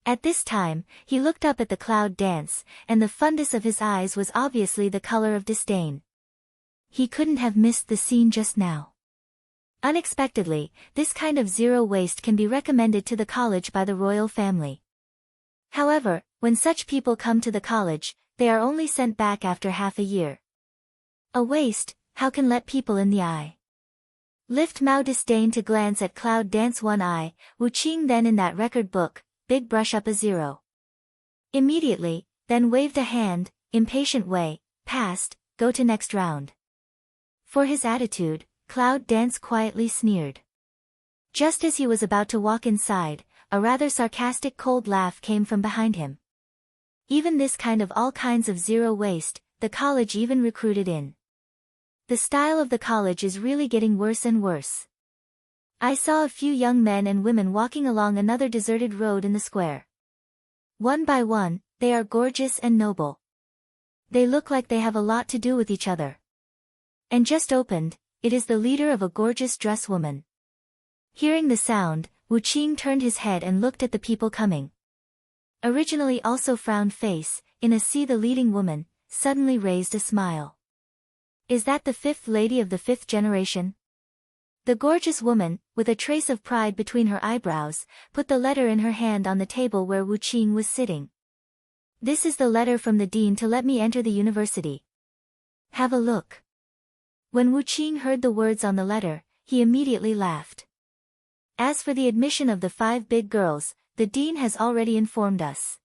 At this time, he looked up at the cloud dance, and the fundus of his eyes was obviously the color of disdain. He couldn't have missed the scene just now. Unexpectedly, this kind of zero waste can be recommended to the college by the royal family. However, when such people come to the college, they are only sent back after half a year. A waste, how can let people in the eye? Lift Mao disdained to glance at cloud dance one eye, Wu Qing then in that record book, big brush up a zero. Immediately, then waved a hand, impatient way, passed, go to next round. For his attitude, cloud dance quietly sneered. Just as he was about to walk inside, a rather sarcastic cold laugh came from behind him. Even this kind of all kinds of zero waste, the college even recruited in. The style of the college is really getting worse and worse. I saw a few young men and women walking along another deserted road in the square. One by one, they are gorgeous and noble. They look like they have a lot to do with each other. And just opened, it is the leader of a gorgeous dress woman. Hearing the sound, Wu Qing turned his head and looked at the people coming. Originally also frowned face, in a see the leading woman, suddenly raised a smile. Is that the fifth lady of the fifth generation? The gorgeous woman, with a trace of pride between her eyebrows, put the letter in her hand on the table where Wu Qing was sitting. This is the letter from the dean to let me enter the university. Have a look. When Wu Qing heard the words on the letter, he immediately laughed. As for the admission of the 5 big girls, the dean has already informed us.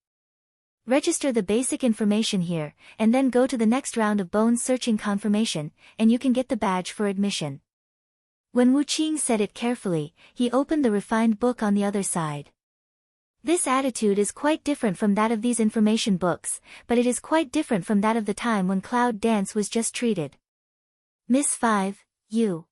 Register the basic information here, and then go to the next round of bone-searching confirmation, and you can get the badge for admission. When Wu Qing said it carefully, he opened the refined book on the other side. This attitude is quite different from that of these information books, but it is quite different from that of the time when Cloud Dance was just treated. Miss 5, you.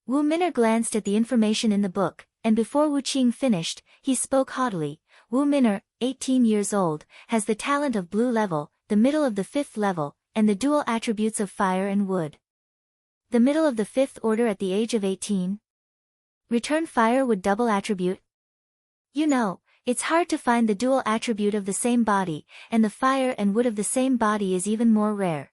Wu Min'er glanced at the information in the book, and before Wu Qing finished, he spoke haughtily. Wu Min'er, 18 years old, has the talent of blue level, the middle of the 5th level, and the dual attributes of fire and wood. The middle of the 5th order at the age of 18? Return fire would double attribute? You know, it's hard to find the dual attribute of the same body, and the fire and wood of the same body is even more rare.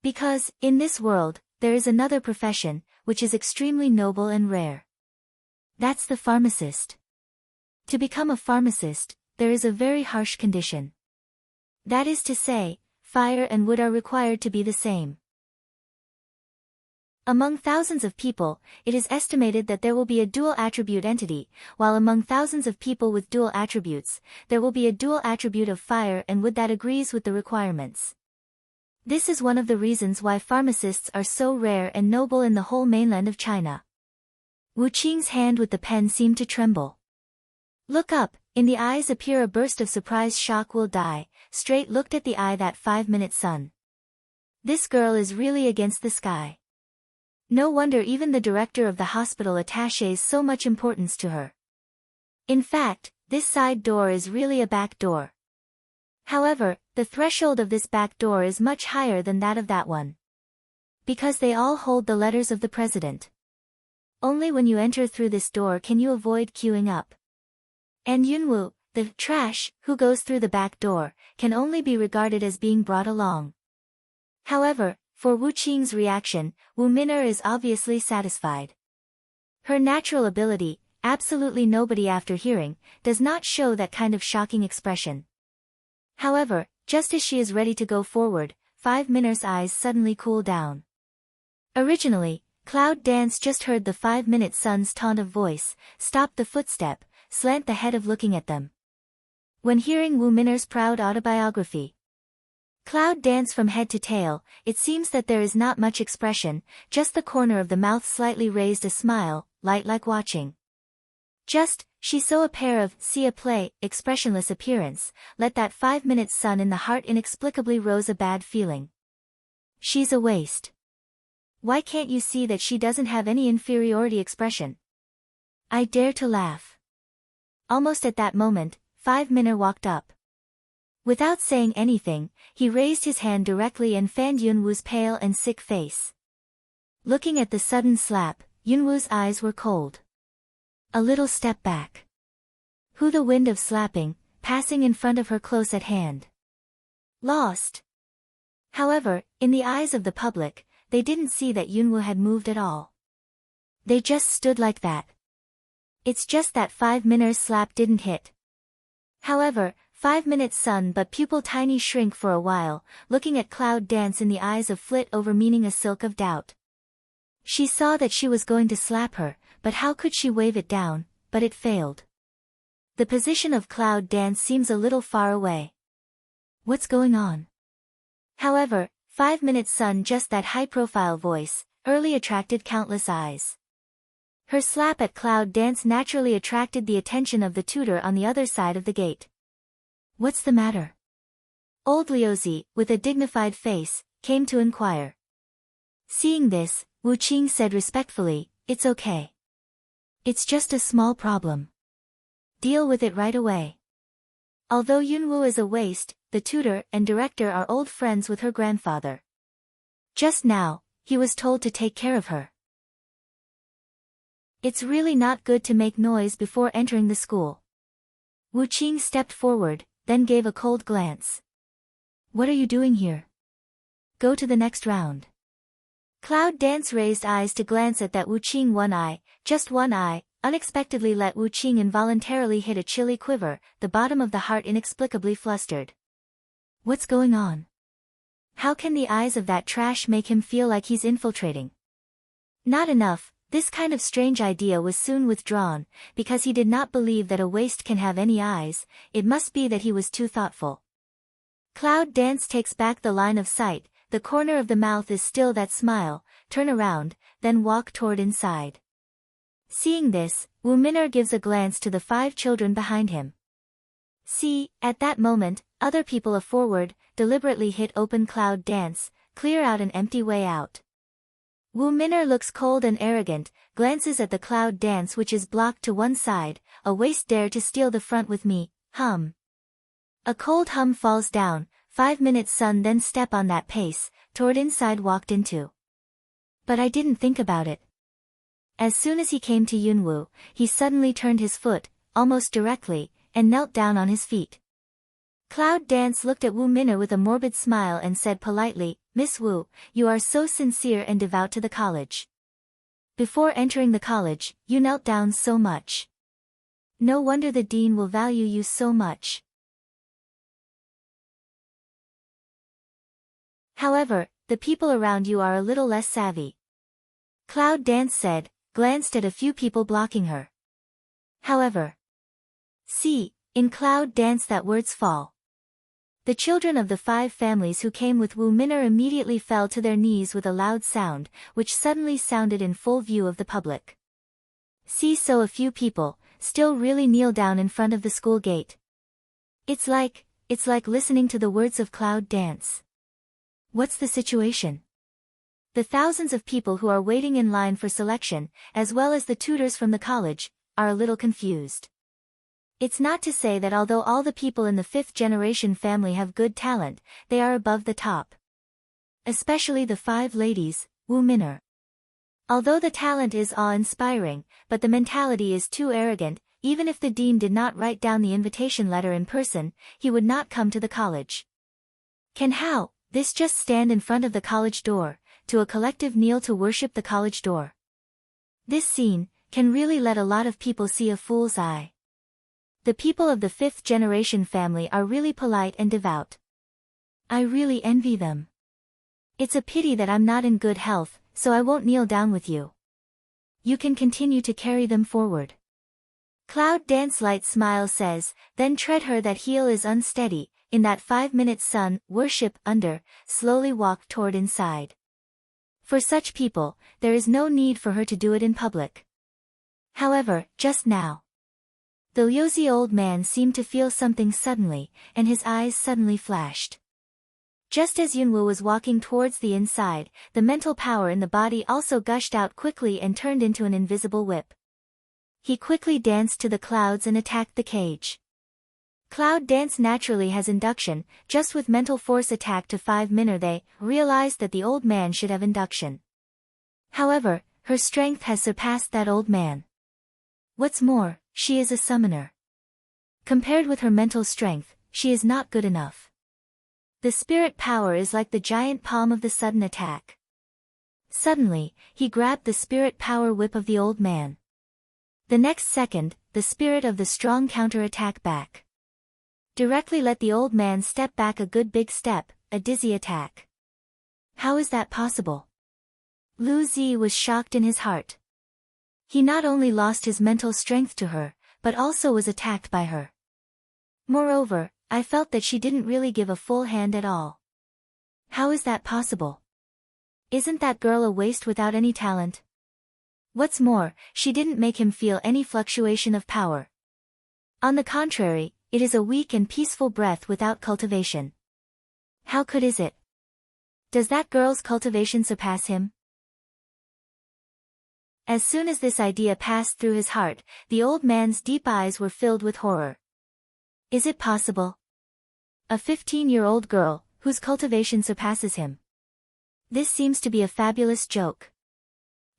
Because, in this world, there is another profession, which is extremely noble and rare. That's the pharmacist. To become a pharmacist, there is a very harsh condition. That is to say, fire and wood are required to be the same. Among thousands of people, it is estimated that there will be a dual attribute entity, while among thousands of people with dual attributes, there will be a dual attribute of fire and wood that agrees with the requirements. This is one of the reasons why pharmacists are so rare and noble in the whole mainland of China. Wu Qing's hand with the pen seemed to tremble. Look up, in the eyes appear a burst of surprise shock will die, straight looked at the eye that 5-minute sun. This girl is really against the sky. No wonder even the director of the hospital attaches so much importance to her. In fact, this side door is really a back door. However, the threshold of this back door is much higher than that of that one. Because they all hold the letters of the president. Only when you enter through this door can you avoid queuing up. And Yunwu, the trash, who goes through the back door, can only be regarded as being brought along. However, for Wu Qing's reaction, Wu Min'er is obviously satisfied. Her natural ability, absolutely nobody after hearing, does not show that kind of shocking expression. However, just as she is ready to go forward, 5 Min'er's eyes suddenly cool down. Originally, Cloud Dance just heard the 5-minute sun's taunt of voice, stopped the footstep, slant the head of looking at them. When hearing Wu Min'er's proud autobiography, Cloud Dance from head to tail, it seems that there is not much expression, just the corner of the mouth slightly raised a smile, light like watching. Just, she saw a pair of, see a play, expressionless appearance, let that 5-minute sun in the heart inexplicably rose a bad feeling. She's a waste. Why can't you see that she doesn't have any inferiority expression? I dare to laugh. Almost at that moment, 5 Min'er walked up. Without saying anything, he raised his hand directly and fanned Yunwu's pale and sick face. Looking at the sudden slap, Yunwu's eyes were cold. A little step back. Who the wind of slapping, passing in front of her close at hand. Lost. However, in the eyes of the public, they didn't see that Yunwoo had moved at all. They just stood like that. It's just that 5-minute slap didn't hit. However, 5-minute sun but pupil tiny shrink for a while, looking at Cloud dance in the eyes of flit over meaning a silk of doubt. She saw that she was going to slap her, but how could she wave it down, but it failed. The position of Cloud dance seems a little far away. What's going on? However, 5-minute sun just that high-profile voice, early attracted countless eyes. Her slap at Cloud dance naturally attracted the attention of the tutor on the other side of the gate. What's the matter? Old Liuzi, with a dignified face, came to inquire. Seeing this, Wu Qing said respectfully, "It's okay. It's just a small problem. Deal with it right away." Although Yunwoo is a waste, the tutor and director are old friends with her grandfather. Just now, he was told to take care of her. It's really not good to make noise before entering the school. Wu Qing stepped forward, then gave a cold glance. What are you doing here? Go to the next round. Cloud dance raised eyes to glance at that Wu Qing. One eye, just one eye, unexpectedly let Wu Qing involuntarily hit a chilly quiver, the bottom of the heart inexplicably flustered. What's going on? How can the eyes of that trash make him feel like he's infiltrating? Not enough, this kind of strange idea was soon withdrawn, because he did not believe that a waste can have any eyes, it must be that he was too thoughtful. Cloud dance takes back the line of sight, the corner of the mouth is still that smile, turn around, then walk toward inside. Seeing this, Wu Min'er gives a glance to the 5 children behind him. See, at that moment, other people forward, deliberately hit open Cloud dance, clear out an empty way out. Wu Min'er looks cold and arrogant, glances at the Cloud dance which is blocked to one side, a waste dare to steal the front with me, hum. A cold hum falls down, 5-minute sun then step on that pace, toward inside walked into. But I didn't think about it. As soon as he came to Yunwoo, he suddenly turned his foot, almost directly, and knelt down on his feet. Cloud dance looked at Wu Min'er with a morbid smile and said politely, "Miss Wu, you are so sincere and devout to the college. Before entering the college, you knelt down so much. No wonder the dean will value you so much." However, the people around you are a little less savvy. Cloud dance said, glanced at a few people blocking her. However, see, in Cloud dance that words fall. The children of the 5 families who came with Wu Min'er immediately fell to their knees with a loud sound, which suddenly sounded in full view of the public. See, so a few people, still really kneel down in front of the school gate. It's like listening to the words of Cloud dance. What's the situation? The thousands of people who are waiting in line for selection, as well as the tutors from the college, are a little confused. It's not to say that although all the people in the 5th generation family have good talent, they are above the top. Especially the 5 ladies, Wu Min'er. Although the talent is awe-inspiring, but the mentality is too arrogant, even if the dean did not write down the invitation letter in person, he would not come to the college. Can how, this just stand in front of the college door, to a collective kneel to worship the college door. This scene, can really let a lot of people see a fool's eye. The people of the 5th generation family are really polite and devout. I really envy them. It's a pity that I'm not in good health, so I won't kneel down with you. You can continue to carry them forward. Cloud dance light smile says, then tread her that heel is unsteady, in that 5-minute sun, worship under, slowly walk toward inside. For such people, there is no need for her to do it in public. However, just now, the Liuzi old man seemed to feel something suddenly, and his eyes suddenly flashed. Just as Yunwoo was walking towards the inside, the mental power in the body also gushed out quickly and turned into an invisible whip. He quickly danced to the clouds and attacked the cage. Cloud dance naturally has induction, just with mental force attack to 5-minute they realized that the old man should have induction. However, her strength has surpassed that old man. What's more, she is a summoner. Compared with her mental strength, she is not good enough. The spirit power is like the giant palm of the sudden attack. Suddenly, he grabbed the spirit power whip of the old man. The next second, the spirit of the strong counter-attack back. Directly let the old man step back a good big step, a dizzy attack. How is that possible? Lu Zi was shocked in his heart. He not only lost his mental strength to her, but also was attacked by her. Moreover, I felt that she didn't really give a full hand at all. How is that possible? Isn't that girl a waste without any talent? What's more, she didn't make him feel any fluctuation of power. On the contrary, it is a weak and peaceful breath without cultivation. How could is it? Does that girl's cultivation surpass him? As soon as this idea passed through his heart, the old man's deep eyes were filled with horror. Is it possible? A 15-year-old girl, whose cultivation surpasses him. This seems to be a fabulous joke.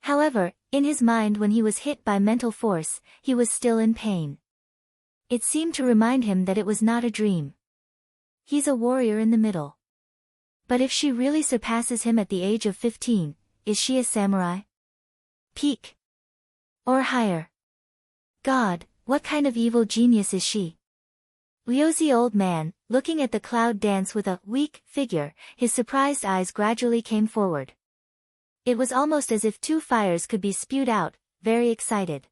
However, in his mind when he was hit by mental force, he was still in pain. It seemed to remind him that it was not a dream. He's a warrior in the middle. But if she really surpasses him at the age of 15, is she a samurai? Peak. Or higher? God, what kind of evil genius is she? Liuzi old man, looking at the cloud dance with a weak figure, his surprised eyes gradually came forward. It was almost as if two fires could be spewed out, very excited.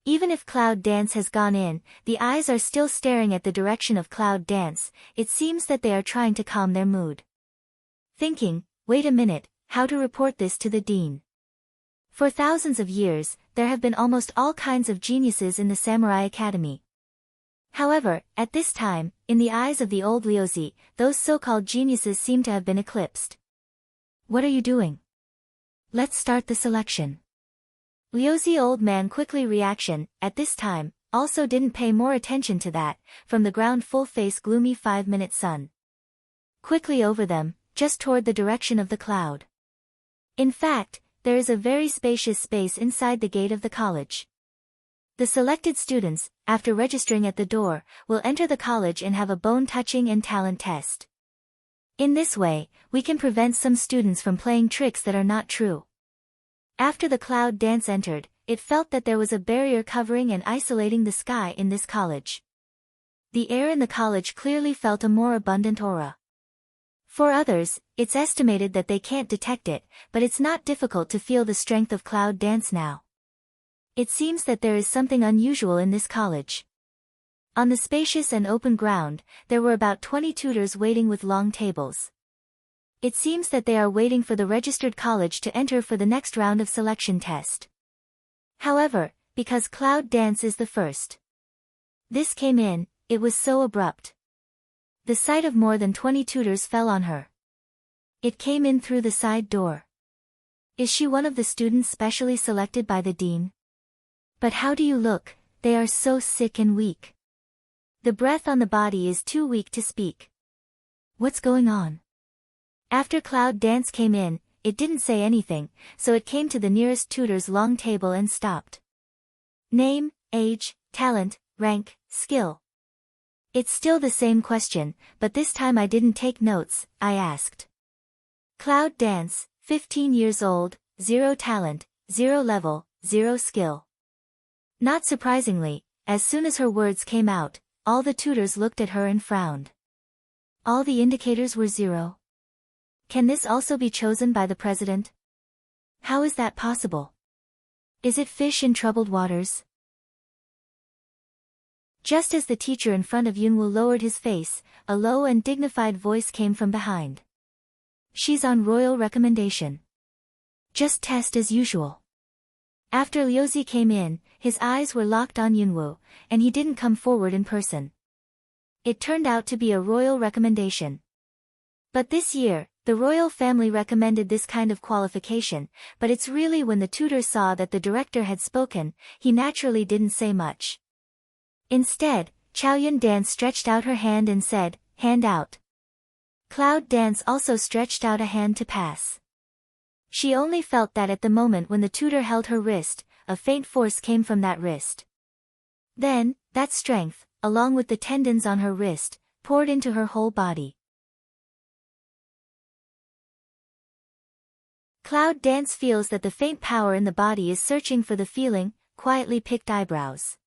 Even if cloud dance has gone in, the eyes are still staring at the direction of cloud dance. It seems that they are trying to calm their mood. Thinking, wait a minute, how to report this to the dean. For thousands of years, there have been almost all kinds of geniuses in the Samurai Academy. However, at this time, in the eyes of the old Liuzi, those so-called geniuses seem to have been eclipsed. What are you doing? Let's start the selection. Liuzi old man quickly reaction, at this time, also didn't pay more attention to that, from the ground full face gloomy 5-minute sun. Quickly over them, just toward the direction of the cloud. In fact, there is a very spacious space inside the gate of the college. The selected students, after registering at the door, will enter the college and have a bone-touching and talent test. In this way, we can prevent some students from playing tricks that are not true. After the cloud dance entered, it felt that there was a barrier covering and isolating the sky in this college. The air in the college clearly felt a more abundant aura. For others, it's estimated that they can't detect it, but it's not difficult to feel the strength of cloud dance now. It seems that there is something unusual in this college. On the spacious and open ground, there were about 20 tutors waiting with long tables. It seems that they are waiting for the registered college to enter for the next round of selection test. However, because cloud dance is the first. This came in, it was so abrupt. The sight of more than 20 tutors fell on her. It came in through the side door. Is she one of the students specially selected by the dean? But how do you look? They are so sick and weak. The breath on the body is too weak to speak. What's going on? After cloud dance came in, it didn't say anything, so it came to the nearest tutor's long table and stopped. Name, age, talent, rank, skill. It's still the same question, but this time I didn't take notes, I asked. Cloud dance, 15 years old, 0 talent, 0 level, 0 skill. Not surprisingly, as soon as her words came out, all the tutors looked at her and frowned. All the indicators were 0. Can this also be chosen by the president? How is that possible? Is it fish in troubled waters? Just as the teacher in front of Yunwoo lowered his face, a low and dignified voice came from behind. She's on royal recommendation. Just test as usual. After Liuzi came in, his eyes were locked on Yunwoo, and he didn't come forward in person. It turned out to be a royal recommendation. But this year, the royal family recommended this kind of qualification, but it's really when the tutor saw that the director had spoken, he naturally didn't say much. Instead, Chaoyun Dance stretched out her hand and said, "Hand out." Cloud Dance also stretched out a hand to pass. She only felt that at the moment when the tutor held her wrist, a faint force came from that wrist. Then, that strength, along with the tendons on her wrist, poured into her whole body. Cloud Dance feels that the faint power in the body is searching for the feeling, quietly picked eyebrows.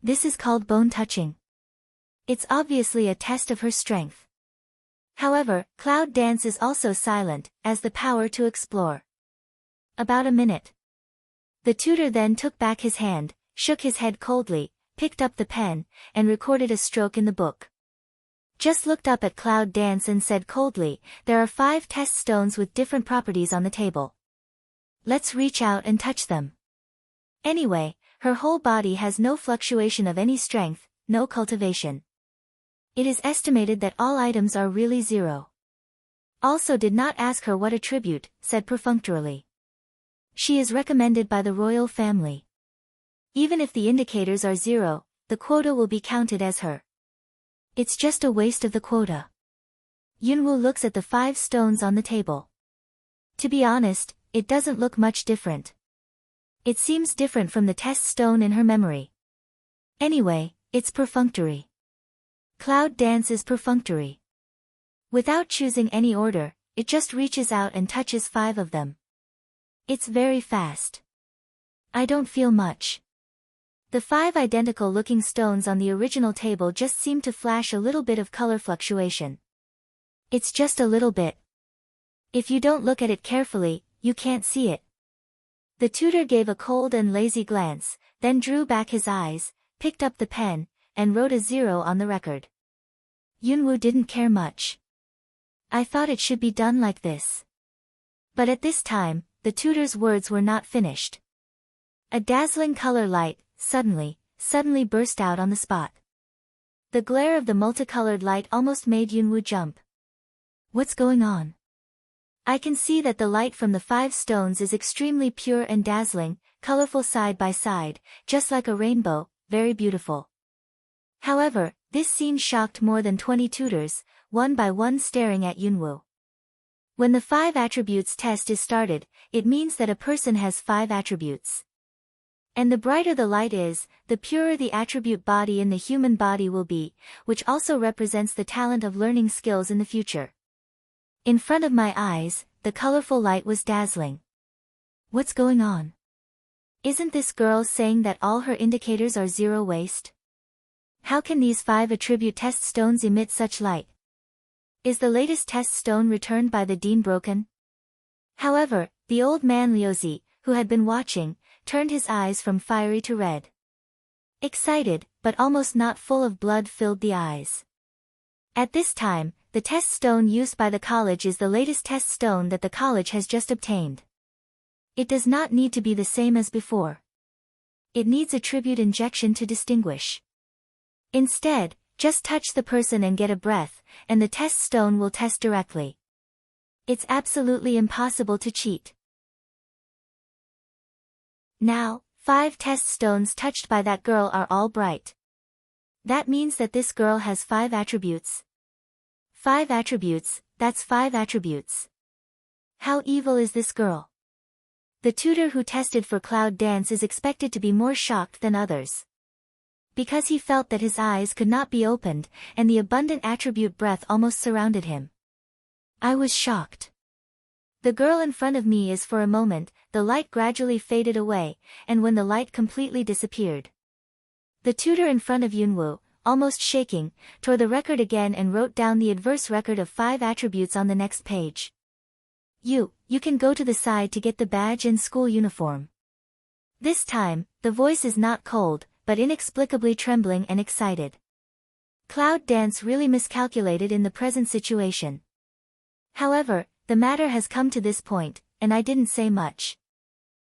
This is called bone touching. It's obviously a test of her strength. However, Cloud Dance is also silent, as the power to explore. About a minute. The tutor then took back his hand, shook his head coldly, picked up the pen, and recorded a stroke in the book. Just looked up at Cloud Dance and said coldly, "There are 5 test stones with different properties on the table. Let's reach out and touch them." Anyway, her whole body has no fluctuation of any strength, no cultivation. It is estimated that all items are really 0. Also did not ask her what attribute, said perfunctorily. She is recommended by the royal family. Even if the indicators are 0, the quota will be counted as her. It's just a waste of the quota. Yunwoo looks at the 5 stones on the table. To be honest, it doesn't look much different. It seems different from the test stone in her memory. Anyway, it's perfunctory. Cloud Dance is perfunctory. Without choosing any order, it just reaches out and touches 5 of them. It's very fast. I don't feel much. The 5 identical-looking stones on the original table just seem to flash a little bit of color fluctuation. It's just a little bit. If you don't look at it carefully, you can't see it. The tutor gave a cold and lazy glance, then drew back his eyes, picked up the pen, and wrote a 0 on the record. Yunwoo didn't care much. I thought it should be done like this. But at this time, the tutor's words were not finished. A dazzling color light, suddenly burst out on the spot. The glare of the multicolored light almost made Yunwoo jump. What's going on? I can see that the light from the 5 stones is extremely pure and dazzling, colorful side by side, just like a rainbow, very beautiful. However, this scene shocked more than 20 tutors, one by one staring at Yunwoo. When the 5 attributes test is started, it means that a person has 5 attributes. And the brighter the light is, the purer the attribute body in the human body will be, which also represents the talent of learning skills in the future. In front of my eyes, the colorful light was dazzling. What's going on? Isn't this girl saying that all her indicators are 0 waste? How can these 5 attribute test stones emit such light? Is the latest test stone returned by the dean broken? However, the old man Liuzi, who had been watching, turned his eyes from fiery to red. Excited, but almost not full of blood filled the eyes. At this time, the test stone used by the college is the latest test stone that the college has just obtained. It does not need to be the same as before. It needs attribute injection to distinguish. Instead, just touch the person and get a breath, and the test stone will test directly. It's absolutely impossible to cheat. Now, 5 test stones touched by that girl are all bright. That means that this girl has 5 attributes. 5 attributes, that's 5 attributes. How evil is this girl? The tutor who tested for Cloud Dance is expected to be more shocked than others. Because he felt that his eyes could not be opened, and the abundant attribute breath almost surrounded him. I was shocked. The girl in front of me is for a moment, the light gradually faded away, and when the light completely disappeared. The tutor in front of Yunwoo, almost shaking, tore the record again and wrote down the adverse record of 5 attributes on the next page. You can go to the side to get the badge and school uniform. This time, the voice is not cold, but inexplicably trembling and excited. Cloud Dance really miscalculated in the present situation. However, the matter has come to this point, and I didn't say much.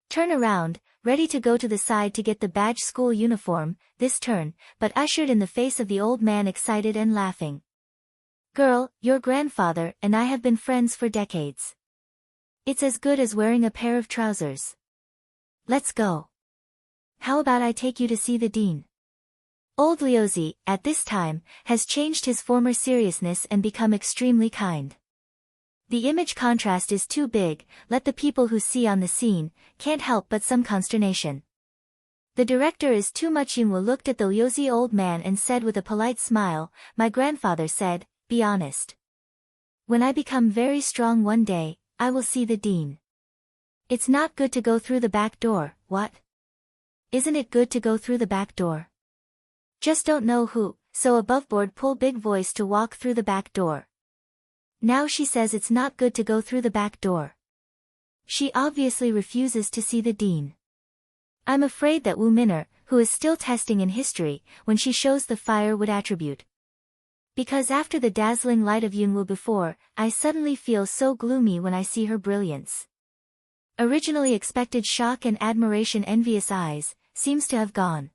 Turn around, ready to go to the side to get the badge school uniform, this turn, but ushered in the face of the old man excited and laughing. Girl, your grandfather and I have been friends for decades. It's as good as wearing a pair of trousers. Let's go. How about I take you to see the dean? Old Liuzi, at this time, has changed his former seriousness and become extremely kind. The image contrast is too big, let the people who see on the scene, can't help but some consternation. The director is too much. Yunwoo looked at the Lyozi old man and said with a polite smile, my grandfather said, be honest. When I become very strong one day, I will see the dean. It's not good to go through the back door, what? Isn't it good to go through the back door? Just don't know who, so aboveboard pull big voice to walk through the back door. Now she says it's not good to go through the back door. She obviously refuses to see the dean. I'm afraid that Wu Min'er, who is still testing in history, when she shows the fire would attribute. Because after the dazzling light of Yunwoo before, I suddenly feel so gloomy when I see her brilliance. Originally expected shock and admiration envious eyes, seems to have gone.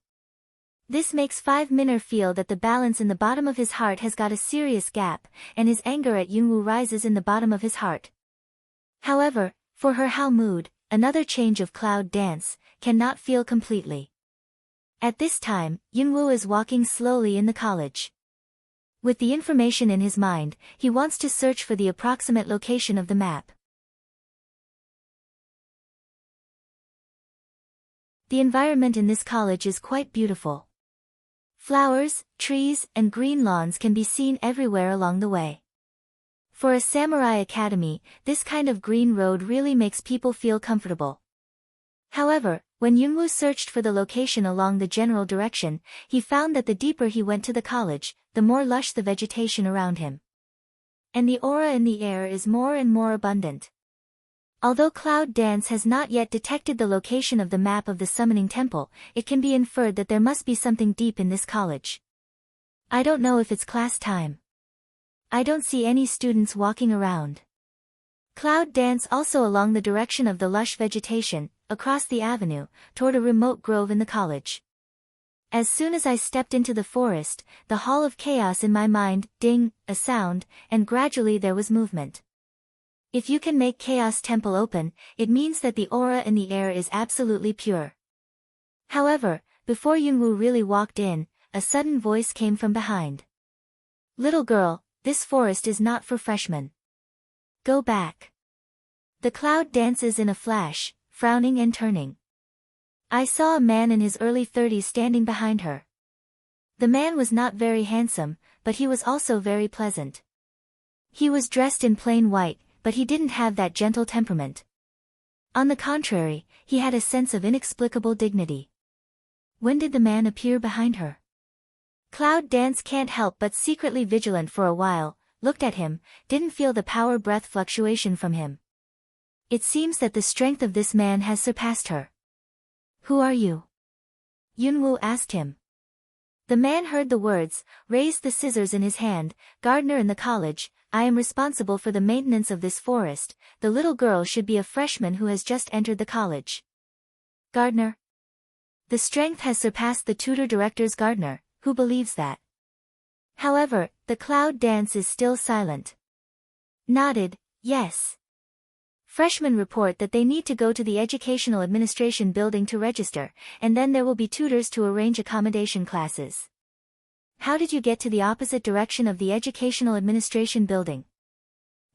This makes 5 Min'er feel that the balance in the bottom of his heart has got a serious gap, and his anger at Yunwoo rises in the bottom of his heart. However, for her Hao mood, another change of cloud dance, cannot feel completely. At this time, Yunwoo is walking slowly in the college. With the information in his mind, he wants to search for the approximate location of the map. The environment in this college is quite beautiful. Flowers, trees, and green lawns can be seen everywhere along the way. For a samurai academy, this kind of green road really makes people feel comfortable. However, when Yunwoo searched for the location along the general direction, he found that the deeper he went to the college, the more lush the vegetation around him. And the aura in the air is more and more abundant. Although Cloud Dance has not yet detected the location of the map of the summoning temple, it can be inferred that there must be something deep in this college. I don't know if it's class time. I don't see any students walking around. Cloud Dance also along the direction of the lush vegetation, across the avenue, toward a remote grove in the college. As soon as I stepped into the forest, the hall of chaos in my mind, ding, a sound, and gradually there was movement. If you can make Chaos Temple open, it means that the aura in the air is absolutely pure. However, before Yunwoo really walked in, a sudden voice came from behind. Little girl, this forest is not for freshmen. Go back. The cloud dances in a flash, frowning and turning. I saw a man in his early 30s standing behind her. The man was not very handsome, but he was also very pleasant. He was dressed in plain white, but he didn't have that gentle temperament. On the contrary, he had a sense of inexplicable dignity. When did the man appear behind her? Cloud Dance can't help but secretly vigilant for a while, looked at him, didn't feel the power breath fluctuation from him. It seems that the strength of this man has surpassed her. Who are you? Yunwoo asked him. The man heard the words, raised the scissors in his hand, gardener in the college, I am responsible for the maintenance of this forest, the little girl should be a freshman who has just entered the college. Gardener? The strength has surpassed the tutor director's gardener, who believes that? However, the cloud dance is still silent. Nodded, yes. Freshmen report that they need to go to the Educational Administration building to register, and then there will be tutors to arrange accommodation classes. How did you get to the opposite direction of the Educational Administration building?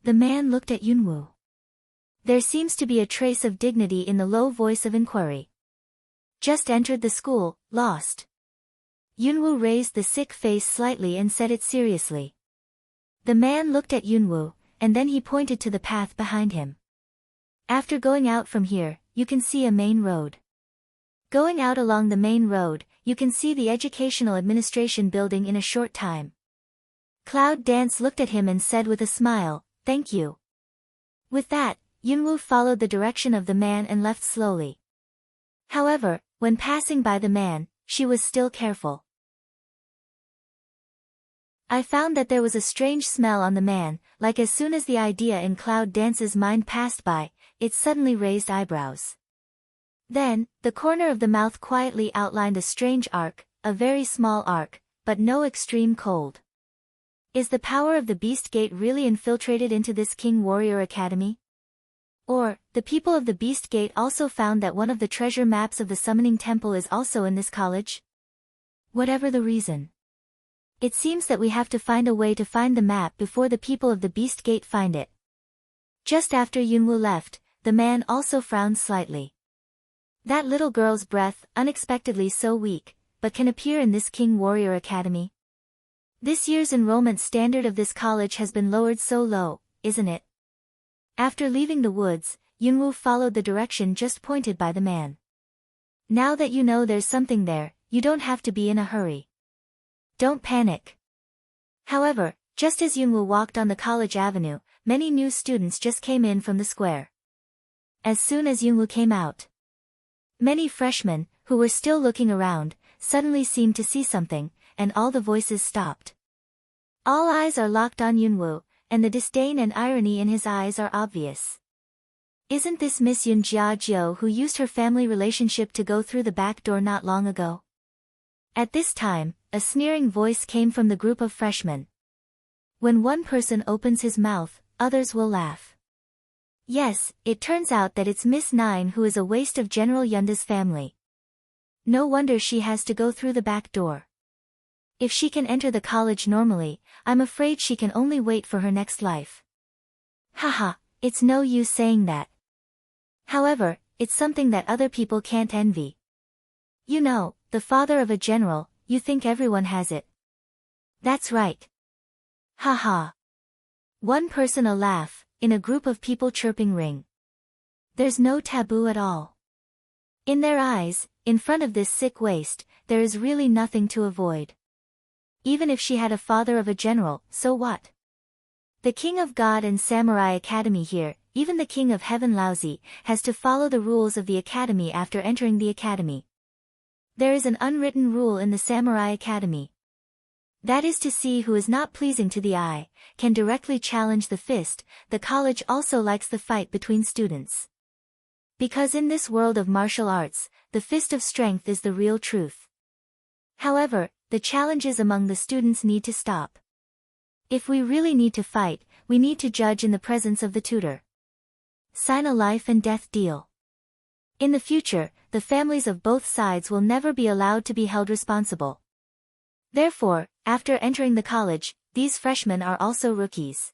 The man looked at Yunwoo. There seems to be a trace of dignity in the low voice of inquiry. Just entered the school, lost. Yunwoo raised the sick face slightly and said it seriously. The man looked at Yunwoo, and then he pointed to the path behind him. After going out from here, you can see a main road. Going out along the main road, you can see the Educational Administration building in a short time. Cloud Dance looked at him and said with a smile, thank you. With that, Yunwoo followed the direction of the man and left slowly. However, when passing by the man, she was still careful. I found that there was a strange smell on the man, like as soon as the idea in Cloud Dance's mind passed by, it suddenly raised eyebrows. Then, the corner of the mouth quietly outlined a strange arc, a very small arc, but no extreme cold. Is the power of the Beast Gate really infiltrated into this King Warrior Academy? Or, the people of the Beast Gate also found that one of the treasure maps of the Summoning Temple is also in this college? Whatever the reason. It seems that we have to find a way to find the map before the people of the Beast Gate find it. Just after Yunwoo left, the man also frowned slightly. That little girl's breath, unexpectedly so weak, but can appear in this King Warrior Academy? This year's enrollment standard of this college has been lowered so low, isn't it? After leaving the woods, Yunwoo followed the direction just pointed by the man. Now that you know there's something there, you don't have to be in a hurry. Don't panic. However, just as Yunwoo walked on the college avenue, many new students just came in from the square. As soon as Yunwoo came out, many freshmen, who were still looking around, suddenly seemed to see something, and all the voices stopped. All eyes are locked on Yunwoo, and the disdain and irony in his eyes are obvious. Isn't this Miss Yun Jiajio who used her family relationship to go through the back door not long ago? At this time, a sneering voice came from the group of freshmen. When one person opens his mouth, others will laugh. Yes, it turns out that it's Miss Nine who is a waste of General Yunda's family. No wonder she has to go through the back door. If she can enter the college normally, I'm afraid she can only wait for her next life. Haha, it's no use saying that. However, it's something that other people can't envy. You know, the father of a general, you think everyone has it. That's right. Haha. One person a laugh, in a group of people chirping ring. There's no taboo at all. In their eyes, in front of this sick waste, there is really nothing to avoid. Even if she had a father of a general, so what? The King of God and Samurai Academy here, even the King of Heaven Laozi, has to follow the rules of the academy after entering the academy. There is an unwritten rule in the Samurai Academy. That is to see who is not pleasing to the eye, can directly challenge the fist. The college also likes the fight between students. Because in this world of martial arts, the fist of strength is the real truth. However, the challenges among the students need to stop. If we really need to fight, we need to judge in the presence of the tutor. Sign a life and death deal. In the future, the families of both sides will never be allowed to be held responsible. Therefore, after entering the college, these freshmen are also rookies.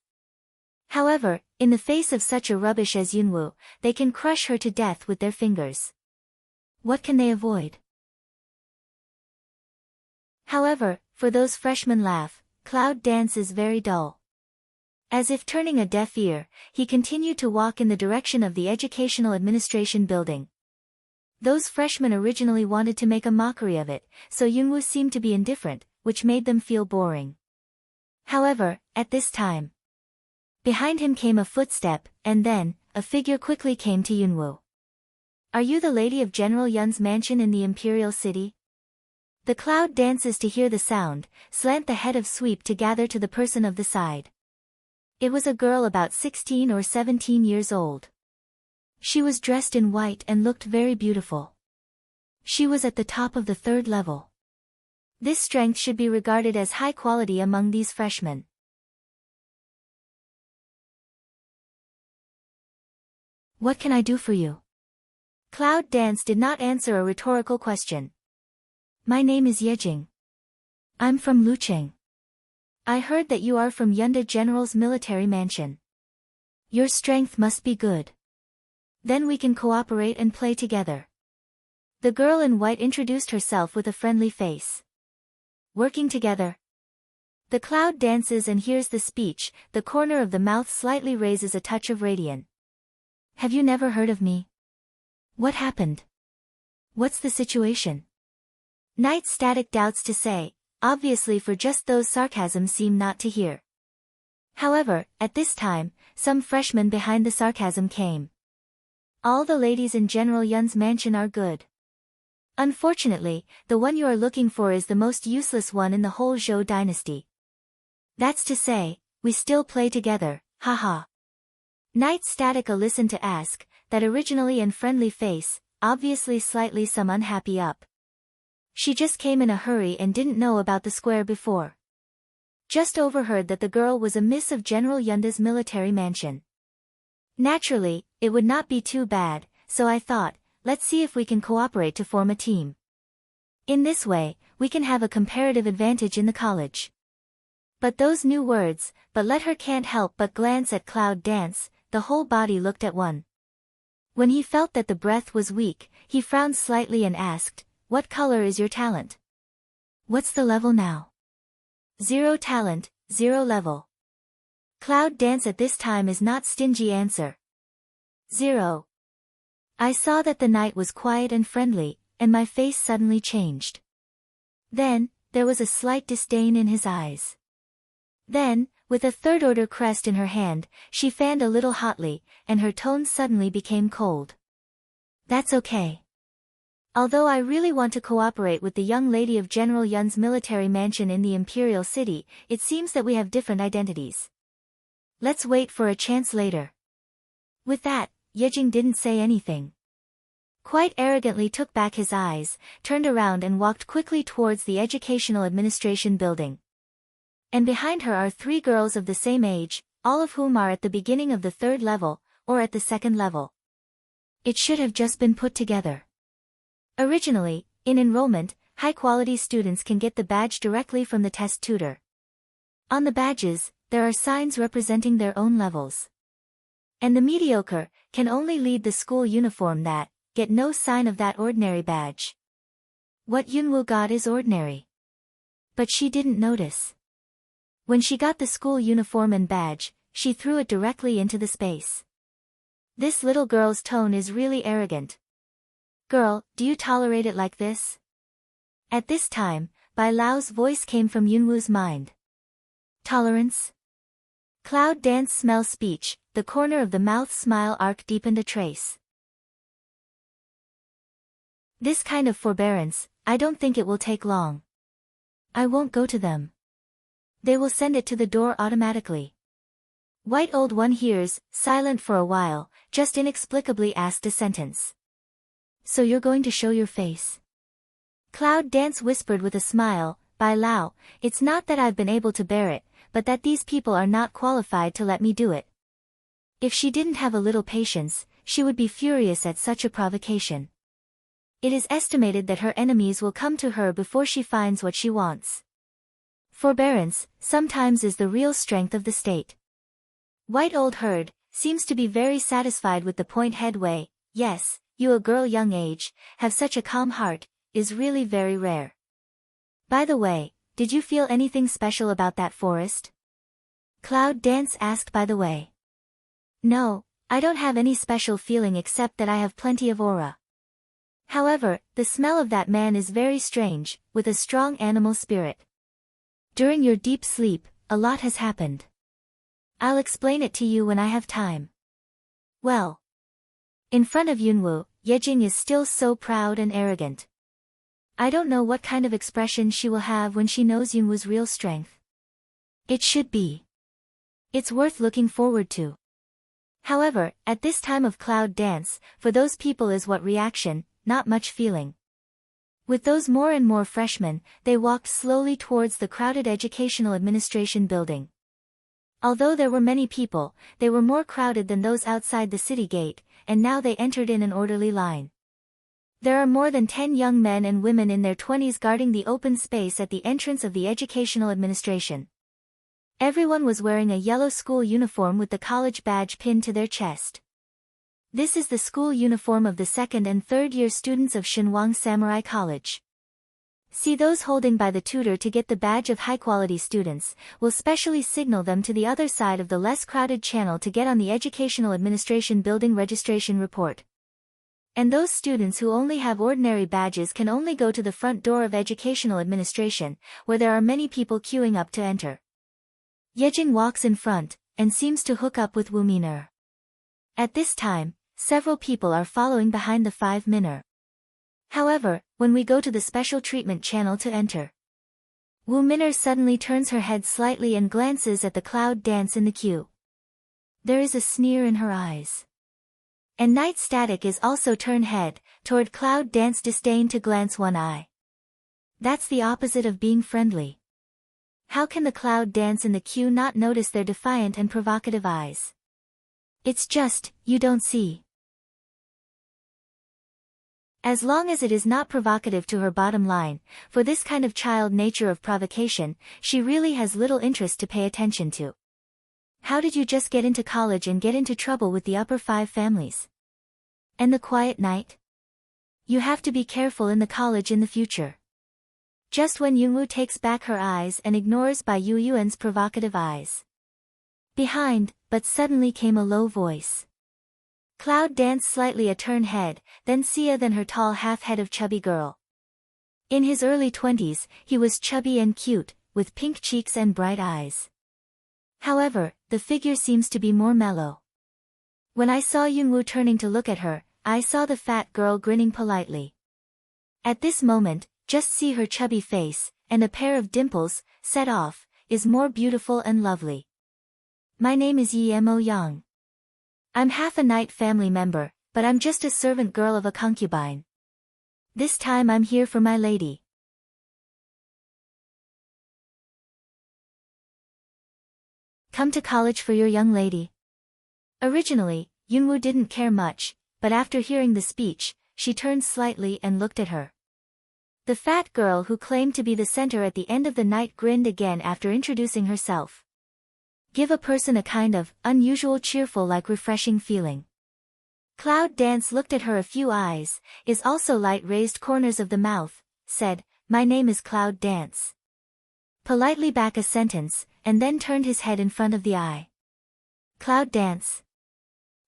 However, in the face of such a rubbish as Yunwoo, they can crush her to death with their fingers. What can they avoid? However, for those freshmen laugh, Cloud Dance is very dull. As if turning a deaf ear, he continued to walk in the direction of the Educational Administration building. Those freshmen originally wanted to make a mockery of it, so Yunwoo seemed to be indifferent, which made them feel boring. However, at this time, behind him came a footstep, and then, a figure quickly came to Yunwoo. Are you the lady of General Yun's mansion in the Imperial City? The Cloud dances to hear the sound, slant the head of sweep to gather to the person of the side. It was a girl about 16 or 17 years old. She was dressed in white and looked very beautiful. She was at the top of the 3rd level. This strength should be regarded as high quality among these freshmen. What can I do for you? Cloud Dance did not answer a rhetorical question. My name is Yejing. I'm from Lucheng. I heard that you are from Yunda General's military mansion. Your strength must be good. Then we can cooperate and play together. The girl in white introduced herself with a friendly face. Working together. The Cloud dances and hears the speech, the corner of the mouth slightly raises a touch of radiant. Have you never heard of me? What happened? What's the situation? Night Static doubts to say, obviously for just those sarcasms seem not to hear. However, at this time, some freshmen behind the sarcasm came. All the ladies in General Yun's mansion are good. Unfortunately, the one you are looking for is the most useless one in the whole Zhou dynasty. That's to say, we still play together, haha. Night Statica listened to ask, that originally and friendly face, obviously slightly some unhappy up. She just came in a hurry and didn't know about the square before. Just overheard that the girl was a miss of General Yunda's military mansion. Naturally, it would not be too bad, so I thought, let's see if we can cooperate to form a team. In this way, we can have a comparative advantage in the college. But those new words, but let her can't help but glance at Cloud Dance, the whole body looked at one. When he felt that the breath was weak, he frowned slightly and asked, "What color is your talent?" "What's the level now?" "0 talent, 0 level." Cloud Dance at this time is not stingy answer. 0. I saw that the night was quiet and friendly, and my face suddenly changed. Then, there was a slight disdain in his eyes. Then, with a third-order crest in her hand, she fanned a little hotly, and her tone suddenly became cold. "That's okay. Although I really want to cooperate with the young lady of General Yun's military mansion in the Imperial City, it seems that we have different identities. Let's wait for a chance later." With that, Yejing didn't say anything. Quite arrogantly took back his eyes, turned around and walked quickly towards the Educational Administration building. And behind her are 3 girls of the same age, all of whom are at the beginning of the 3rd level, or at the 2nd level. It should have just been put together. Originally, in enrollment, high-quality students can get the badge directly from the test tutor. On the badges, there are signs representing their own levels. And the mediocre can only lead the school uniform that get no sign of that ordinary badge. What Yunwoo got is ordinary. But she didn't notice. When she got the school uniform and badge, she threw it directly into the space. This little girl's tone is really arrogant. "Girl, do you tolerate it like this?" At this time, Bai Lao's voice came from Yunwoo's mind. "Tolerance?" Cloud Dance smell speech, the corner of the mouth smile arc deepened a trace. "This kind of forbearance, I don't think it will take long. I won't go to them. They will send it to the door automatically." White Old One hears, silent for a while, just inexplicably asked a sentence. "So you're going to show your face?" Cloud Dance whispered with a smile, "Bai Lao, it's not that I've been able to bear it, but that these people are not qualified to let me do it." If she didn't have a little patience, she would be furious at such a provocation. It is estimated that her enemies will come to her before she finds what she wants. Forbearance, sometimes is the real strength of the state. White Old Herd seems to be very satisfied with the point headway. "Yes, you a girl young age, have such a calm heart, is really very rare. By the way, did you feel anything special about that forest?" Cloud Dance asked by the way. "No, I don't have any special feeling except that I have plenty of aura. However, the smell of that man is very strange, with a strong animal spirit. During your deep sleep, a lot has happened. I'll explain it to you when I have time." Well. In front of Yunwoo, Yejing is still so proud and arrogant. I don't know what kind of expression she will have when she knows Yunwoo's real strength. It should be. It's worth looking forward to. However, at this time of Cloud Dance, for those people is what reaction, not much feeling. With those more and more freshmen, they walked slowly towards the crowded Educational Administration building. Although there were many people, they were more crowded than those outside the city gate, and now they entered in an orderly line. There are more than 10 young men and women in their 20s guarding the open space at the entrance of the Educational Administration. Everyone was wearing a yellow school uniform with the college badge pinned to their chest. This is the school uniform of the 2nd and 3rd year students of Shenwang Samurai College. See, those holding by the tutor to get the badge of high-quality students will specially signal them to the other side of the less crowded channel to get on the Educational Administration building registration report. And those students who only have ordinary badges can only go to the front door of Educational Administration, where there are many people queuing up to enter. Yejing walks in front, and seems to hook up with Wu Min'er. At this time, several people are following behind the 5 Min'er. However, when we go to the special treatment channel to enter, Wu Min'er suddenly turns her head slightly and glances at the Cloud Dance in the queue. There is a sneer in her eyes. And Night Static is also turn head toward Cloud Dance, disdain to glance one eye. That's the opposite of being friendly. How can the Cloud Dance in the queue not notice their defiant and provocative eyes? It's just, you don't see. As long as it is not provocative to her bottom line, for this kind of child nature of provocation, she really has little interest to pay attention to. How did you just get into college and get into trouble with the upper 5 families? And the quiet night? You have to be careful in the college in the future. Just when Yunwoo takes back her eyes and ignores Bai Yuan's provocative eyes. Behind, but suddenly came a low voice. Cloud danced slightly a turn head, then Sia than her tall half-head of chubby girl. In his early 20s, he was chubby and cute, with pink cheeks and bright eyes. However, the figure seems to be more mellow. When I saw Yunwoo turning to look at her, I saw the fat girl grinning politely. At this moment, just see her chubby face, and a pair of dimples, set off, is more beautiful and lovely. My name is Yemo Yang. I'm half a Knight family member, but I'm just a servant girl of a concubine. This time I'm here for my lady. Come to college for your young lady. Originally, Yunwoo didn't care much, but after hearing the speech, she turned slightly and looked at her. The fat girl who claimed to be the center at the end of the night grinned again after introducing herself. Give a person a kind of unusual cheerful like refreshing feeling. Cloud Dance looked at her a few eyes, is also light raised corners of the mouth, said, my name is Cloud Dance. Politely back a sentence, and then turned his head in front of the eye. Cloud Dance.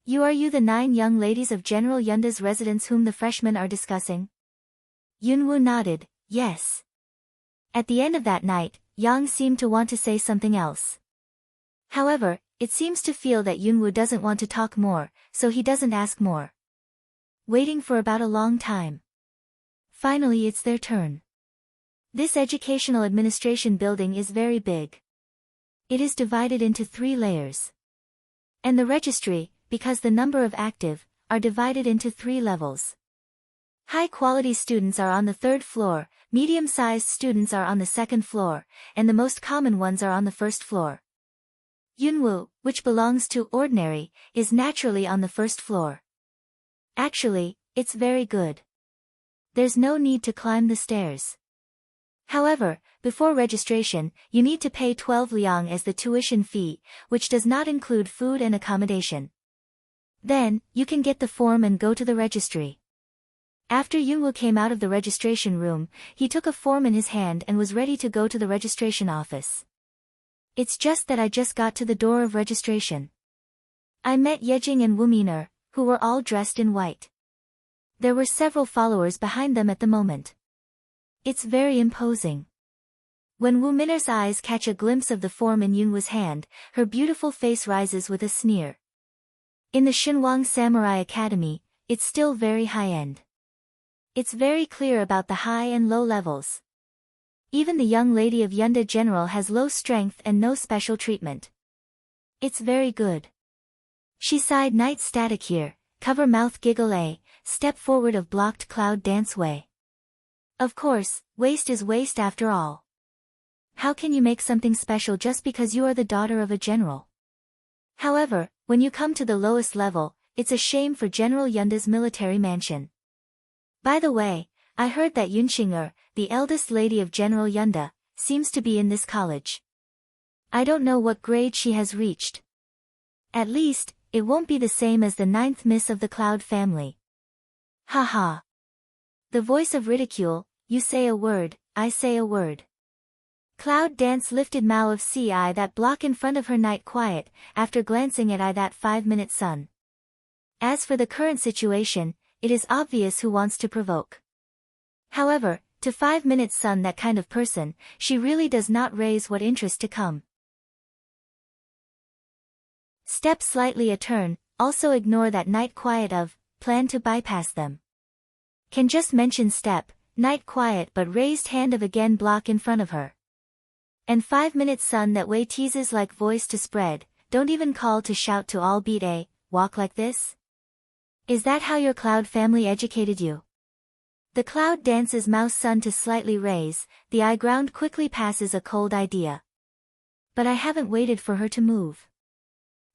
Are you the 9 young ladies of General Yunda's residence whom the freshmen are discussing? Yunwoo nodded, yes. At the end of that night, Yang seemed to want to say something else. However, it seems to feel that Yunwoo doesn't want to talk more, so he doesn't ask more. Waiting for about a long time. Finally it's their turn. This educational administration building is very big. It is divided into 3 layers. And the registry, because the number of active, are divided into 3 levels. High-quality students are on the 3rd floor, medium-sized students are on the 2nd floor, and the most common ones are on the 1st floor. Yunwoo, which belongs to ordinary, is naturally on the 1st floor. Actually, it's very good. There's no need to climb the stairs. However, before registration, you need to pay 12 liang as the tuition fee, which does not include food and accommodation. Then, you can get the form and go to the registry. After Yunwoo came out of the registration room, he took a form in his hand and was ready to go to the registration office. It's just that I just got to the door of registration. I met Yejing and Wuminer, who were all dressed in white. There were several followers behind them at the moment. It's very imposing. When Wuminer's eyes catch a glimpse of the form in Yunwoo's hand, her beautiful face rises with a sneer. In the Shinwang Samurai Academy, it's still very high-end. It's very clear about the high and low levels. Even the young lady of Yunda General has low strength and no special treatment. It's very good. She sighed night static here, cover mouth giggle a, step forward of blocked Cloud Dance way. Of course, waste is waste after all. How can you make something special just because you are the daughter of a general? However, when you come to the lowest level, it's a shame for General Yunda's military mansion. By the way, I heard that Yunxing, the eldest lady of General Yunda, seems to be in this college. I don't know what grade she has reached. At least, it won't be the same as the 9th Miss of the Cloud family. Haha. The voice of ridicule, you say a word, I say a word. Cloud Dance lifted Mao of Ci that block in front of her night quiet, after glancing at I that 5-minute sun. As for the current situation, it is obvious who wants to provoke. However, to 5-minute sun that kind of person, she really does not raise what interest to come. Step slightly a turn, also ignore that night quiet of, plan to bypass them. Can just mention step, night quiet but raised hand of again block in front of her. And 5-minute sun that way teases like voice to spread, don't even call to shout to all beat a, walk like this? Is that how your Cloud family educated you? The Cloud dances mouse sun to slightly raise, the eye ground quickly passes a cold idea. But I haven't waited for her to move.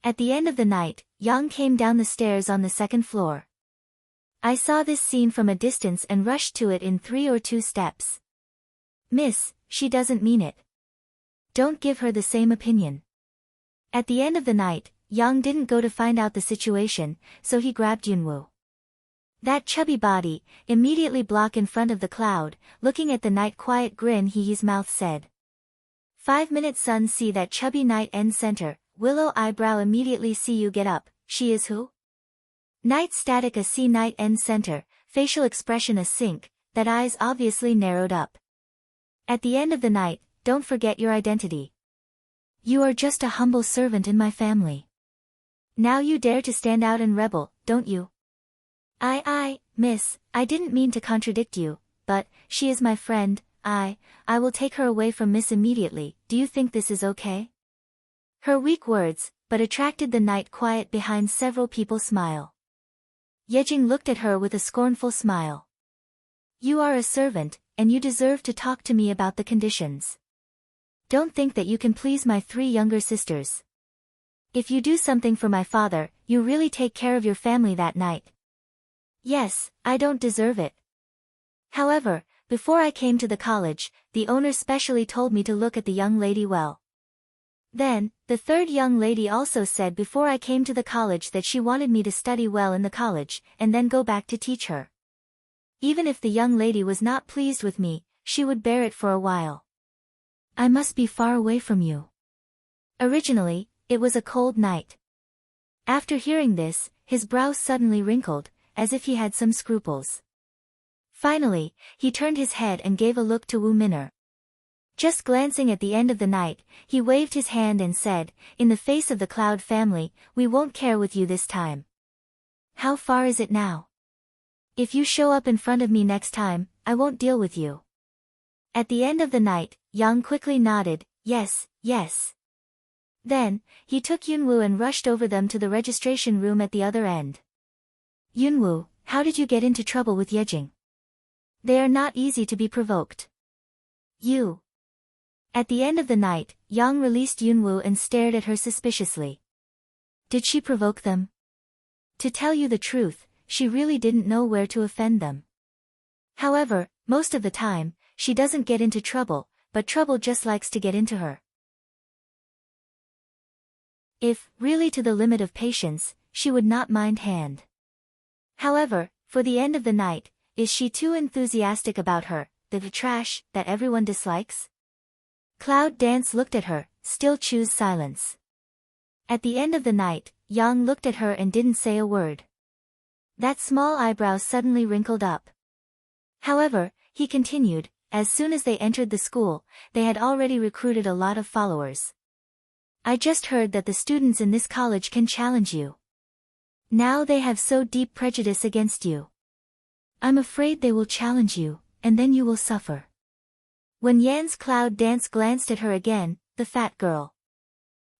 At the end of the night, Yang came down the stairs on the 2nd floor. I saw this scene from a distance and rushed to it in 3 or 2 steps. Miss, she doesn't mean it. Don't give her the same opinion. At the end of the night, Yang didn't go to find out the situation, so he grabbed Yunwoo. That chubby body, immediately block in front of the cloud, looking at the night quiet grin his mouth said. 5-minute sun see that chubby night end center, willow eyebrow immediately see you get up, she is who? Night static a see night end center, facial expression a sync, that eyes obviously narrowed up. At the end of the night, don't forget your identity. You are just a humble servant in my family. Now you dare to stand out and rebel, don't you? Miss, I didn't mean to contradict you, but, she is my friend, I will take her away from Miss immediately, do you think this is okay? Her weak words, but attracted the night quiet behind several people smile. Yejing looked at her with a scornful smile. You are a servant, and you deserve to talk to me about the conditions. Don't think that you can please my 3 younger sisters. If you do something for my father, you really take care of your family that night. Yes, I don't deserve it. However, before I came to the college, the owner specially told me to look at the young lady well. Then, the 3rd young lady also said before I came to the college that she wanted me to study well in the college, and then go back to teach her. Even if the young lady was not pleased with me, she would bear it for a while. I must be far away from you. Originally, it was a cold night. After hearing this, his brows suddenly wrinkled, as if he had some scruples. Finally, he turned his head and gave a look to Wu Min'er. Just glancing at the end of the night, he waved his hand and said, in the face of the Cloud family, we won't care with you this time. How far is it now? If you show up in front of me next time, I won't deal with you. At the end of the night, Yang quickly nodded, yes. Then, he took Yunwoo and rushed over them to the registration room at the other end. Yunwoo, how did you get into trouble with Yejing? They are not easy to be provoked. You. At the end of the night, Yang released Yunwoo and stared at her suspiciously. Did she provoke them? To tell you the truth, she really didn't know where to offend them. However, most of the time, she doesn't get into trouble, but trouble just likes to get into her. If, really to the limit of patience, she would not mind hand. However, for the end of the night, is she too enthusiastic about her, the trash, that everyone dislikes? Cloud Dance looked at her, still choose silence. At the end of the night, Yang looked at her and didn't say a word. That small eyebrow suddenly wrinkled up. However, he continued, as soon as they entered the school, they had already recruited a lot of followers. I just heard that the students in this college can challenge you. Now they have so deep prejudice against you. I'm afraid they will challenge you, and then you will suffer. When Yan's Cloud Dance glanced at her again, the fat girl.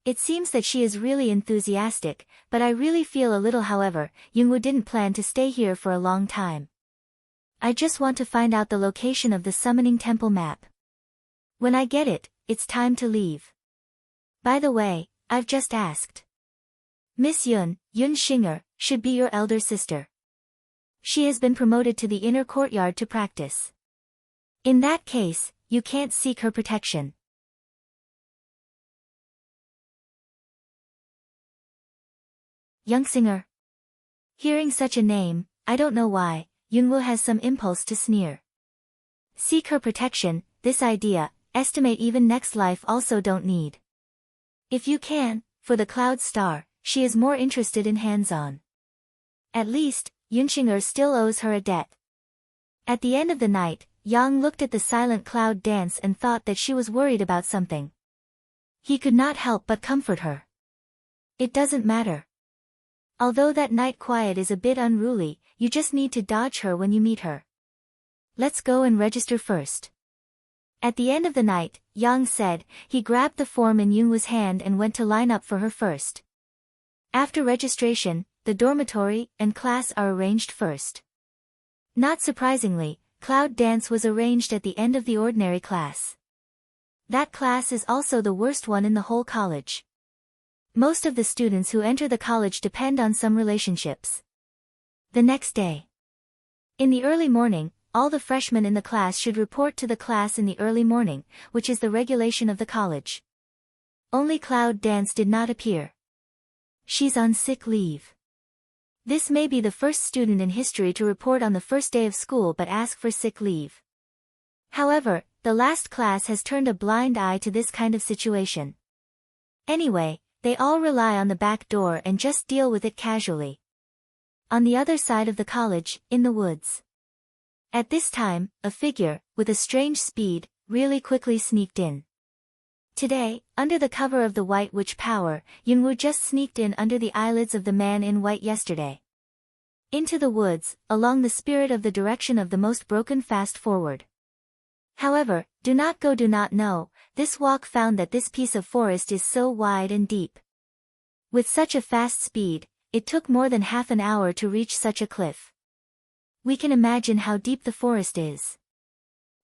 It seems that she is really enthusiastic, but I really feel a little. However, Yunwoo didn't plan to stay here for a long time. I just want to find out the location of the summoning temple map. When I get it, it's time to leave. By the way, I've just asked. Miss Yun Xinger, should be your elder sister. She has been promoted to the inner courtyard to practice. In that case, you can't seek her protection. Youngsinger. Hearing such a name, I don't know why, Yunwoo has some impulse to sneer. Seek her protection, this idea, estimate even next life also don't need. If you can, for the Cloud Star, she is more interested in hands-on. At least, Yunxinger still owes her a debt. At the end of the night, Yang looked at the silent Cloud Dance and thought that she was worried about something. He could not help but comfort her. It doesn't matter. Although that night quiet is a bit unruly, you just need to dodge her when you meet her. Let's go and register first. At the end of the night, Yang said, he grabbed the form in Yunwoo's hand and went to line up for her first. After registration, the dormitory and class are arranged first. Not surprisingly, Cloud Dance was arranged at the end of the ordinary class. That class is also the worst one in the whole college. Most of the students who enter the college depend on some relationships. The next day. In the early morning, all the freshmen in the class should report to the class in the early morning, which is the regulation of the college. Only Cloud Dance did not appear. She's on sick leave. This may be the first student in history to report on the first day of school but ask for sick leave. However, the last class has turned a blind eye to this kind of situation. Anyway, they all rely on the back door and just deal with it casually. On the other side of the college, in the woods. At this time, a figure, with a strange speed, really quickly sneaked in. Today, under the cover of the White Witch power, Yunwoo just sneaked in under the eyelids of the man in white yesterday. Into the woods, along the spirit of the direction of the most broken fast forward. However, do not know, this walk found that this piece of forest is so wide and deep. With such a fast speed, it took more than half an hour to reach such a cliff. We can imagine how deep the forest is.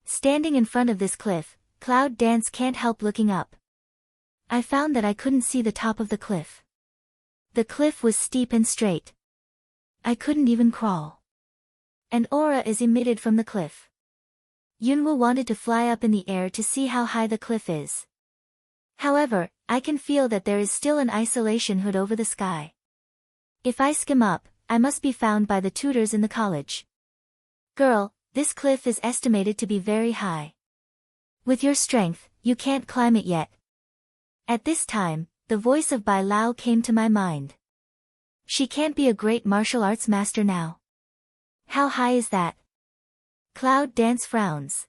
Standing in front of this cliff, Cloud Dance can't help looking up. I found that I couldn't see the top of the cliff. The cliff was steep and straight. I couldn't even crawl. An aura is emitted from the cliff. Yunwoo wanted to fly up in the air to see how high the cliff is. However, I can feel that there is still an isolation hood over the sky. If I skim up, I must be found by the tutors in the college. Girl, this cliff is estimated to be very high. With your strength, you can't climb it yet. At this time, the voice of Bai Lao came to my mind. She can't be a great martial arts master now. How high is that? Cloud Dance frowns.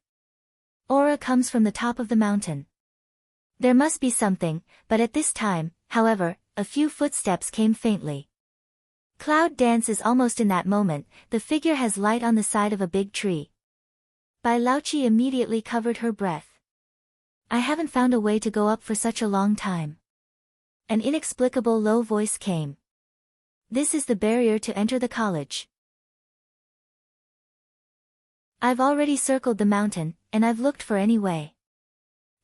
Aura comes from the top of the mountain. There must be something, but at this time, however, a few footsteps came faintly. Cloud Dance is almost in that moment, the figure has light on the side of a big tree. Bai Laochi immediately covered her breath. I haven't found a way to go up for such a long time. An inexplicable low voice came. This is the barrier to enter the college. I've already circled the mountain, and I've looked for any way.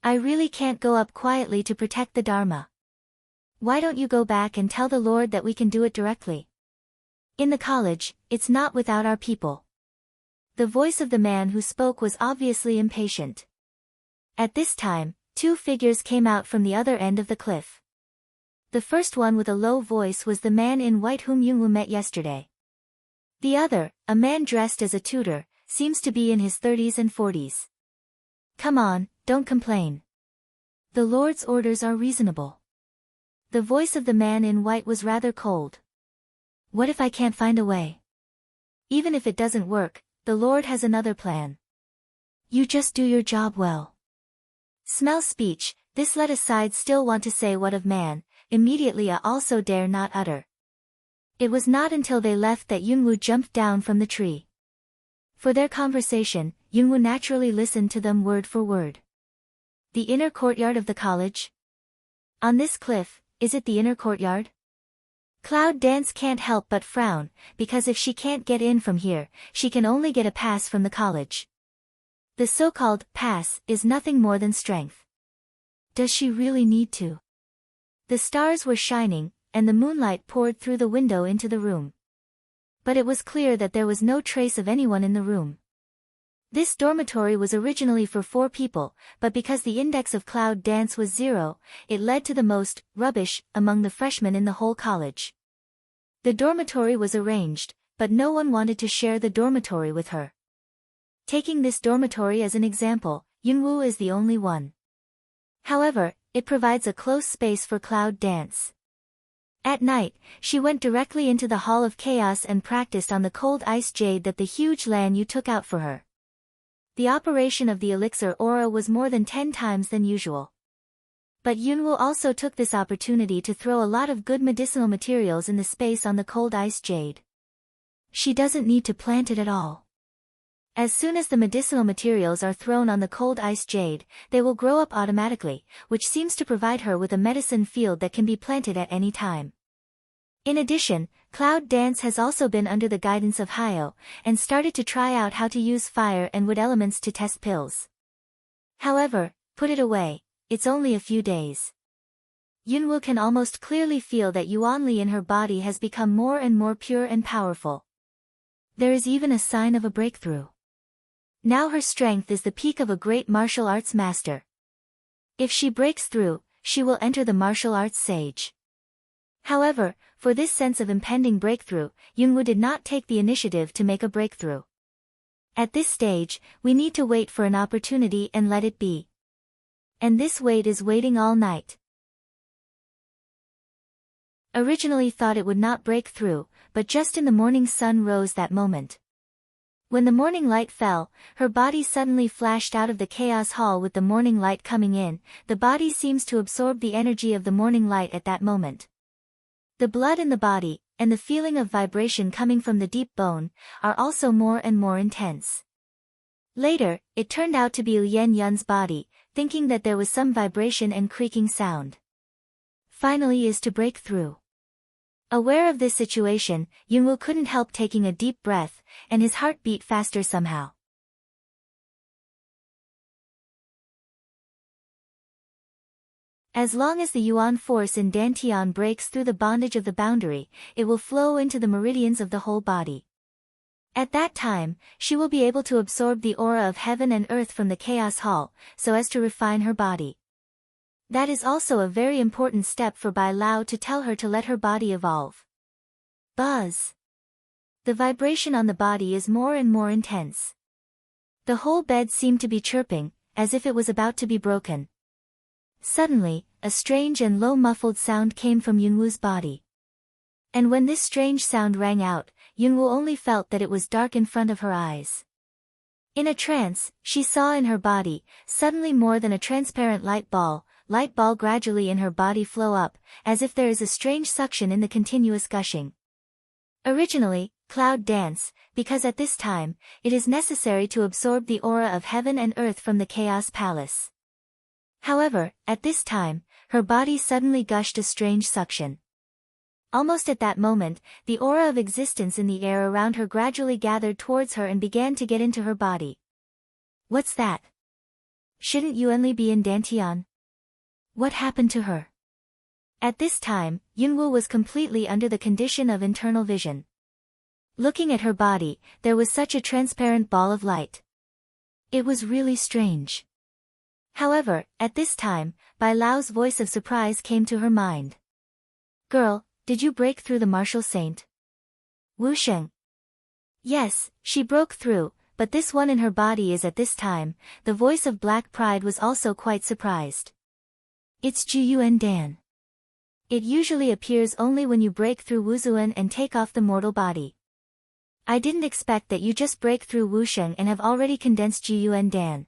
I really can't go up quietly to protect the Dharma. Why don't you go back and tell the Lord that we can do it directly? In the college, it's not without our people. The voice of the man who spoke was obviously impatient. At this time, two figures came out from the other end of the cliff. The first one with a low voice was the man in white whom Yunwoo met yesterday. The other, a man dressed as a tutor, seems to be in his 30s and 40s. Come on, don't complain. The Lord's orders are reasonable. The voice of the man in white was rather cold. What if I can't find a way? Even if it doesn't work, the Lord has another plan. You just do your job well. Smell speech, this let aside still want to say what of man, immediately I also dare not utter. It was not until they left that Yunwoo jumped down from the tree. For their conversation, Yunwoo naturally listened to them word for word. The inner courtyard of the college? On this cliff, is it the inner courtyard? Cloud Dance can't help but frown, because if she can't get in from here, she can only get a pass from the college. The so-called pass is nothing more than strength. Does she really need to? The stars were shining, and the moonlight poured through the window into the room. But it was clear that there was no trace of anyone in the room. This dormitory was originally for 4 people, but because the index of Cloud Dance was 0, it led to the most rubbish among the freshmen in the whole college. The dormitory was arranged, but no one wanted to share the dormitory with her. Taking this dormitory as an example, Yunwoo is the only one. However, it provides a close space for Cloud Dance. At night, she went directly into the Hall of Chaos and practiced on the cold ice jade that the huge Lan Yu took out for her. The operation of the elixir aura was more than 10 times than usual. But Yunwoo also took this opportunity to throw a lot of good medicinal materials in the space on the cold ice jade. She doesn't need to plant it at all. As soon as the medicinal materials are thrown on the cold ice jade, they will grow up automatically, which seems to provide her with a medicine field that can be planted at any time. In addition, Cloud Dance has also been under the guidance of Hyo, and started to try out how to use fire and wood elements to test pills. However, put it away, it's only a few days. Yunwoo can almost clearly feel that Yuanli in her body has become more and more pure and powerful. There is even a sign of a breakthrough. Now her strength is the peak of a great martial arts master. If she breaks through, she will enter the martial arts sage. However, for this sense of impending breakthrough, Yunwoo did not take the initiative to make a breakthrough. At this stage, we need to wait for an opportunity and let it be. And this wait is waiting all night. Originally thought it would not break through, but just in the morning sun rose that moment. When the morning light fell, her body suddenly flashed out of the chaos hall with the morning light coming in. The body seems to absorb the energy of the morning light at that moment. The blood in the body, and the feeling of vibration coming from the deep bone, are also more and more intense. Later, it turned out to be Lien Yun's body, thinking that there was some vibration and creaking sound. Finally is to break through. Aware of this situation, Yunwoo couldn't help taking a deep breath, and his heart beat faster somehow. As long as the Yuan force in Dantian breaks through the bondage of the boundary, it will flow into the meridians of the whole body. At that time, she will be able to absorb the aura of heaven and earth from the chaos hall, so as to refine her body. That is also a very important step for Bai Lao to tell her to let her body evolve. Buzz. The vibration on the body is more and more intense. The whole bed seemed to be chirping, as if it was about to be broken. Suddenly, a strange and low muffled sound came from Yunwoo's body. And when this strange sound rang out, Yunwoo only felt that it was dark in front of her eyes. In a trance, she saw in her body, suddenly more than a transparent light ball gradually in her body flow up, as if there is a strange suction in the continuous gushing. Originally, cloud dance, because at this time, it is necessary to absorb the aura of heaven and earth from the chaos palace. However, at this time, her body suddenly gushed a strange suction. Almost at that moment, the aura of existence in the air around her gradually gathered towards her and began to get into her body. What's that? Shouldn't Yuanli be in Dantian? What happened to her? At this time, Yunwoo was completely under the condition of internal vision. Looking at her body, there was such a transparent ball of light. It was really strange. However, at this time, Bai Lao's voice of surprise came to her mind. Girl, did you break through the martial saint? Wu Sheng. Yes, she broke through, but this one in her body is at this time. The voice of black pride was also quite surprised. It's Jiyuan Dan. It usually appears only when you break through Wuzuan and take off the mortal body. I didn't expect that you just break through Wu Sheng and have already condensed Jiyuan Dan.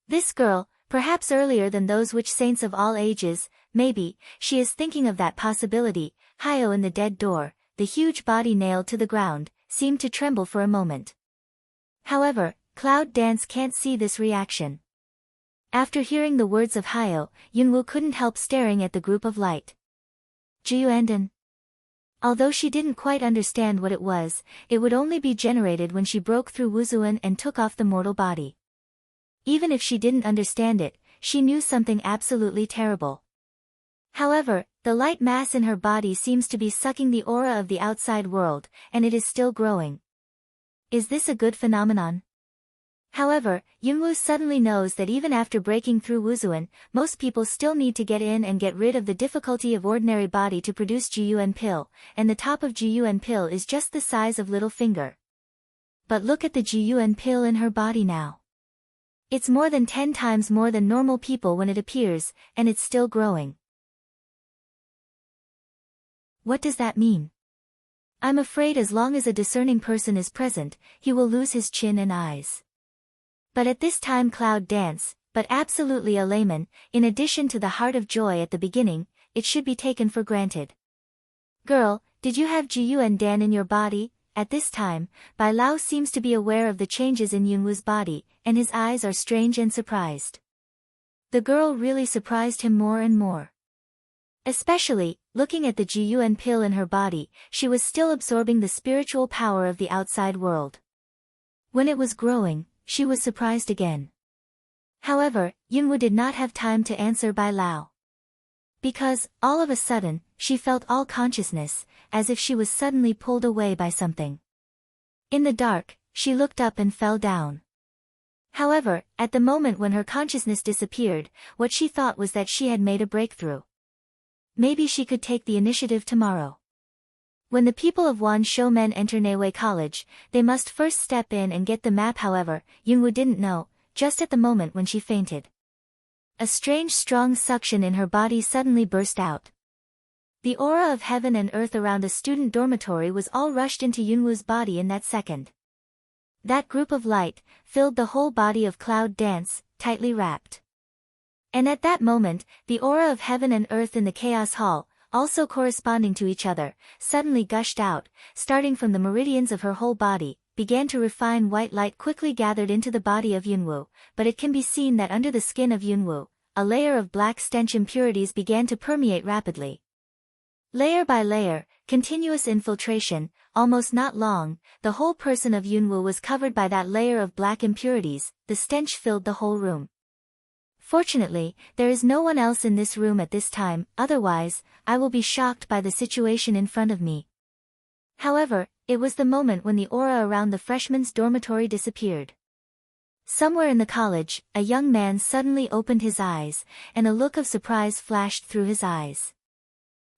This girl, perhaps earlier than those witch saints of all ages, maybe, she is thinking of that possibility. Hyo in the dead door, the huge body nailed to the ground, seemed to tremble for a moment. However, Cloud Dance can't see this reaction. After hearing the words of Hyo, Yunwoo couldn't help staring at the group of light. Jiyuandan. Although she didn't quite understand what it was, it would only be generated when she broke through Wuzuan and took off the mortal body. Even if she didn't understand it, she knew something absolutely terrible. However, the light mass in her body seems to be sucking the aura of the outside world, and it is still growing. Is this a good phenomenon? However, Yunwoo suddenly knows that even after breaking through Wuzuan, most people still need to get in and get rid of the difficulty of ordinary body to produce Jiyuan pill, and the top of Jiyuan pill is just the size of little finger. But look at the Jiyuan pill in her body now. It's more than 10 times more than normal people when it appears, and it's still growing. What does that mean? I'm afraid as long as a discerning person is present, he will lose his chin and eyes. But at this time Cloud Dance, but absolutely a layman, in addition to the heart of joy at the beginning, it should be taken for granted. Girl, did you have Jiyuan Dan in your body? At this time, Bai Lao seems to be aware of the changes in Yunwoo's body, and his eyes are strange and surprised. The girl really surprised him more and more. Especially, looking at the Jiyuan pill in her body, she was still absorbing the spiritual power of the outside world. When it was growing, she was surprised again. However, Yunwoo did not have time to answer Bai Lao. Because, all of a sudden, she felt all consciousness, as if she was suddenly pulled away by something. In the dark, she looked up and fell down. However, at the moment when her consciousness disappeared, what she thought was that she had made a breakthrough. Maybe she could take the initiative tomorrow. When the people of Wan Shou men enter Neiwei College, they must first step in and get the map. However, Yunwu didn't know, just at the moment when she fainted. A strange strong suction in her body suddenly burst out. The aura of heaven and earth around a student dormitory was all rushed into Yunwu's body in that second. That group of light filled the whole body of Cloud Dance, tightly wrapped. And at that moment, the aura of heaven and earth in the Chaos Hall, also corresponding to each other, suddenly gushed out, starting from the meridians of her whole body, began to refine. White light quickly gathered into the body of Yunwu, but it can be seen that under the skin of Yunwu, a layer of black stench impurities began to permeate rapidly. Layer by layer, continuous infiltration, almost not long, the whole person of Yunwu was covered by that layer of black impurities. The stench filled the whole room. Fortunately, there is no one else in this room at this time, otherwise, I will be shocked by the situation in front of me. However, it was the moment when the aura around the freshmen's dormitory disappeared. Somewhere in the college, a young man suddenly opened his eyes, and a look of surprise flashed through his eyes.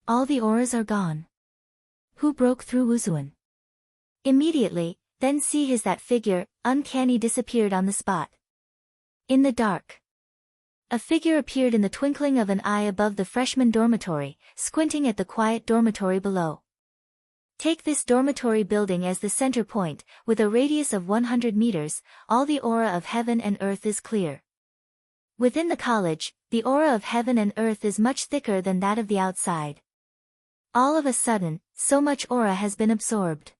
All the auras are gone. Who broke through Wuzuan? Immediately, then see his that figure, uncanny, disappeared on the spot. In the dark, a figure appeared in the twinkling of an eye above the freshman dormitory, squinting at the quiet dormitory below. Take this dormitory building as the center point, with a radius of 100 meters, all the aura of heaven and earth is clear. Within the college, the aura of heaven and earth is much thicker than that of the outside. All of a sudden, so much aura has been absorbed.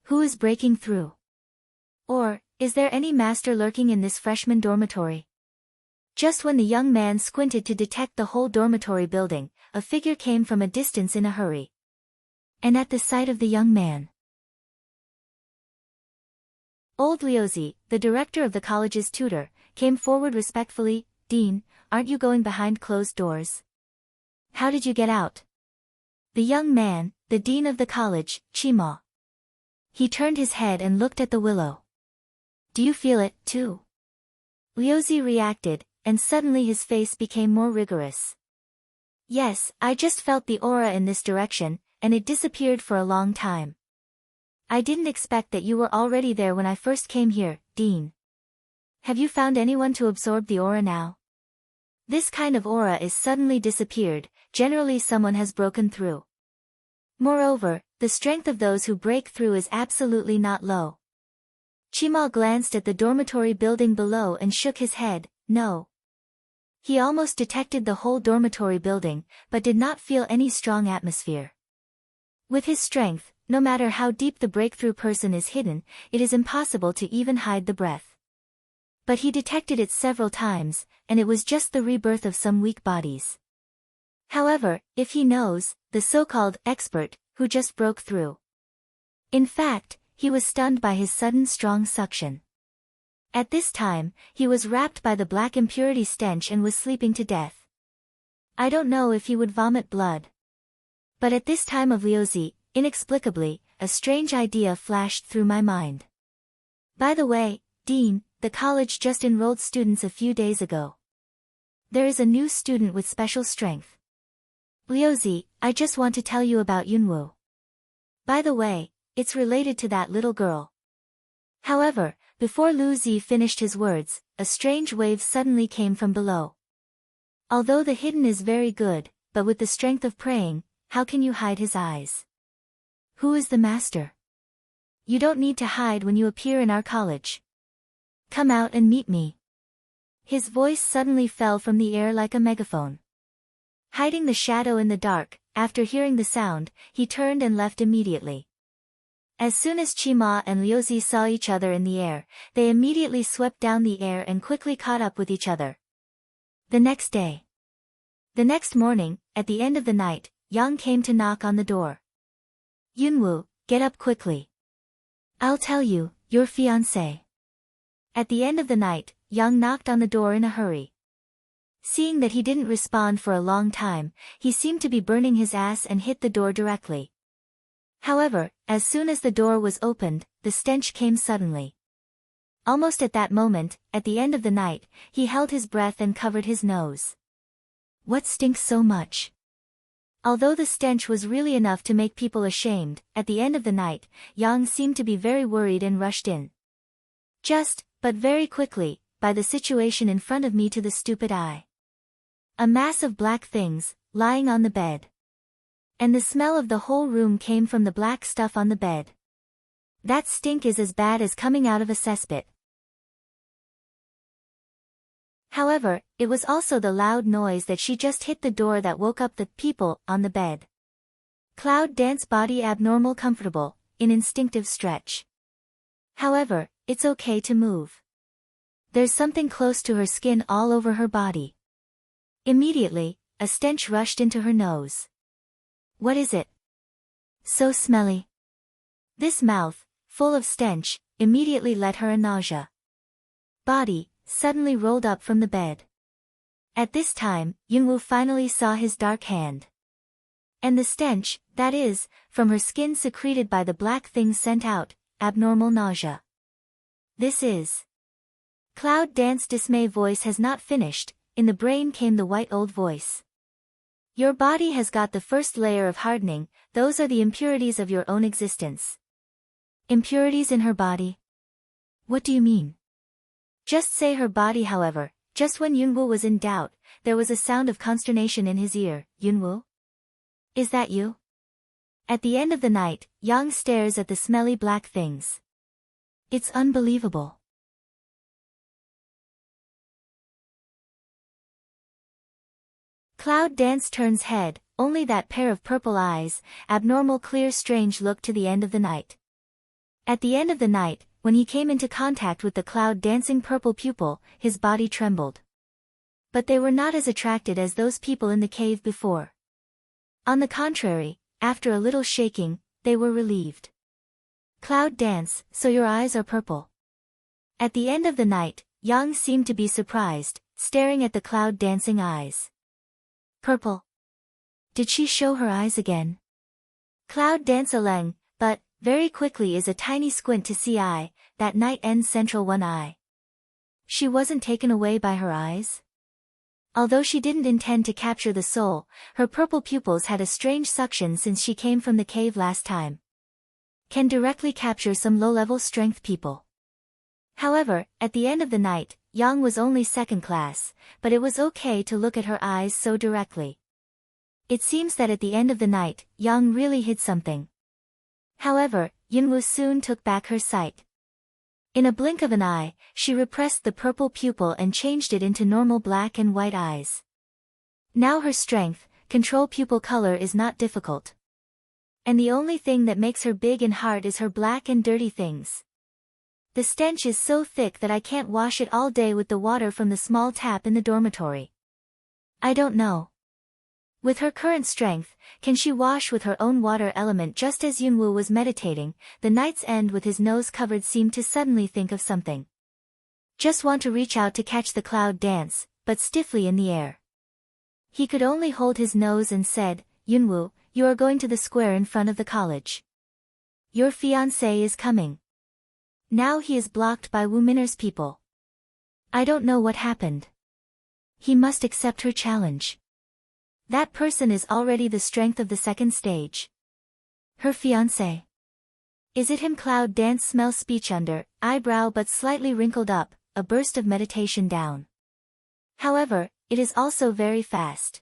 Who is breaking through? Or, is there any master lurking in this freshman dormitory? Just when the young man squinted to detect the whole dormitory building, a figure came from a distance in a hurry. And at the sight of the young man, old Liuzi, the director of the college's tutor, came forward respectfully. "Dean, aren't you going behind closed doors? How did you get out?" The young man, the dean of the college, Chima. He turned his head and looked at the willow. "Do you feel it, too?" Liuzi reacted, and suddenly his face became more rigorous. "Yes, I just felt the aura in this direction, and it disappeared for a long time. I didn't expect that you were already there when I first came here, Dean. Have you found anyone to absorb the aura now? This kind of aura is suddenly disappeared, generally someone has broken through. Moreover, the strength of those who break through is absolutely not low." Chimal glanced at the dormitory building below and shook his head. No. He almost detected the whole dormitory building, but did not feel any strong atmosphere. With his strength, no matter how deep the breakthrough person is hidden, it is impossible to even hide the breath. But he detected it several times, and it was just the rebirth of some weak bodies. However, if he knows, the so-called expert, who just broke through. In fact, he was stunned by his sudden strong suction. At this time, he was wrapped by the black impurity stench and was sleeping to death. I don't know if he would vomit blood. But at this time of Liuzi, inexplicably, a strange idea flashed through my mind. By the way, Dean, the college just enrolled students a few days ago. There is a new student with special strength. Liuzi, I just want to tell you about Yunwu. By the way, it's related to that little girl. However, before Lu Zi finished his words, a strange wave suddenly came from below. Although the hidden is very good, but with the strength of praying, how can you hide his eyes? Who is the master? You don't need to hide when you appear in our college. Come out and meet me. His voice suddenly fell from the air like a megaphone. Hiding the shadow in the dark, after hearing the sound, he turned and left immediately. As soon as Chima and Liuzi saw each other in the air, they immediately swept down the air and quickly caught up with each other. The next day. The next morning, at the end of the night, Yang came to knock on the door. Yunwu, get up quickly. I'll tell you, your fiancé. At the end of the night, Yang knocked on the door in a hurry. Seeing that he didn't respond for a long time, he seemed to be burning his ass and hit the door directly. However, as soon as the door was opened, the stench came suddenly. Almost at that moment, at the end of the night, he held his breath and covered his nose. What stinks so much? Although the stench was really enough to make people ashamed, at the end of the night, Yang seemed to be very worried and rushed in. But very quickly, by the situation in front of me to the stupid eye. A mass of black things, lying on the bed. And the smell of the whole room came from the black stuff on the bed. That stink is as bad as coming out of a cesspit. However, it was also the loud noise that she just hit the door that woke up the people on the bed. Cloud dance body abnormal comfortable, in instinctive stretch. However, it's okay to move. There's something close to her skin all over her body. Immediately, a stench rushed into her nose. What is it? So smelly. This mouth, full of stench, immediately led her a nausea. Body, suddenly rolled up from the bed. At this time, Yunwoo finally saw his dark hand. And the stench, that is, from her skin secreted by the black things sent out, abnormal nausea. This is... Cloud Dance dismay voice has not finished, in the brain came the white old voice. Your body has got the first layer of hardening, those are the impurities of your own existence. Impurities in her body? What do you mean? Just say her body however, just when Yunwoo was in doubt, there was a sound of consternation in his ear. Yunwoo? Is that you? At the end of the night, Yang stares at the smelly black things. It's unbelievable. Cloud Dance turns head, only that pair of purple eyes, abnormal clear strange look to the end of the night. At the end of the night, when he came into contact with the cloud dancing purple pupil, his body trembled. But they were not as attracted as those people in the cave before. On the contrary, after a little shaking, they were relieved. Cloud Dance, so your eyes are purple. At the end of the night, Yang seemed to be surprised, staring at the cloud dancing eyes. Purple. Did she show her eyes again? Cloud Dance Aleng, but, very quickly is a tiny squint to see eye, that night ends central one eye. She wasn't taken away by her eyes? Although she didn't intend to capture the soul, her purple pupils had a strange suction since she came from the cave last time. Can directly capture some low-level strength people. However, at the end of the night, Yang was only second class, but it was okay to look at her eyes so directly. It seems that at the end of the night, Yang really hid something. However, Yunwoo soon took back her sight. In a blink of an eye, she repressed the purple pupil and changed it into normal black and white eyes. Now her strength, control pupil color is not difficult. And the only thing that makes her big in heart is her black and dirty things. The stench is so thick that I can't wash it all day with the water from the small tap in the dormitory. I don't know. With her current strength, can she wash with her own water element? Just as Yunwoo was meditating, the night's end with his nose covered seemed to suddenly think of something. Just want to reach out to catch the cloud dance, but stiffly in the air. He could only hold his nose and said, Yunwoo, you are going to the square in front of the college. Your fiancé is coming. Now he is blocked by Wu Miner's people. I don't know what happened. He must accept her challenge. That person is already the strength of the second stage. Her fiancé. Is it him? Cloud Dance smell speech under, eyebrow but slightly wrinkled up, a burst of meditation down. However, it is also very fast.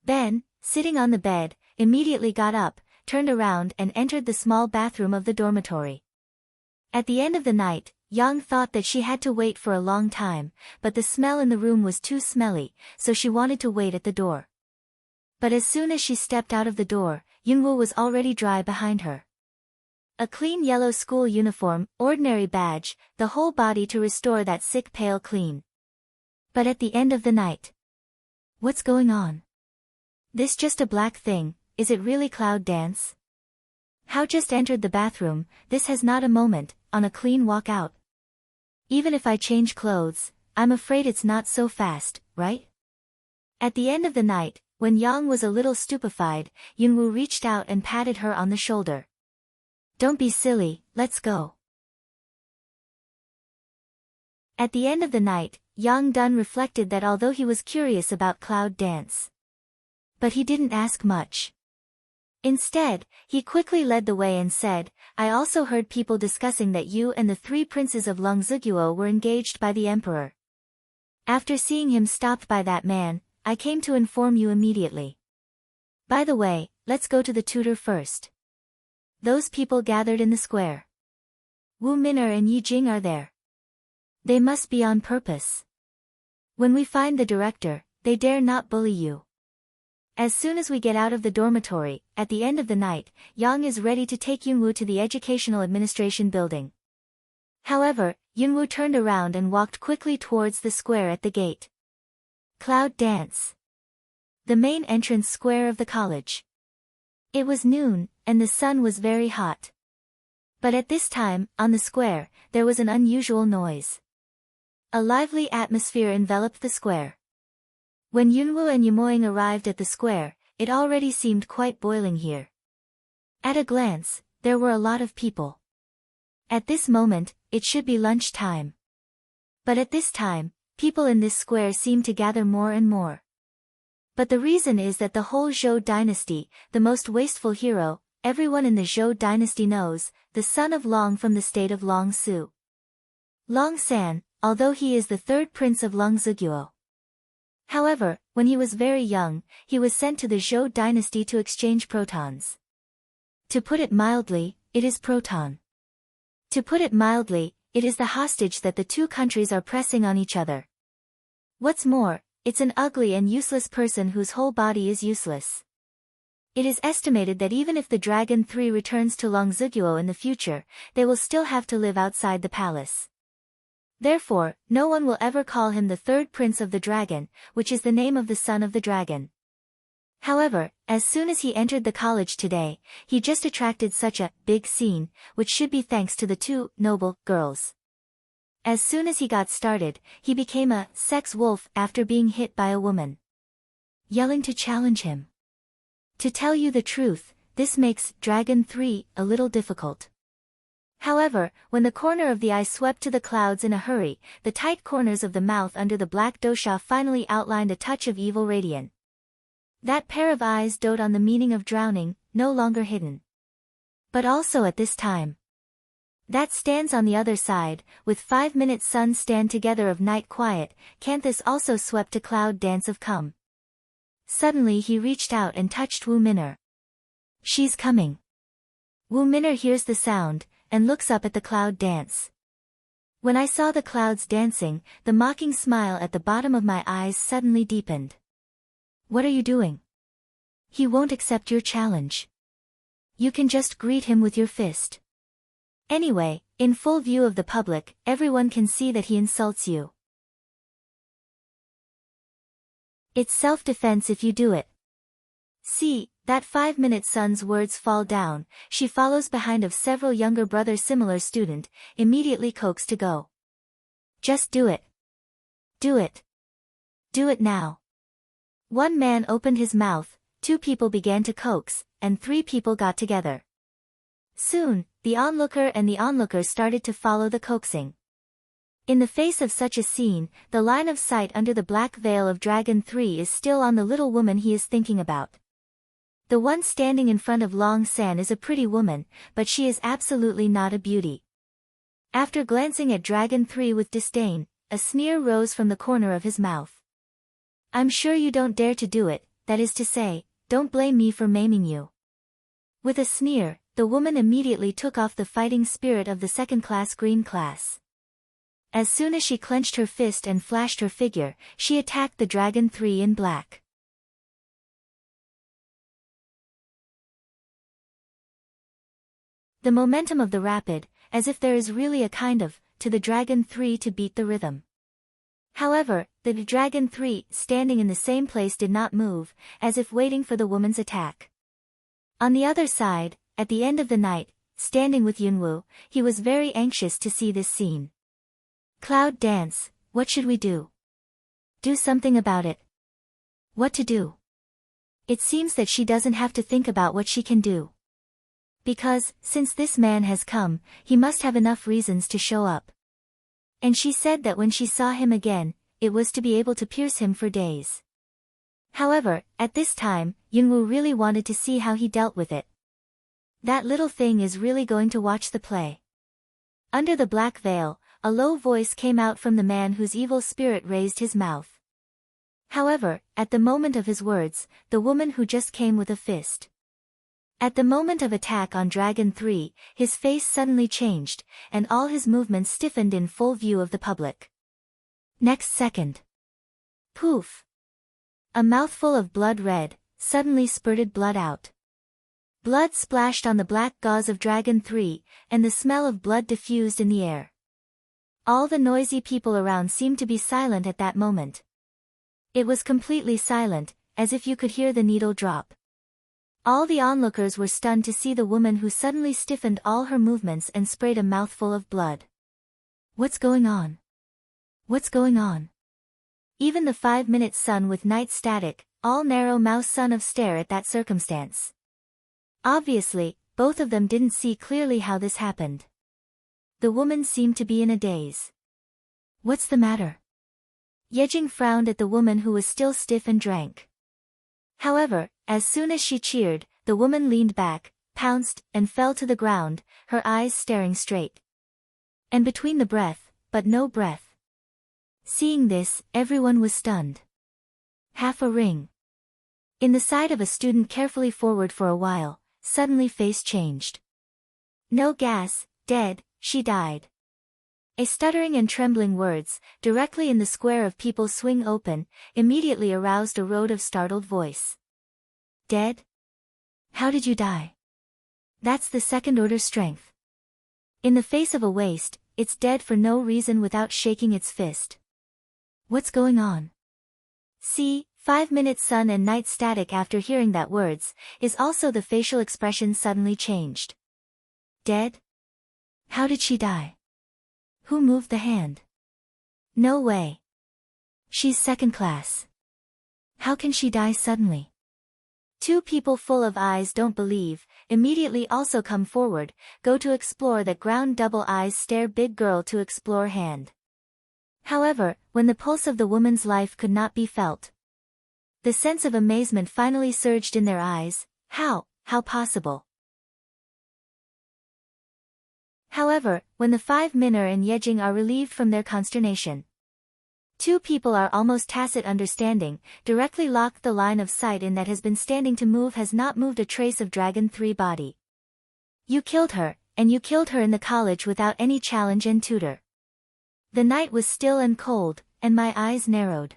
Ben, sitting on the bed, immediately got up, turned around and entered the small bathroom of the dormitory. At the end of the night, Yang thought that she had to wait for a long time, but the smell in the room was too smelly, so she wanted to wait at the door. But as soon as she stepped out of the door, Yunwoo was already dry behind her. A clean yellow school uniform, ordinary badge, the whole body to restore that sick pale clean. But at the end of the night. What's going on? This just a black thing, is it really Cloud Dance? How just entered the bathroom, this has not a moment, on a clean walk out. Even if I change clothes, I'm afraid it's not so fast, right? At the end of the night, when Yang was a little stupefied, Yunwoo reached out and patted her on the shoulder. Don't be silly, let's go. At the end of the night, Yang Dun reflected that although he was curious about Cloud Dance, But he didn't ask much. Instead, he quickly led the way and said, I also heard people discussing that you and the 3 princes of Longziguo were engaged by the emperor. After seeing him stopped by that man, I came to inform you immediately. By the way, let's go to the tutor first. Those people gathered in the square. Wu Min'er and Yi Jing are there. They must be on purpose. When we find the director, they dare not bully you. As soon as we get out of the dormitory, at the end of the night, Yang is ready to take Yunwu to the Educational Administration building. However, Yunwu turned around and walked quickly towards the square at the gate. Cloud Dance. The main entrance square of the college. It was noon, and the sun was very hot. But at this time, on the square, there was an unusual noise. A lively atmosphere enveloped the square. When Yunwu and Yumoying arrived at the square, it already seemed quite boiling here. At a glance, there were a lot of people. At this moment, it should be lunch time. But at this time, people in this square seem to gather more and more. But the reason is that the whole Zhou dynasty, the most wasteful hero, everyone in the Zhou dynasty knows, the son of Long from the state of Longsu. Long San, although he is the 3rd prince of Longziguo. However, when he was very young, he was sent to the Zhou dynasty to exchange protons. To put it mildly, it is proton. To put it mildly, it is the hostage that the 2 countries are pressing on each other. What's more, it's an ugly and useless person whose whole body is useless. It is estimated that even if the Dragon 3 returns to Longziguo in the future, they will still have to live outside the palace. Therefore, no one will ever call him the 3rd prince of the dragon, which is the name of the son of the dragon. However, as soon as he entered the college today, he just attracted such a big scene, which should be thanks to the 2 noble girls. As soon as he got started, he became a sex wolf after being hit by a woman. Yelling to challenge him. To tell you the truth, this makes Dragon 3 a little difficult. However, when the corner of the eye swept to the clouds in a hurry, the tight corners of the mouth under the black dosha finally outlined a touch of evil radiant. That pair of eyes dote on the meaning of drowning, no longer hidden. But also at this time. That stands on the other side, with 5-minute sun stand together of night quiet, Canthus also swept a cloud dance of come. Suddenly he reached out and touched Wu Min'er. She's coming. Wu Min'er hears the sound, and looks up at the cloud dance. When I saw the clouds dancing, the mocking smile at the bottom of my eyes suddenly deepened. What are you doing? He won't accept your challenge. You can just greet him with your fist. Anyway, in full view of the public, everyone can see that he insults you. It's self-defense if you do it. See, that 5-minute son's words fall down, she follows behind of several younger brothers similar student, immediately coaxed to go. Just do it. Do it. Do it now. One man opened his mouth, 2 people began to coax, and 3 people got together. Soon, the onlooker and the onlookers started to follow the coaxing. In the face of such a scene, the line of sight under the black veil of Dragon 3 is still on the little woman he is thinking about. The one standing in front of Long San is a pretty woman, but she is absolutely not a beauty. After glancing at Dragon 3 with disdain, a sneer rose from the corner of his mouth. I'm sure you don't dare to do it, that is to say, don't blame me for maiming you. With a sneer, the woman immediately took off the fighting spirit of the 2nd-class green class. As soon as she clenched her fist and flashed her figure, she attacked the Dragon 3 in black. The momentum of the rapid, as if there is really a kind of, to the Dragon 3 to beat the rhythm. However, the Dragon 3, standing in the same place did not move, as if waiting for the woman's attack. On the other side, at the end of the night, standing with Yunwu, he was very anxious to see this scene. Cloud dance, what should we do? Do something about it. What to do? It seems that she doesn't have to think about what she can do. Because, since this man has come, he must have enough reasons to show up. And she said that when she saw him again, it was to be able to pierce him for days. However, at this time, Yunwoo really wanted to see how he dealt with it. That little thing is really going to watch the play. Under the black veil, a low voice came out from the man whose evil spirit raised his mouth. However, at the moment of his words, the woman who just came with a fist. At the moment of attack on Dragon 3, his face suddenly changed, and all his movements stiffened in full view of the public. Next second. Poof! A mouthful of blood red, suddenly spurted blood out. Blood splashed on the black gauze of Dragon 3, and the smell of blood diffused in the air. All the noisy people around seemed to be silent at that moment. It was completely silent, as if you could hear the needle drop. All the onlookers were stunned to see the woman who suddenly stiffened all her movements and sprayed a mouthful of blood. What's going on? What's going on? Even the 5-minute sun with night static, all narrow mouse son of stare at that circumstance. Obviously, both of them didn't see clearly how this happened. The woman seemed to be in a daze. What's the matter? Yejing frowned at the woman who was still stiff and drank. However, as soon as she cheered, the woman leaned back, pounced, and fell to the ground, her eyes staring straight. And between the breath, but no breath. Seeing this, everyone was stunned. Half a ring. In the side of a student carefully forward for a while, suddenly face changed. No gas, dead, she died. A stuttering and trembling words, directly in the square of people swing open, immediately aroused a road of startled voice. Dead? How did you die? That's the second-order strength. In the face of a waste, it's dead for no reason without shaking its fist. What's going on? See, 5-minute sun and night static after hearing that words, is also the facial expression suddenly changed. Dead? How did she die? Who moved the hand? No way. She's second class. How can she die suddenly? Two people full of eyes don't believe, immediately also come forward, go to explore that ground double eyes stare big girl to explore hand. However, when the pulse of the woman's life could not be felt. The sense of amazement finally surged in their eyes, how possible? However, when the 5 Minor and Yejing are relieved from their consternation. Two people are almost tacit understanding, directly locked the line of sight in that has been standing to move has not moved a trace of Dragon 3 body. You killed her, and you killed her in the college without any challenge and tutor. The night was still and cold, and my eyes narrowed.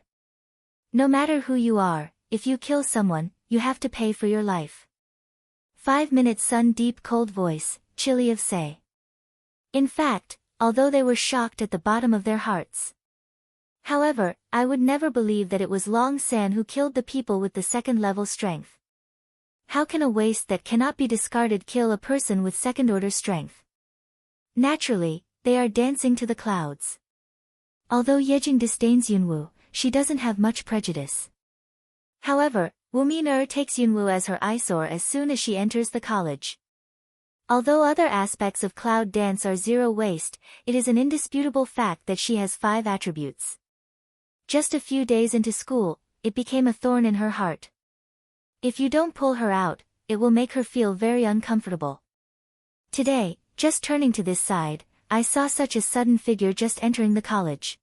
No matter who you are, if you kill someone, you have to pay for your life. 5-minute sun deep cold voice, chilly of say. In fact, although they were shocked at the bottom of their hearts. However, I would never believe that it was Long San who killed the people with the second-level strength. How can a waste that cannot be discarded kill a person with second-order strength? Naturally, they are dancing to the clouds. Although Yejing disdains Yunwoo, she doesn't have much prejudice. However, Wu Min takes Yunwoo as her eyesore as soon as she enters the college. Although other aspects of cloud dance are zero waste, it is an indisputable fact that she has 5 attributes. Just a few days into school, it became a thorn in her heart. If you don't pull her out, it will make her feel very uncomfortable. Today, just turning to this side, I saw such a sudden figure just entering the college.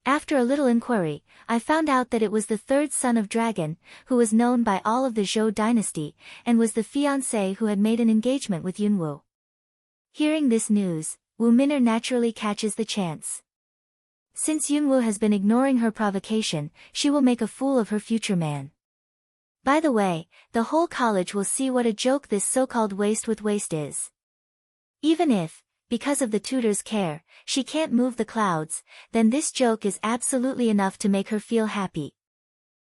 After a little inquiry, I found out that it was the third son of Dragon, who was known by all of the Zhou dynasty, and was the fiancé who had made an engagement with Yunwoo. Hearing this news, Wu Minor naturally catches the chance. Since Yunwoo has been ignoring her provocation, she will make a fool of her future man. By the way, the whole college will see what a joke this so-called waste with waste is. Even if, because of the tutor's care, she can't move the clouds, then this joke is absolutely enough to make her feel happy.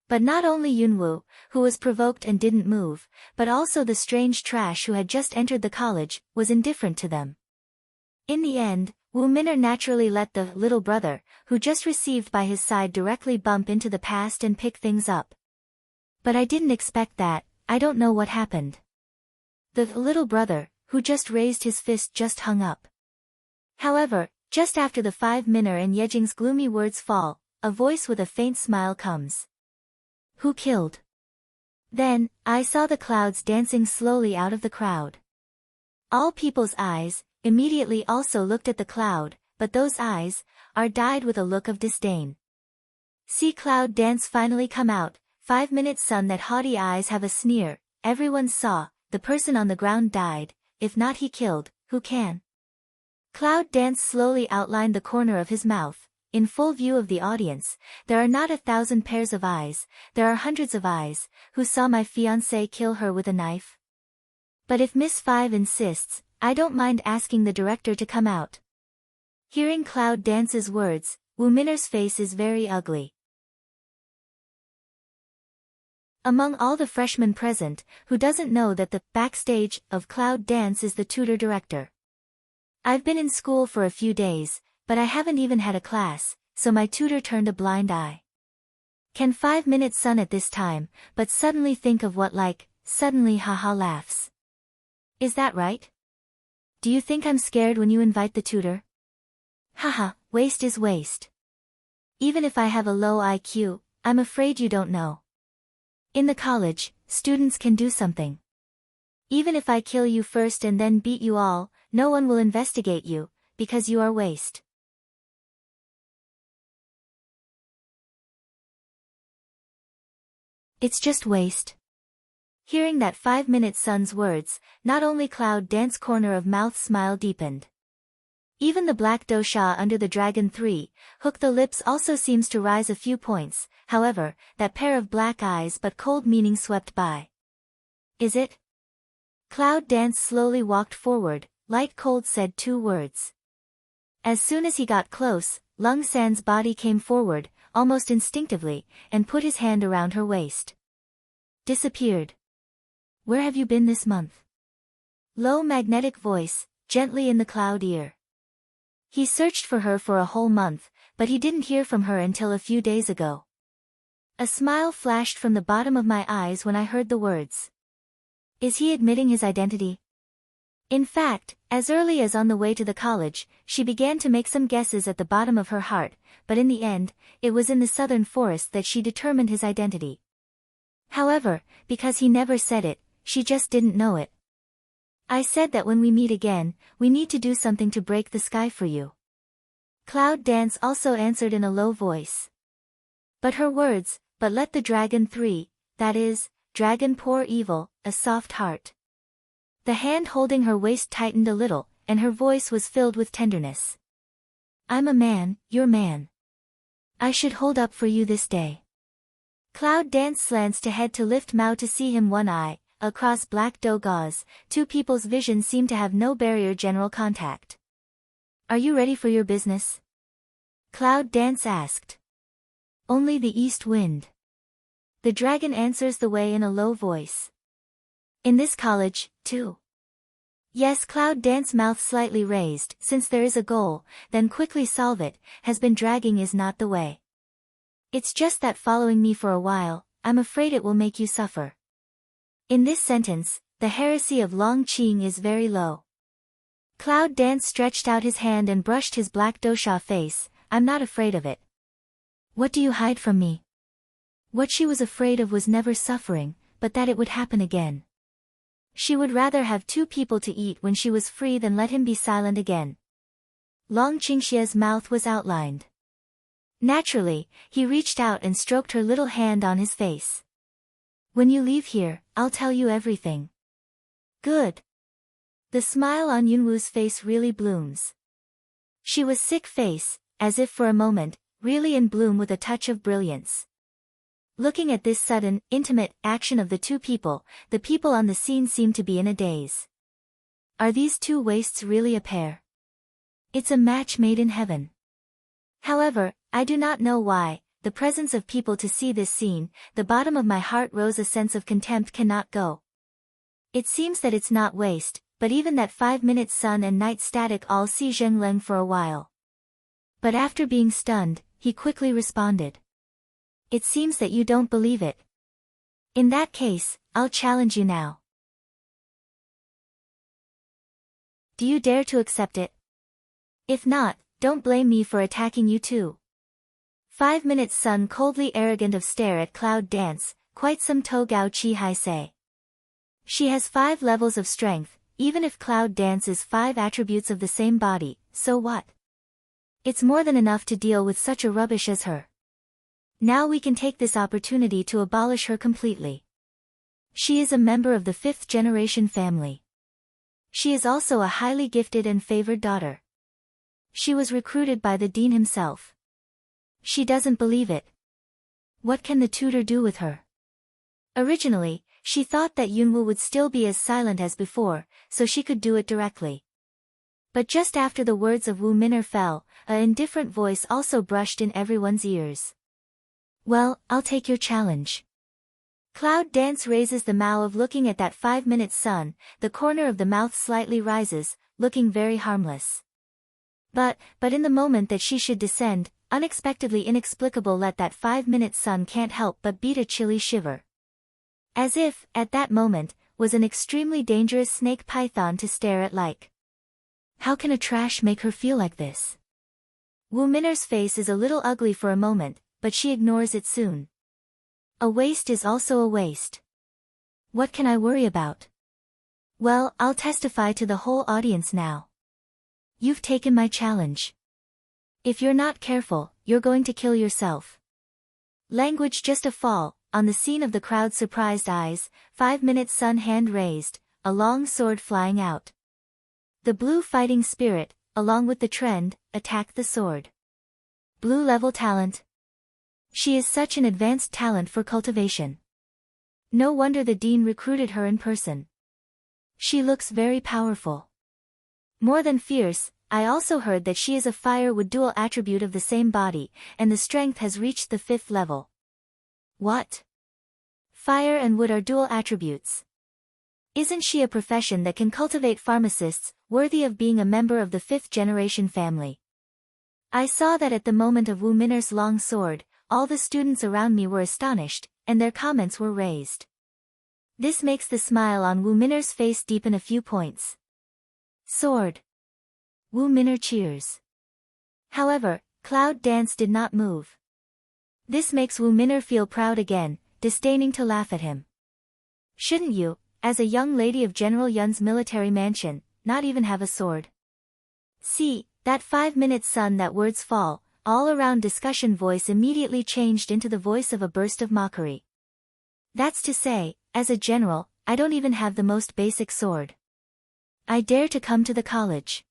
But not only Yunwoo, who was provoked and didn't move, but also the strange trash who had just entered the college, was indifferent to them. In the end, Wu Minor naturally let the little brother, who just received by his side directly bump into the past and pick things up. But I didn't expect that, I don't know what happened. The little brother, who just raised his fist just hung up. However, just after the 5 Minor and Yejing's gloomy words fall, a voice with a faint smile comes. Who killed? Then, I saw the clouds dancing slowly out of the crowd. All people's eyes, immediately also looked at the cloud, but those eyes, are dyed with a look of disdain. See cloud dance finally come out, 5-minute sun that haughty eyes have a sneer, everyone saw, the person on the ground died, if not he killed, who can? Cloud dance slowly outlined the corner of his mouth, in full view of the audience, there are not 1,000 pairs of eyes, there are hundreds of eyes, who saw my fiancé kill her with a knife. But if Miss Five insists, I don't mind asking the director to come out. Hearing Cloud Dance's words, Wu Min'er's face is very ugly. Among all the freshmen present, who doesn't know that the backstage of Cloud Dance is the tutor director? I've been in school for a few days, but I haven't even had a class, so my tutor turned a blind eye. Can 5-minute sun at this time, but suddenly think of what suddenly haha laughs. Is that right? Do you think I'm scared when you invite the tutor? Haha, waste is waste. Even if I have a low IQ, I'm afraid you don't know. In the college, students can do something. Even if I kill you first and then beat you all, no one will investigate you, because you are waste. It's just waste. Hearing that 5-minute sun's words, not only Cloud Dance corner of mouth smile deepened. Even the black dosha under the dragon 3, hook the lips also seems to rise a few points, however, that pair of black eyes but cold meaning swept by. Is it? Cloud Dance slowly walked forward, light cold said 2 words. As soon as he got close, Lung San's body came forward, almost instinctively, and put his hand around her waist. Disappeared. Where have you been this month? Low magnetic voice, gently in the Cloud ear. He searched for her for a whole month, but he didn't hear from her until a few days ago. A smile flashed from the bottom of my eyes when I heard the words. Is he admitting his identity? In fact, as early as on the way to the college, she began to make some guesses at the bottom of her heart, but in the end, it was in the southern forest that she determined his identity. However, because he never said it, she just didn't know it. I said that when we meet again, we need to do something to break the sky for you. Cloud Dance also answered in a low voice. But her words, but let the dragon 3, that is, dragon poor evil, a soft heart. The hand holding her waist tightened a little, and her voice was filled with tenderness. I'm a man, your man. I should hold up for you this day. Cloud Dance slanced ahead to lift Mao to see him one eye, across black dough gauze, 2 people's vision seemed to have no barrier general contact. Are you ready for your business? Cloud Dance asked. Only the east wind. The dragon answers the way in a low voice. In this college, too. Yes, Cloud Dance mouth slightly raised, since there is a goal, then quickly solve it, has been dragging is not the way. It's just that following me for a while, I'm afraid it will make you suffer. In this sentence, the heresy of Long Qing is very low. Cloud Dance stretched out his hand and brushed his black dosha face, I'm not afraid of it. What do you hide from me? What she was afraid of was never suffering, but that it would happen again. She would rather have 2 people to eat when she was free than let him be silent again. Long Qingxia's mouth was outlined. Naturally, he reached out and stroked her little hand on his face. When you leave here, I'll tell you everything. Good. The smile on Yunwu's face really blooms. She was sick face, as if for a moment, really in bloom with a touch of brilliance. Looking at this sudden, intimate, action of the 2 people, the people on the scene seemed to be in a daze. Are these 2 wastes really a pair? It's a match made in heaven. However, I do not know why, the presence of people to see this scene, the bottom of my heart rose a sense of contempt cannot go. It seems that it's not waste, but even that 5-minute sun and night static all see Zhengleng for a while. But after being stunned, he quickly responded. It seems that you don't believe it. In that case, I'll challenge you now. Do you dare to accept it? If not, don't blame me for attacking you too. 5-minute sun coldly arrogant of stare at cloud dance, quite some to gao chi hai say. She has 5 levels of strength, even if cloud dance is 5 attributes of the same body, so what? It's more than enough to deal with such a rubbish as her. Now we can take this opportunity to abolish her completely. She is a member of the 5th generation family. She is also a highly gifted and favored daughter. She was recruited by the dean himself. She doesn't believe it. What can the tutor do with her? Originally, she thought that Yunwoo would still be as silent as before, so she could do it directly. But just after the words of Wu Min'er fell, an indifferent voice also brushed in everyone's ears. Well, I'll take your challenge. Cloud Dance raises the mouth of looking at that 5-minute sun, the corner of the mouth slightly rises, looking very harmless. But in the moment that she should descend, unexpectedly inexplicable let that 5-minute sun can't help but beat a chilly shiver. As if, at that moment, was an extremely dangerous snake python to stare at like. How can a trash make her feel like this? Wu Min'er's face is a little ugly for a moment, but she ignores it soon. A waste is also a waste. What can I worry about? Well, I'll testify to the whole audience now. You've taken my challenge. If you're not careful, you're going to kill yourself. Language just a fall, on the scene of the crowd's surprised eyes, 5-minute sun hand raised, a long sword flying out. The blue fighting spirit, along with the trend, attacked the sword. Blue level talent. She is such an advanced talent for cultivation. No wonder the dean recruited her in person. She looks very powerful. More than fierce, I also heard that she is a fire wood dual attribute of the same body, and the strength has reached the 5th level. What? Fire and wood are dual attributes. Isn't she a profession that can cultivate pharmacists, worthy of being a member of the 5th generation family? I saw that at the moment of Wu Min'er's long sword, all the students around me were astonished, and their comments were raised. This makes the smile on Wu Min'er's face deepen a few points. Sword. Wu Min'er cheers. However, Cloud Dance did not move. This makes Wu Min'er feel proud again, disdaining to laugh at him. Shouldn't you, as a young lady of General Yun's military mansion, not even have a sword? See, that 5-minute sun that words fall, all around discussion voice immediately changed into the voice of a burst of mockery. That's to say, as a general, I don't even have the most basic sword. I dare to come to the college.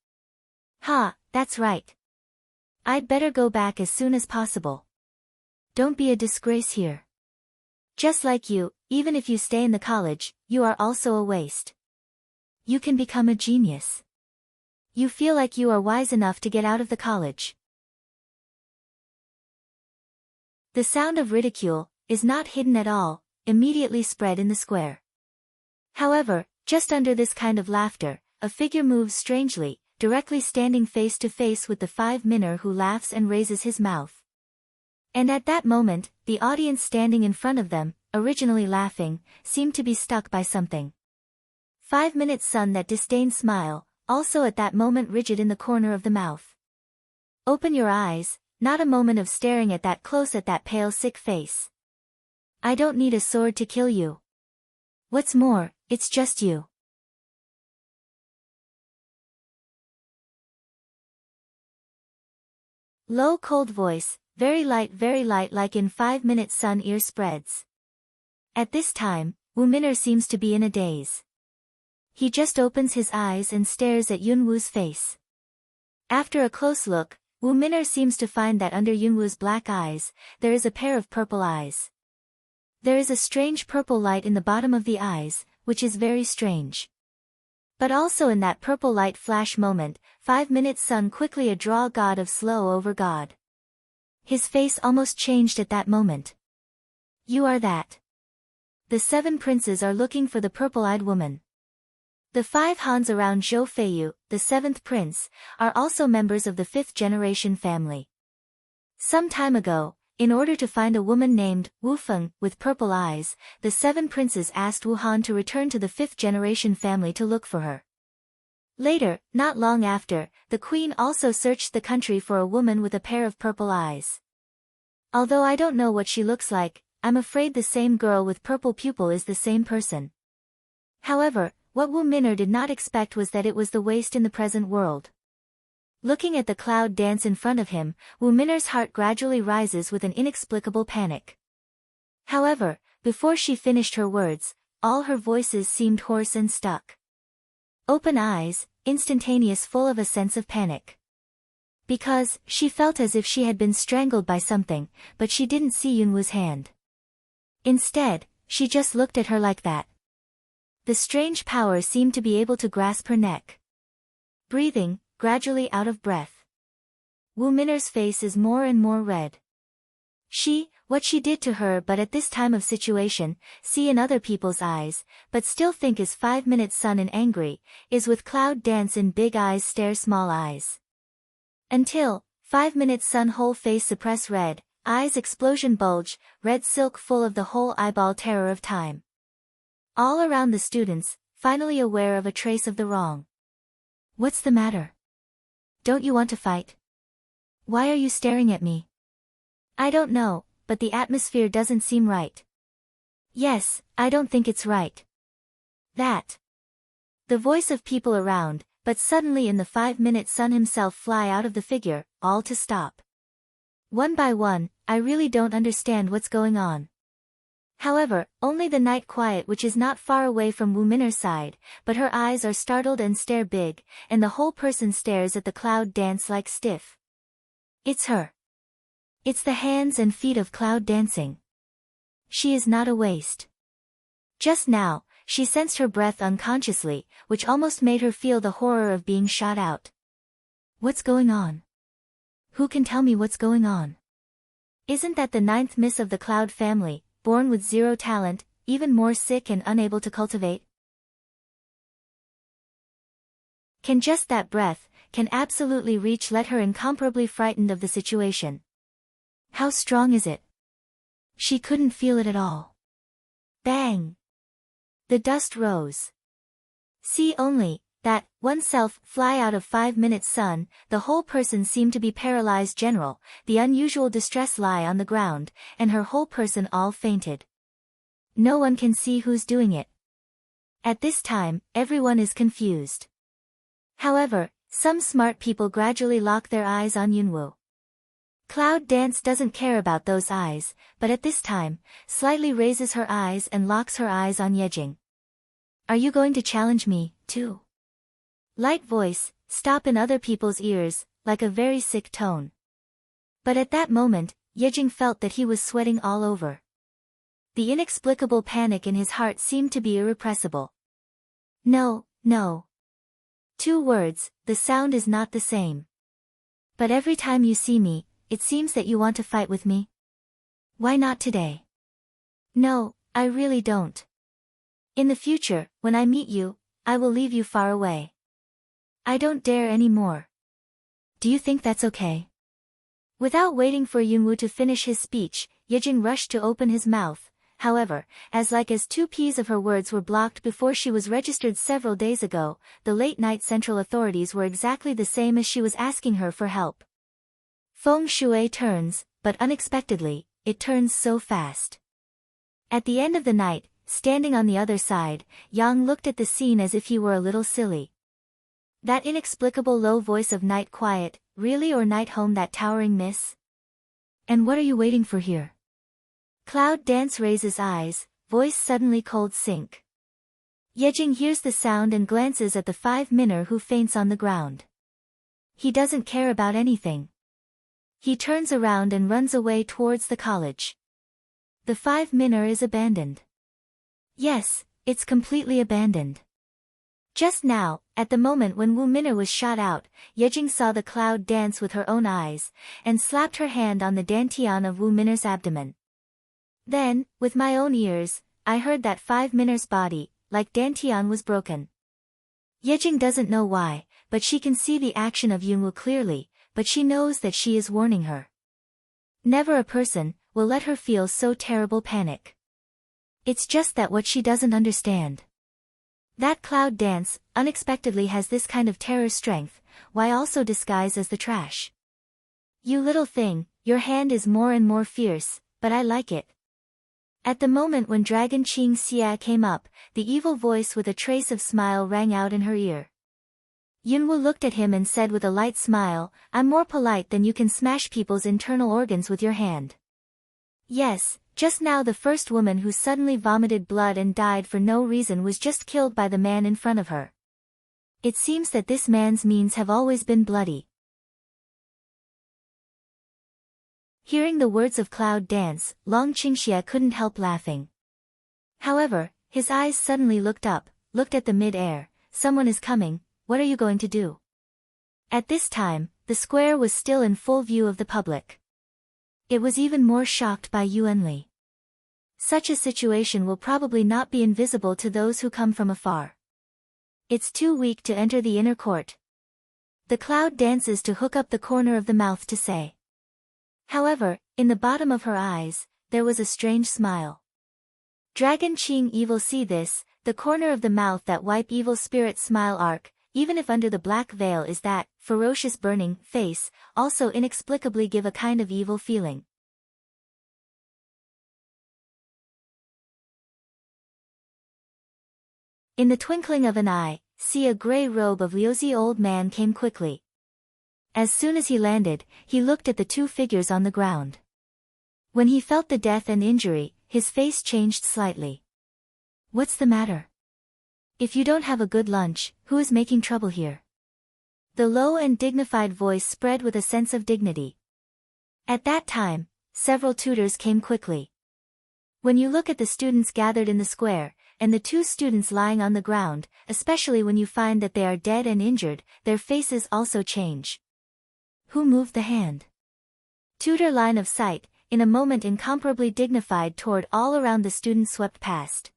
Ha, that's right. I'd better go back as soon as possible. Don't be a disgrace here. Just like you, even if you stay in the college, you are also a waste. You can become a genius. You feel like you are wise enough to get out of the college. The sound of ridicule, is not hidden at all, immediately spread in the square. However, just under this kind of laughter, a figure moves strangely, directly standing face to face with the 5-minner who laughs and raises his mouth. And at that moment, the audience standing in front of them, originally laughing, seemed to be stuck by something. 5-minute sun that disdained smile, also at that moment rigid in the corner of the mouth. Open your eyes, not a moment of staring at that close at that pale sick face. I don't need a sword to kill you. What's more, it's just you. Low cold voice, very light like in 5-minute sun ear spreads. At this time, Wu Min'er seems to be in a daze. He just opens his eyes and stares at Yunwoo's face. After a close look, Wu Min'er seems to find that under Yunwoo's black eyes, there is a pair of purple eyes. There is a strange purple light in the bottom of the eyes, which is very strange. But also in that purple light flash moment, 5-minute sun quickly a draw god of slow over god. His face almost changed at that moment. You are that. The 7 princes are looking for the purple-eyed woman. The 5 Hans around Zhou Feiyu, the 7th prince, are also members of the 5th generation family. Some time ago, in order to find a woman named Wu Feng with purple eyes, the 7 princes asked Wu Han to return to the 5th generation family to look for her. Later, not long after, the queen also searched the country for a woman with a pair of purple eyes. Although I don't know what she looks like, I'm afraid the same girl with purple pupil is the same person. However, what Wu Min'er did not expect was that it was the waste in the present world. Looking at the cloud dance in front of him, Wu Min'er's heart gradually rises with an inexplicable panic. However, before she finished her words, all her voices seemed hoarse and stuck. Open eyes, instantaneous, full of a sense of panic. Because, she felt as if she had been strangled by something, but she didn't see Yunwu's hand. Instead, she just looked at her like that. The strange power seemed to be able to grasp her neck. Breathing, gradually out of breath. Wu Min'er's face is more and more red. What she did to her, but at this time of situation, see in other people's eyes, but still think is 5-minute sun in angry, is with cloud dance in big eyes stare small eyes. Until, 5-minute sun whole face suppress red, eyes explosion bulge, red silk full of the whole eyeball terror of time. All around the students, finally aware of a trace of the wrong. What's the matter? Don't you want to fight? Why are you staring at me? I don't know, but the atmosphere doesn't seem right. Yes, I don't think it's right. That. The voice of people around, but suddenly in the 5-minute sun himself fly out of the figure, all to stop. One by one, I really don't understand what's going on. However, only the night quiet which is not far away from Wu Min'er's side, but her eyes are startled and stare big, and the whole person stares at the cloud dance like stiff. It's her. It's the hands and feet of cloud dancing. She is not a waste. Just now, she sensed her breath unconsciously, which almost made her feel the horror of being shot out. What's going on? Who can tell me what's going on? Isn't that the 9th miss of the Cloud family, born with 0 talent, even more sick and unable to cultivate? Can just that breath, can absolutely reach let her incomparably frightened of the situation. How strong is it? She couldn't feel it at all. Bang! The dust rose. See only, that, oneself, fly out of 5-minute sun, the whole person seemed to be paralyzed general, the unusual distress lie on the ground, and her whole person all fainted. No one can see who's doing it. At this time, everyone is confused. However, some smart people gradually lock their eyes on Yunwu. Cloud Dance doesn't care about those eyes, but at this time, slightly raises her eyes and locks her eyes on Yejing. Are you going to challenge me, too? Light voice, stop in other people's ears, like a very sick tone. But at that moment, Yejing felt that he was sweating all over. The inexplicable panic in his heart seemed to be irrepressible. No, no. 2 words, the sound is not the same. But every time you see me, it seems that you want to fight with me. Why not today? No, I really don't. In the future, when I meet you, I will leave you far away. I don't dare any more. Do you think that's okay? Without waiting for Yunwu to finish his speech, Yejing rushed to open his mouth. However, as 2 P's of her words were blocked before she was registered several days ago, the late-night central authorities were exactly the same as she was asking her for help. Feng Shui turns, but unexpectedly, it turns so fast. At the end of the night, standing on the other side, Yang looked at the scene as if he were a little silly. That inexplicable low voice of night quiet, really, or night home, that towering miss? And what are you waiting for here? Cloud Dance raises eyes, voice suddenly cold sink. Yejing hears the sound and glances at the 5-minner who faints on the ground. He doesn't care about anything. He turns around and runs away towards the college. The 5-minner is abandoned. Yes, it's completely abandoned. Just now, at the moment when Wu Min'er was shot out, Yejing saw the cloud dance with her own eyes, and slapped her hand on the dantian of Wu Min'er's abdomen. Then, with my own ears, I heard that 5-minner's body, like dantian, was broken. Yejing doesn't know why, but she can see the action of Yunwu clearly, but she knows that she is warning her. Never a person will let her feel so terrible panic. It's just that what she doesn't understand. That cloud dance, unexpectedly has this kind of terror strength, why also disguise as the trash? You little thing, your hand is more and more fierce, but I like it. At the moment when Dragon Qing Xia came up, the evil voice with a trace of smile rang out in her ear. Yunwu looked at him and said with a light smile, I'm more polite than you can smash people's internal organs with your hand. Yes, just now the first woman who suddenly vomited blood and died for no reason was just killed by the man in front of her. It seems that this man's means have always been bloody. Hearing the words of Cloud Dance, Long Qingxia couldn't help laughing. However, his eyes suddenly looked up, looked at the mid-air. Someone is coming, what are you going to do? At this time, the square was still in full view of the public. It was even more shocked by Yuanli. Such a situation will probably not be invisible to those who come from afar. It's too weak to enter the inner court. The Cloud dances to hook up the corner of the mouth to say. However, in the bottom of her eyes, there was a strange smile. Dragon Qing Evil see this, the corner of the mouth that wipe evil spirit smile arc, even if under the black veil is that, ferocious burning, face, also inexplicably give a kind of evil feeling. In the twinkling of an eye, see a grey robe of Liuzi old man came quickly. As soon as he landed, he looked at the two figures on the ground. When he felt the death and injury, his face changed slightly. What's the matter? If you don't have a good lunch, who is making trouble here? The low and dignified voice spread with a sense of dignity. At that time, several tutors came quickly. When you look at the students gathered in the square, and the two students lying on the ground, especially when you find that they are dead and injured, their faces also change. Who moved the hand? Tutor line of sight, in a moment incomparably dignified toward all around the students swept past.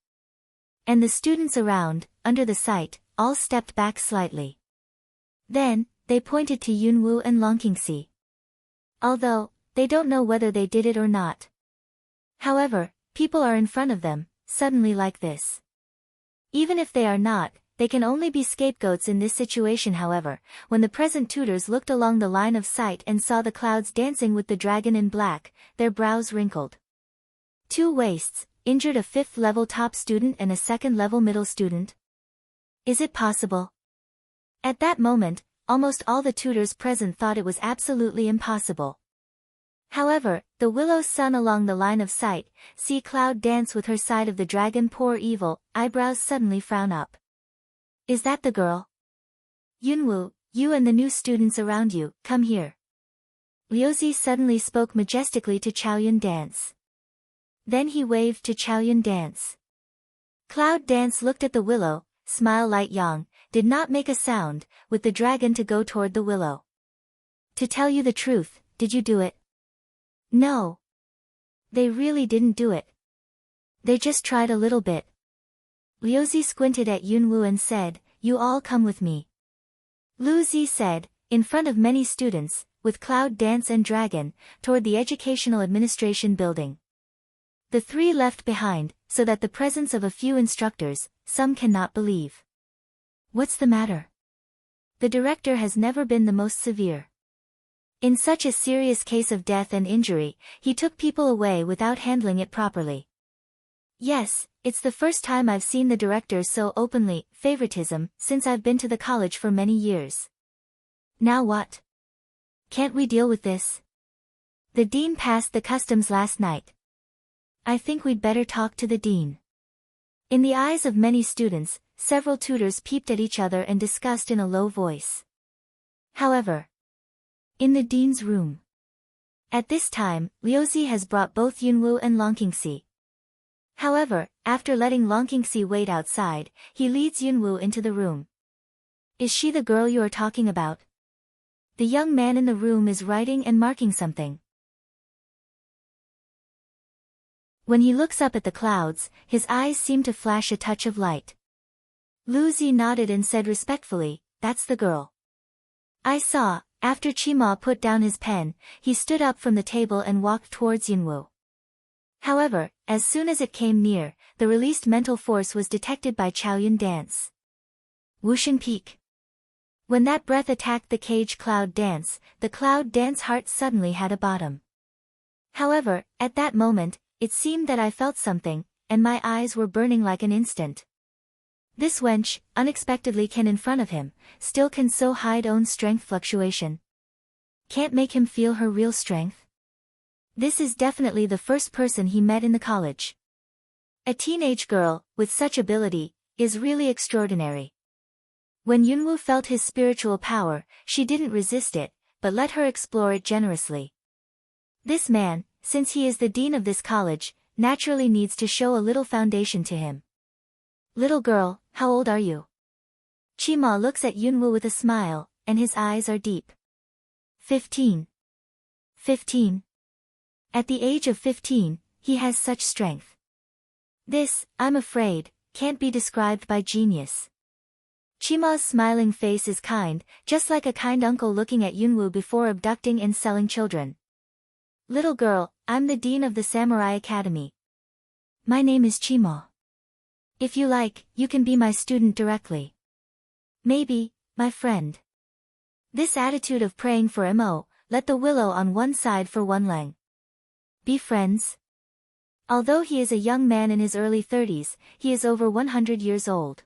And the students around, under the sight, all stepped back slightly. Then, they pointed to Yunwu and Longqingxi. Although, they don't know whether they did it or not. However, people are in front of them, suddenly like this. Even if they are not, they can only be scapegoats in this situation. However, when the present tutors looked along the line of sight and saw the clouds dancing with the dragon in black, their brows wrinkled. Two wastes, injured a 5th level top student and a 2nd level middle student? Is it possible? At that moment, almost all the tutors present thought it was absolutely impossible. However, the Willow's son along the line of sight, see Cloud dance with her side of the dragon poor evil, eyebrows suddenly frown up. Is that the girl? Yunwu, you and the new students around you, come here. Liuzi suddenly spoke majestically to Chaoyun Dance. Then he waved to Chaoyun Dance. Cloud Dance looked at the willow, smile light yang, did not make a sound, with the dragon to go toward the willow. To tell you the truth, did you do it? No. They really didn't do it. They just tried a little bit. Liuzi squinted at Yunwu and said, you all come with me. Liuzi said, in front of many students, with Cloud Dance and Dragon, toward the Educational Administration building. The three left behind, so that the presence of a few instructors, some cannot believe. What's the matter? The director has never been the most severe. In such a serious case of death and injury, he took people away without handling it properly. Yes, it's the first time I've seen the director so openly, favoritism, since I've been to the college for many years. Now what? Can't we deal with this? The dean passed the customs last night. I think we'd better talk to the dean. In the eyes of many students, several tutors peeped at each other and discussed in a low voice. However, in the dean's room. At this time, Liuzi has brought both Yunwu and Longqingxi. However, after letting Longqingxi wait outside, he leads Yunwu into the room. Is she the girl you are talking about? The young man in the room is writing and marking something. When he looks up at the clouds, his eyes seem to flash a touch of light. Liuzi nodded and said respectfully, that's the girl. I saw. After Qima put down his pen, he stood up from the table and walked towards Yunwu. However, as soon as it came near, the released mental force was detected by Chaoyun Dance. Wuxing Peak. When that breath attacked the cage Cloud Dance, the Cloud Dance heart suddenly had a bottom. However, at that moment, it seemed that I felt something, and my eyes were burning like an instant. This wench, unexpectedly can in front of him, still can so hide own strength fluctuation. Can't make him feel her real strength? This is definitely the first person he met in the college. A teenage girl, with such ability, is really extraordinary. When Yunwoo felt his spiritual power, she didn't resist it, but let her explore it generously. This man, since he is the dean of this college, naturally needs to show a little foundation to him. Little girl, how old are you? Chima looks at Yunwoo with a smile, and his eyes are deep. 15. 15. At the age of 15, he has such strength. This, I'm afraid, can't be described by genius. Chima's smiling face is kind, just like a kind uncle looking at Yunwoo before abducting and selling children. Little girl, I'm the dean of the Samurai Academy. My name is Chima. If you like, you can be my student directly. Maybe, my friend. This attitude of praying for Mo, let the willow on one side for one lang. Be friends. Although he is a young man in his early 30s, he is over 100 years old.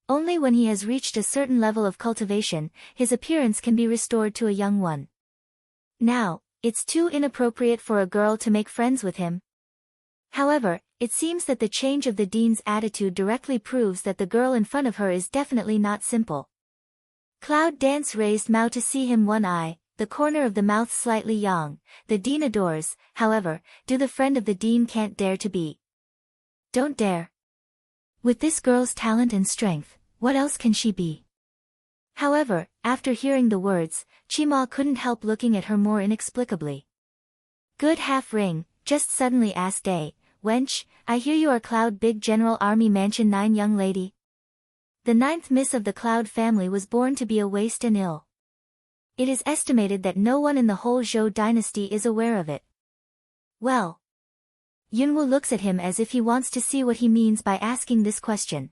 Only when he has reached a certain level of cultivation, his appearance can be restored to a young one. Now, it's too inappropriate for a girl to make friends with him. However, it seems that the change of the dean's attitude directly proves that the girl in front of her is definitely not simple. Cloud Dance raised mouth to see him one eye, the corner of the mouth slightly yang. The dean adores, however, do the friend of the dean can't dare to be. Don't dare. With this girl's talent and strength, what else can she be? However, after hearing the words, Chima couldn't help looking at her more inexplicably. Good half ring, just suddenly asked Day, wench, I hear you are Cloud Big General Army Mansion 9 young lady. The 9th Miss of the Cloud family was born to be a waste and ill. It is estimated that no one in the whole Zhou dynasty is aware of it. Well. Yunwoo looks at him as if he wants to see what he means by asking this question.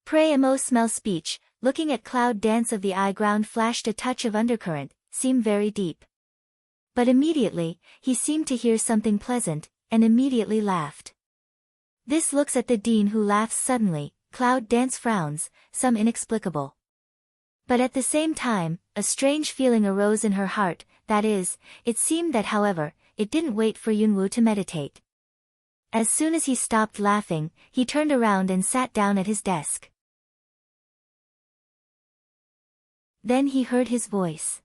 Pray Mo smell speech, looking at Cloud Dance of the eye ground flashed a touch of undercurrent, seemed very deep. But immediately, he seemed to hear something pleasant, and immediately laughed. This looks at the dean who laughs suddenly, Cloud Dance frowns, some inexplicable. But at the same time, a strange feeling arose in her heart, that is, it seemed that however, it didn't wait for Yunwoo to meditate. As soon as he stopped laughing, he turned around and sat down at his desk. Then he heard his voice.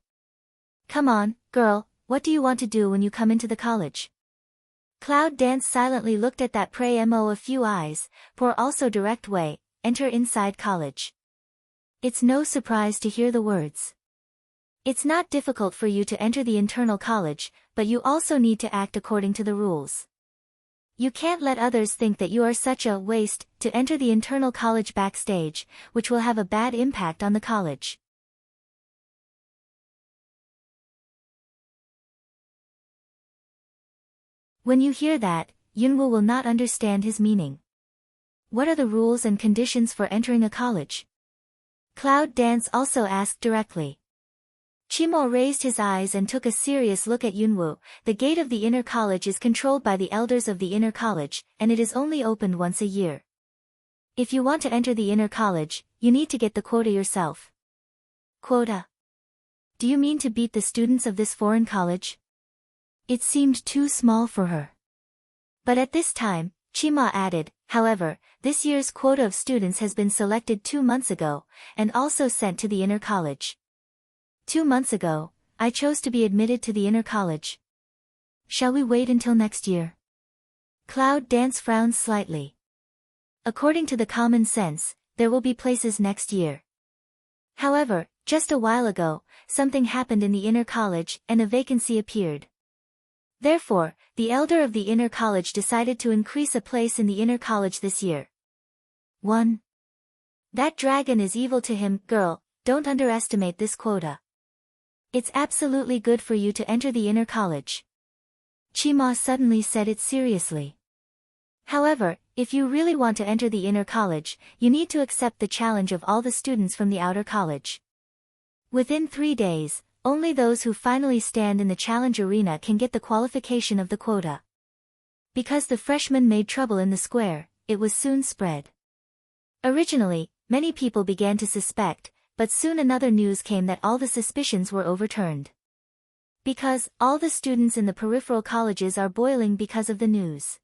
Come on, girl, what do you want to do when you come into the college? Cloud Dance silently looked at that Pray Mo a few eyes, for also direct way, enter inside college. It's no surprise to hear the words. It's not difficult for you to enter the internal college, but you also need to act according to the rules. You can't let others think that you are such a waste to enter the internal college backstage, which will have a bad impact on the college. When you hear that, Yunwoo will not understand his meaning. What are the rules and conditions for entering a college? Cloud Dance also asked directly. Chimo raised his eyes and took a serious look at Yunwoo. The gate of the inner college is controlled by the elders of the inner college, and it is only opened once a year. If you want to enter the inner college, you need to get the quota yourself. Quota? Do you mean to beat the students of this foreign college? It seemed too small for her. But at this time, Chima added, however, this year's quota of students has been selected 2 months ago, and also sent to the inner college. 2 months ago, I chose to be admitted to the inner college. Shall we wait until next year? Cloud Dance frowned slightly. According to the common sense, there will be places next year. However, just a while ago, something happened in the inner college and a vacancy appeared. Therefore, the elder of the inner college decided to increase a place in the inner college this year. 1. That dragon is evil to him. Girl, don't underestimate this quota. It's absolutely good for you to enter the inner college. Chima suddenly said it seriously. However, if you really want to enter the inner college, you need to accept the challenge of all the students from the outer college. Within 3 days, only those who finally stand in the challenge arena can get the qualification of the quota. Because the freshmen made trouble in the square, it was soon spread. Originally, many people began to suspect, but soon another news came that all the suspicions were overturned. Because all the students in the peripheral colleges are boiling because of the news.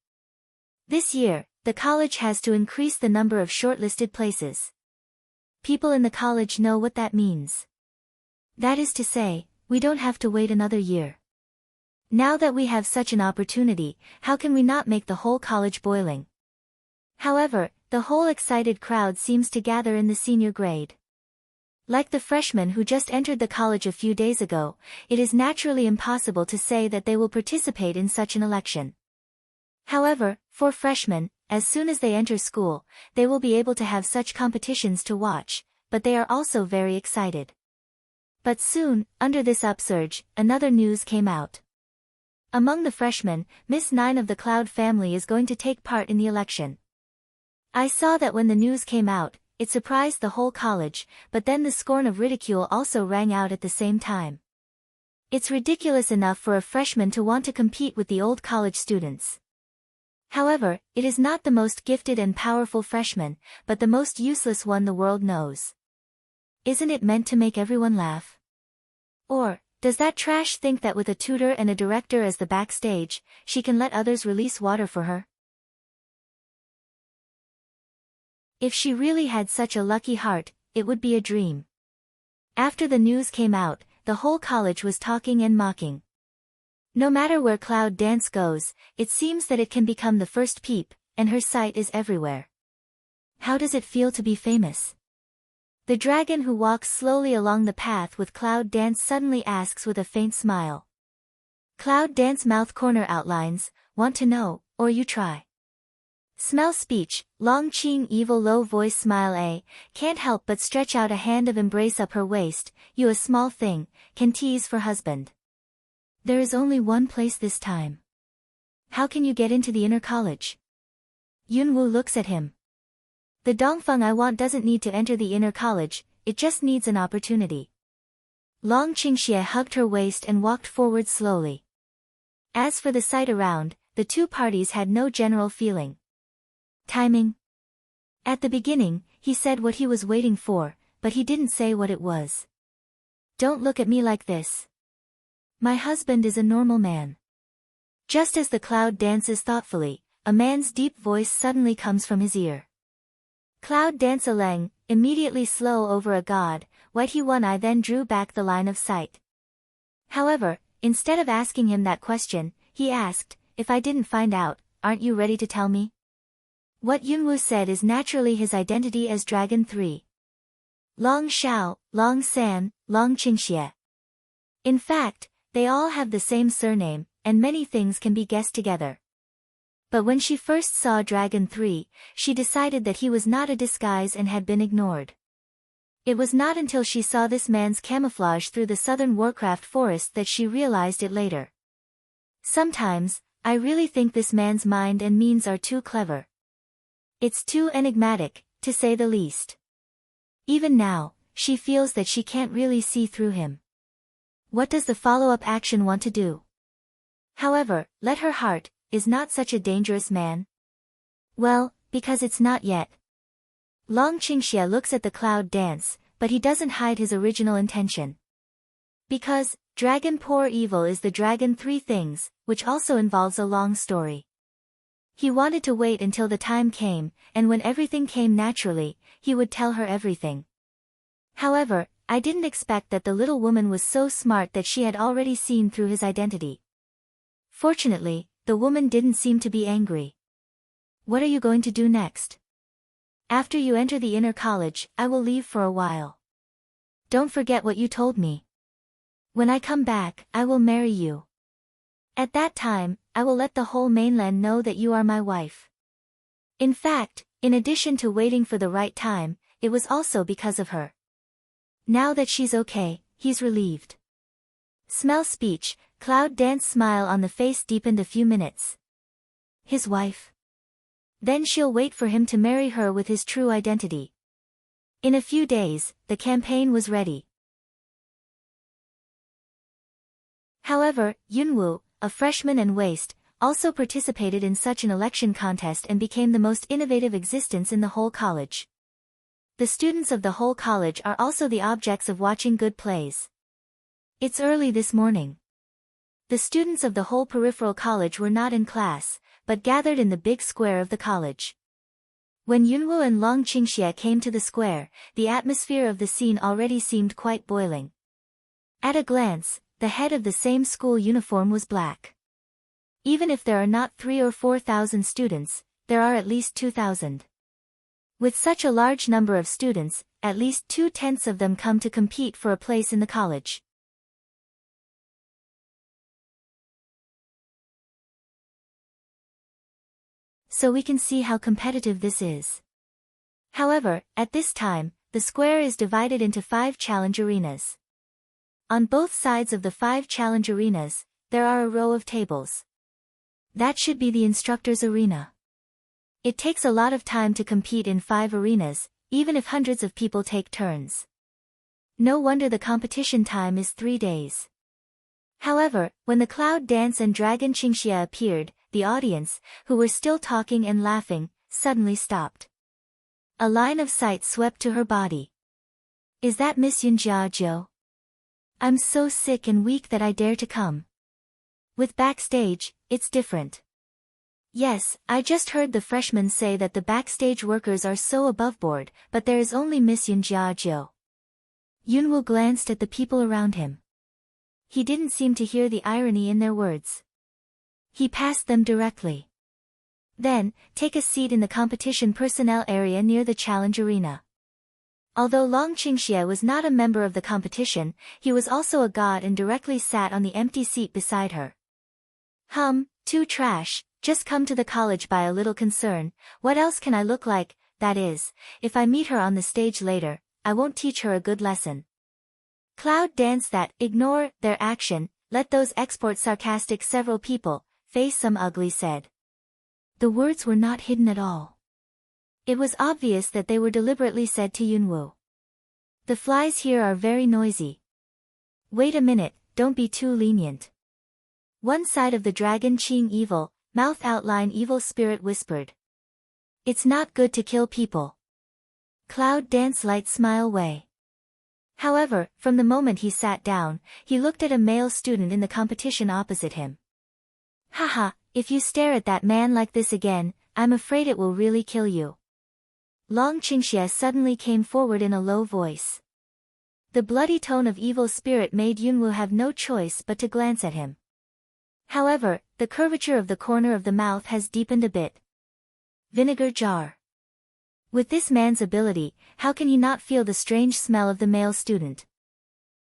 This year, the college has to increase the number of shortlisted places. People in the college know what that means. That is to say, we don't have to wait another year. Now that we have such an opportunity, how can we not make the whole college boiling? However, the whole excited crowd seems to gather in the senior grade. Like the freshmen who just entered the college a few days ago, it is naturally impossible to say that they will participate in such an election. However, for freshmen, as soon as they enter school, they will be able to have such competitions to watch, but they are also very excited. But soon, under this upsurge, another news came out. Among the freshmen, Miss 9 of the Cloud family is going to take part in the election. I saw that when the news came out, it surprised the whole college, but then the scorn of ridicule also rang out at the same time. It's ridiculous enough for a freshman to want to compete with the old college students. However, it is not the most gifted and powerful freshman, but the most useless one the world knows. Isn't it meant to make everyone laugh? Or, does that trash think that with a tutor and a director as the backstage, she can let others release water for her? If she really had such a lucky heart, it would be a dream. After the news came out, the whole college was talking and mocking. No matter where Cloud Dance goes, it seems that it can become the first peep, and her sight is everywhere. How does it feel to be famous? The dragon who walks slowly along the path with Cloud Dance suddenly asks with a faint smile. Cloud Dance mouth corner outlines, want to know, or you try. Smell speech, Long Qing evil low voice smile can't help but stretch out a hand of embrace up her waist, you a small thing, can tease for husband. There is only one place this time. How can you get into the inner college? Yunwu looks at him. The Dongfeng I want doesn't need to enter the inner college, it just needs an opportunity. Long Qingxie hugged her waist and walked forward slowly. As for the sight around, the two parties had no general feeling. Timing. At the beginning, he said what he was waiting for, but he didn't say what it was. Don't look at me like this. My husband is a normal man. Just as the Cloud dances thoughtfully, a man's deep voice suddenly comes from his ear. Cloud dance Leng, immediately slow over a god, White He One I then drew back the line of sight. However, instead of asking him that question, he asked, if I didn't find out, aren't you ready to tell me? What Yunwu said is naturally his identity as Dragon 3. Long Xiao, Long San, Long Qingxie. In fact, they all have the same surname, and many things can be guessed together. But when she first saw Dragon 3, she decided that he was not a disguise and had been ignored. It was not until she saw this man's camouflage through the southern Warcraft forest that she realized it later. Sometimes, I really think this man's mind and means are too clever. It's too enigmatic, to say the least. Even now, she feels that she can't really see through him. What does the follow-up action want to do? However, let her heart, is not such a dangerous man? Well, because it's not yet. Long Qingxie looks at the Cloud dance, but he doesn't hide his original intention. Because, Dragon Poor Evil is the Dragon 3 things, which also involves a long story. He wanted to wait until the time came, and when everything came naturally, he would tell her everything. However, I didn't expect that the little woman was so smart that she had already seen through his identity. Fortunately, the woman didn't seem to be angry. What are you going to do next? After you enter the inner college, I will leave for a while. Don't forget what you told me. When I come back, I will marry you. At that time, I will let the whole mainland know that you are my wife. In fact, in addition to waiting for the right time, it was also because of her. Now that she's okay, he's relieved. Smell speech, Cloud dance smile on the face deepened a few minutes. His wife? Then she'll wait for him to marry her with his true identity. In a few days, the campaign was ready. However, Yunwoo, a freshman and waste, also participated in such an election contest and became the most innovative existence in the whole college. The students of the whole college are also the objects of watching good plays. It's early this morning. The students of the whole peripheral college were not in class, but gathered in the big square of the college. When Yunwoo and Long Qingxie came to the square, the atmosphere of the scene already seemed quite boiling. At a glance, the head of the same school uniform was black. Even if there are not 3,000 or 4,000 students, there are at least 2,000. With such a large number of students, at least 2/10 of them come to compete for a place in the college. So we can see how competitive this is. However, at this time, the square is divided into 5 challenge arenas. On both sides of the 5 challenge arenas, there are a row of tables. That should be the instructor's arena. It takes a lot of time to compete in 5 arenas, even if hundreds of people take turns. No wonder the competition time is 3 days. However, when the cloud dance and dragon Qingxie appeared, the audience, who were still talking and laughing, suddenly stopped. A line of sight swept to her body. Is that Miss Yunjiajiu? I'm so sick and weak that I dare to come. With backstage, it's different. Yes, I just heard the freshmen say that the backstage workers are so aboveboard, but there is only Miss Yunjiajiu. Yunwoo glanced at the people around him. He didn't seem to hear the irony in their words. He passed them directly. Then, take a seat in the competition personnel area near the challenge arena. Although Long Qingxie was not a member of the competition, he was also a god and directly sat on the empty seat beside her. Too trash, just come to the college by a little concern, what else can I look like, that is, if I meet her on the stage later, I won't teach her a good lesson. Cloud dance that, ignore, their action, let those export sarcastic several people, face some ugly said. The words were not hidden at all. It was obvious that they were deliberately said to Yunwoo. The flies here are very noisy. Wait a minute, don't be too lenient. One side of the dragon Qing evil, mouth outline evil spirit whispered. It's not good to kill people. Cloud dance light smile way. However, from the moment he sat down, he looked at a male student in the competition opposite him. Haha, if you stare at that man like this again, I'm afraid it will really kill you. Long Qingxie suddenly came forward in a low voice. The bloody tone of evil spirit made Yunwoo have no choice but to glance at him. However, the curvature of the corner of the mouth has deepened a bit. Vinegar jar. With this man's ability, how can he not feel the strange smell of the male student?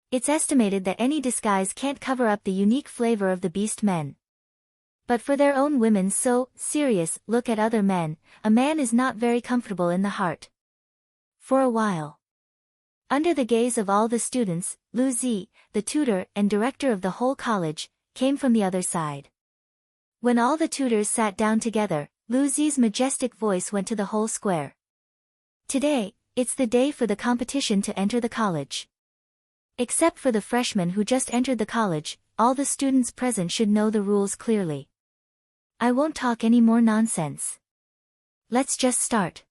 It's estimated that any disguise can't cover up the unique flavor of the beast men. But for their own women's so serious look at other men, a man is not very comfortable in the heart. For a while. Under the gaze of all the students, Lu Zi, the tutor and director of the whole college, came from the other side. When all the tutors sat down together, Lu Zi's majestic voice went to the whole square. Today, it's the day for the competition to enter the college. Except for the freshmen who just entered the college, all the students present should know the rules clearly. I won't talk any more nonsense. Let's just start.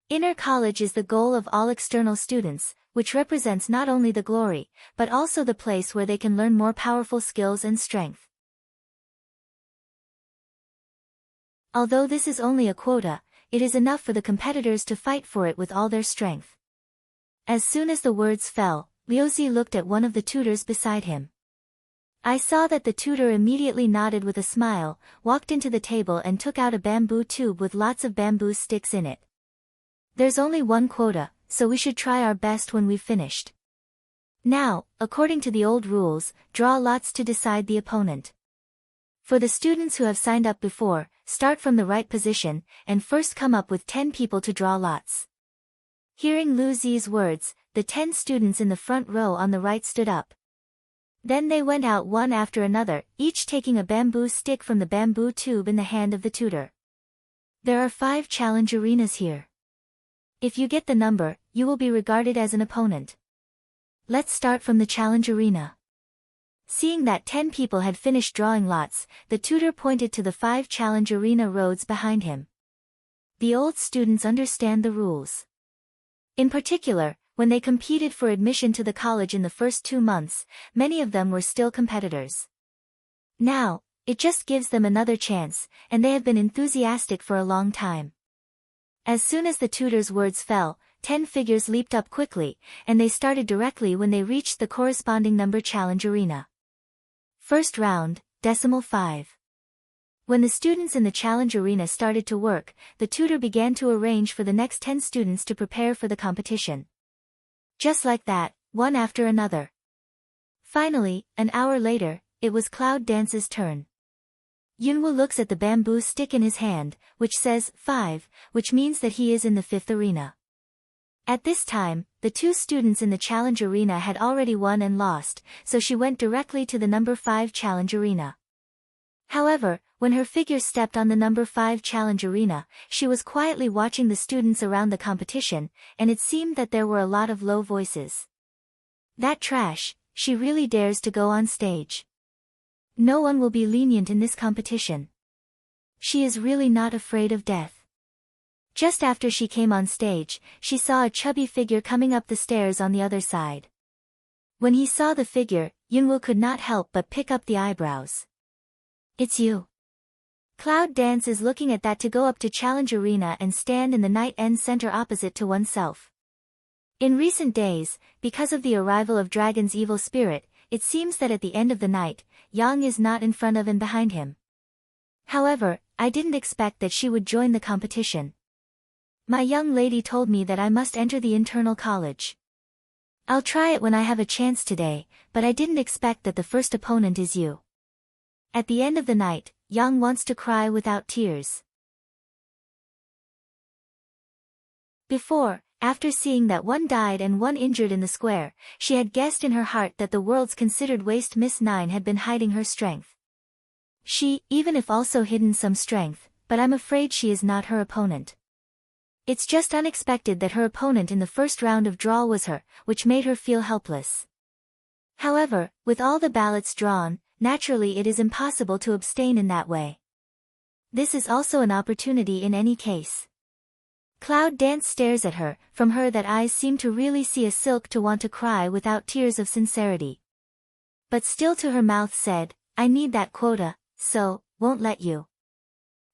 Inner college is the goal of all external students, which represents not only the glory, but also the place where they can learn more powerful skills and strength. Although this is only a quota, it is enough for the competitors to fight for it with all their strength. As soon as the words fell, Liuzi looked at one of the tutors beside him. I saw that the tutor immediately nodded with a smile, walked into the table and took out a bamboo tube with lots of bamboo sticks in it. There's only one quota, so we should try our best when we've finished. Now, according to the old rules, draw lots to decide the opponent. For the students who have signed up before, start from the right position, and first come up with 10 people to draw lots. Hearing Lu Zi's words, the 10 students in the front row on the right stood up. Then they went out one after another, each taking a bamboo stick from the bamboo tube in the hand of the tutor. There are 5 challenge arenas here. If you get the number, you will be regarded as an opponent. Let's start from the challenge arena. Seeing that 10 people had finished drawing lots, the tutor pointed to the 5 challenge arena roads behind him. The old students understand the rules. In particular, when they competed for admission to the college in the first 2 months, many of them were still competitors. Now, it just gives them another chance, and they have been enthusiastic for a long time. As soon as the tutor's words fell, 10 figures leaped up quickly, and they started directly when they reached the corresponding number challenge arena. First round, 5. When the students in the challenge arena started to work, the tutor began to arrange for the next 10 students to prepare for the competition. Just like that, one after another. Finally, an hour later, it was Cloud Dance's turn. Yunwoo looks at the bamboo stick in his hand, which says 5, which means that he is in the 5th arena. At this time, the 2 students in the challenge arena had already won and lost, so she went directly to the number 5 challenge arena. However, when her figure stepped on the number 5 challenge arena, she was quietly watching the students around the competition, and it seemed that there were a lot of low voices. That trash, she really dares to go on stage. No one will be lenient in this competition. She is really not afraid of death. Just after she came on stage, she saw a chubby figure coming up the stairs on the other side. When he saw the figure, Yunwoo could not help but pick up the eyebrows. It's you. Cloud Dance is looking at that to go up to Challenge Arena and stand in the night end center opposite to oneself. In recent days, because of the arrival of Dragon's evil spirit, it seems that at the end of the night, Yang is not in front of and behind him. However, I didn't expect that she would join the competition. My young lady told me that I must enter the internal college. I'll try it when I have a chance today, but I didn't expect that the first opponent is you. At the end of the night, Yang wants to cry without tears. Before, after seeing that one died and one injured in the square, she had guessed in her heart that the world's considered waste Miss Nine had been hiding her strength. She, even if also hidden some strength, but I'm afraid she is not her opponent. It's just unexpected that her opponent in the first round of draw was her, which made her feel helpless. However, with all the ballots drawn, naturally it is impossible to abstain in that way. This is also an opportunity in any case. Cloud Dance stares at her, from her that eyes seem to really see a silk to want to cry without tears of sincerity. But still to her mouth said, I need that quota, so, won't let you.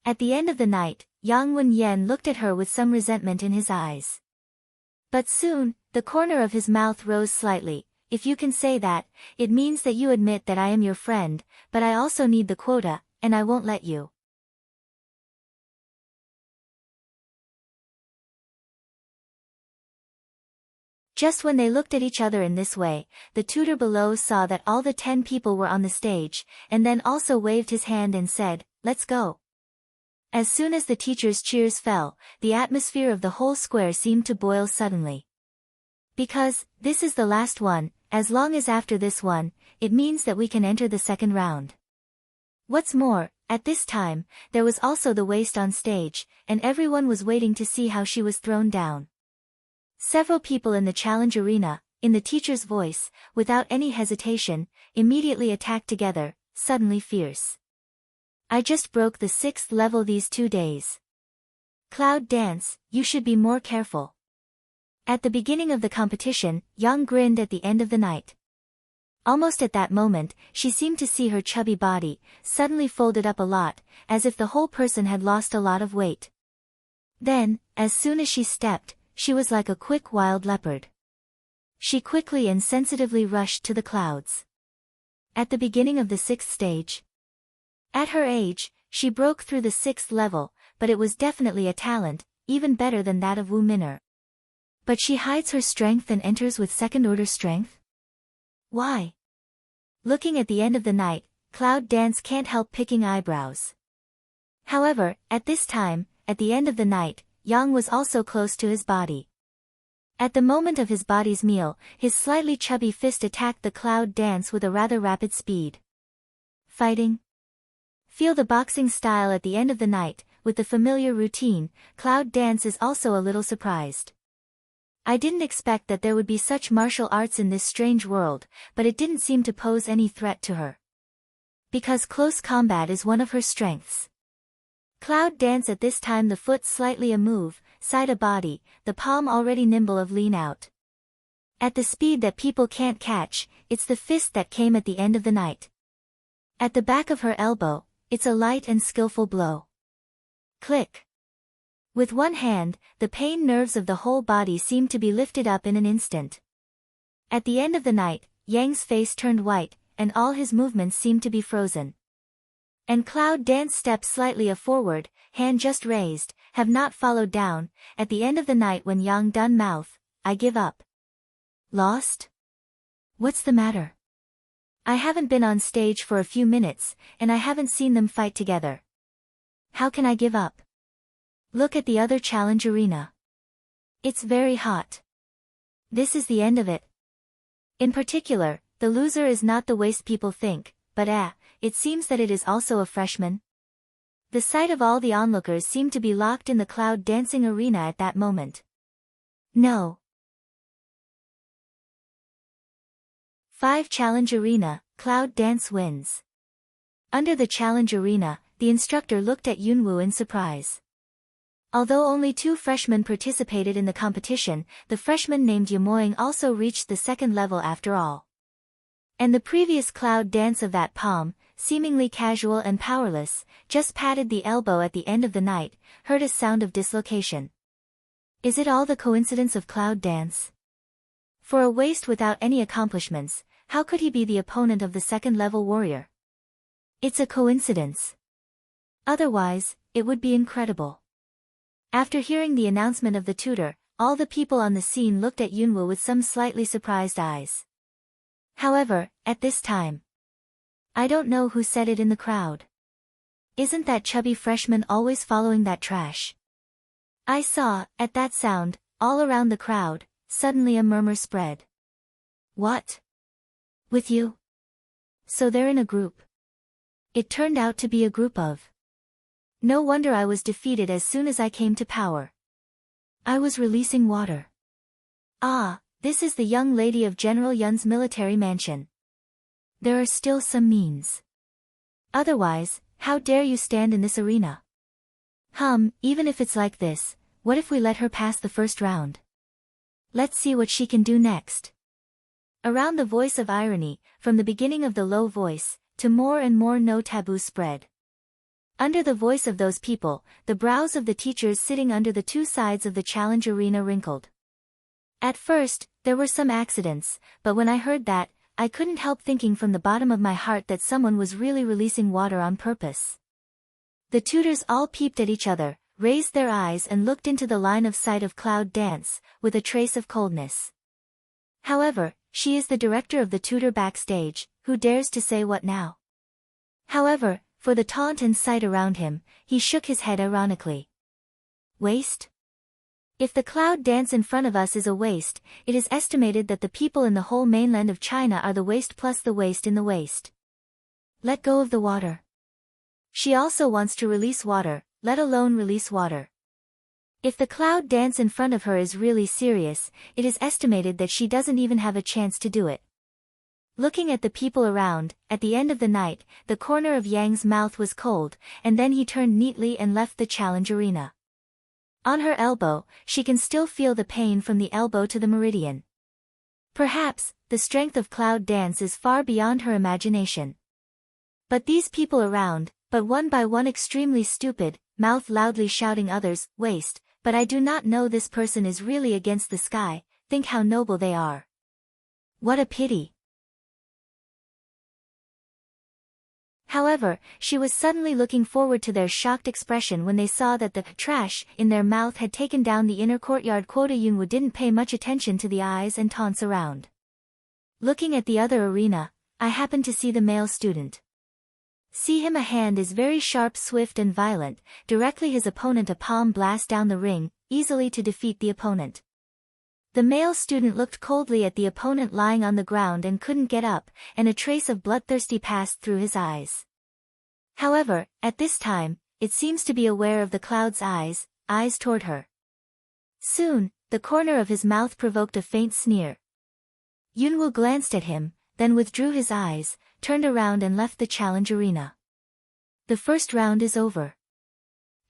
At the end of the night, Yang Wen-yen looked at her with some resentment in his eyes. But soon, the corner of his mouth rose slightly. If you can say that, it means that you admit that I am your friend, but I also need the quota, and I won't let you. Just when they looked at each other in this way, the tutor below saw that all the 10 people were on the stage, and then also waved his hand and said, let's go. As soon as the teacher's cheers fell, the atmosphere of the whole square seemed to boil suddenly. Because, this is the last one, as long as after this one, it means that we can enter the second round. What's more, at this time, there was also the waste on stage, and everyone was waiting to see how she was thrown down. Several people in the challenge arena, in the teacher's voice, without any hesitation, immediately attacked together, suddenly fierce. I just broke the 6th level these 2 days. Cloud Dance, you should be more careful. At the beginning of the competition, Yang grinned at the end of the night. Almost at that moment, she seemed to see her chubby body, suddenly folded up a lot, as if the whole person had lost a lot of weight. Then, as soon as she stepped, she was like a quick wild leopard. She quickly and sensitively rushed to the clouds. At the beginning of the 6th stage. At her age, she broke through the 6th level, but it was definitely a talent, even better than that of Wu Min'er. But she hides her strength and enters with second-order strength? Why? Looking at the end of the night, Cloud Dance can't help picking eyebrows. However, at this time, at the end of the night, Yang was also close to his body. At the moment of his body's meal, his slightly chubby fist attacked the Cloud Dance with a rather rapid speed. Fighting? Feel the boxing style at the end of the night, with the familiar routine, Cloud Dance is also a little surprised. I didn't expect that there would be such martial arts in this strange world, but it didn't seem to pose any threat to her. Because close combat is one of her strengths. Cloud dance at this time, the foot slightly a move, side a body, the palm already nimble of lean out. At the speed that people can't catch, it's the fist that came at the end of the night. At the back of her elbow, it's a light and skillful blow. Click. With one hand, the pain nerves of the whole body seemed to be lifted up in an instant. At the end of the night, Yang's face turned white, and all his movements seemed to be frozen. And Cloud Dance stepped slightly forward, hand just raised, have not followed down, at the end of the night when Yang done mouth, I give up. Lost? What's the matter? I haven't been on stage for a few minutes, and I haven't seen them fight together. How can I give up? Look at the other challenge arena. It's very hot. This is the end of it. In particular, the loser is not the waste people think, but it seems that it is also a freshman. The sight of all the onlookers seemed to be locked in the cloud dancing arena at that moment. No. 5 Challenge Arena, Cloud Dance wins. Under the challenge arena, the instructor looked at Yunwoo in surprise. Although only 2 freshmen participated in the competition, the freshman named Yamoying also reached the second level after all. And the previous cloud dance of that palm, seemingly casual and powerless, just patted the elbow at the end of the night, heard a sound of dislocation. Is it all the coincidence of cloud dance? For a waste without any accomplishments, how could he be the opponent of the second-level warrior? It's a coincidence. Otherwise, it would be incredible. After hearing the announcement of the tutor, all the people on the scene looked at Yunwoo with some slightly surprised eyes. However, at this time, I don't know who said it in the crowd. Isn't that chubby freshman always following that trash? I saw, at that sound, all around the crowd, suddenly a murmur spread. What? With you? So they're in a group. It turned out to be a group of. No wonder I was defeated as soon as I came to power. I was releasing water. Ah, this is the young lady of General Yun's military mansion. There are still some means. Otherwise, how dare you stand in this arena? Even if it's like this, what if we let her pass the first round? Let's see what she can do next. Around the voice of irony, from the beginning of the low voice, to more and more no taboo spread. Under the voice of those people, the brows of the teachers sitting under the 2 sides of the challenge arena wrinkled. At first, there were some accidents, but when I heard that, I couldn't help thinking from the bottom of my heart that someone was really releasing water on purpose. The tutors all peeped at each other, raised their eyes and looked into the line of sight of Cloud Dance, with a trace of coldness. However, she is the director of the tutor backstage, who dares to say what now? However, for the taunt and sight around him, he shook his head ironically. Waste? If the cloud dance in front of us is a waste, it is estimated that the people in the whole mainland of China are the waste plus the waste in the waste. Let go of the water. She also wants to release water, let alone release water. If the cloud dance in front of her is really serious, it is estimated that she doesn't even have a chance to do it. Looking at the people around, at the end of the night, the corner of Yang's mouth was cold, and then he turned neatly and left the challenge arena. On her elbow, she can still feel the pain from the elbow to the meridian. Perhaps, the strength of cloud dance is far beyond her imagination. But these people around, but one by one extremely stupid, mouth loudly shouting others, waste, but I do not know this person is really against the sky, think how noble they are. What a pity. However, she was suddenly looking forward to their shocked expression when they saw that the trash in their mouth had taken down the inner courtyard. Yunwoo didn't pay much attention to the eyes and taunts around. Looking at the other arena, I happened to see the male student. See him, a hand is very sharp, swift and violent, directly his opponent a palm blast down the ring, easily to defeat the opponent. The male student looked coldly at the opponent lying on the ground and couldn't get up, and a trace of bloodthirsty passed through his eyes. However, at this time, it seems to be aware of the cloud's eyes toward her. Soon, the corner of his mouth provoked a faint sneer. Yunwoo glanced at him, then withdrew his eyes, turned around and left the challenge arena. The first round is over.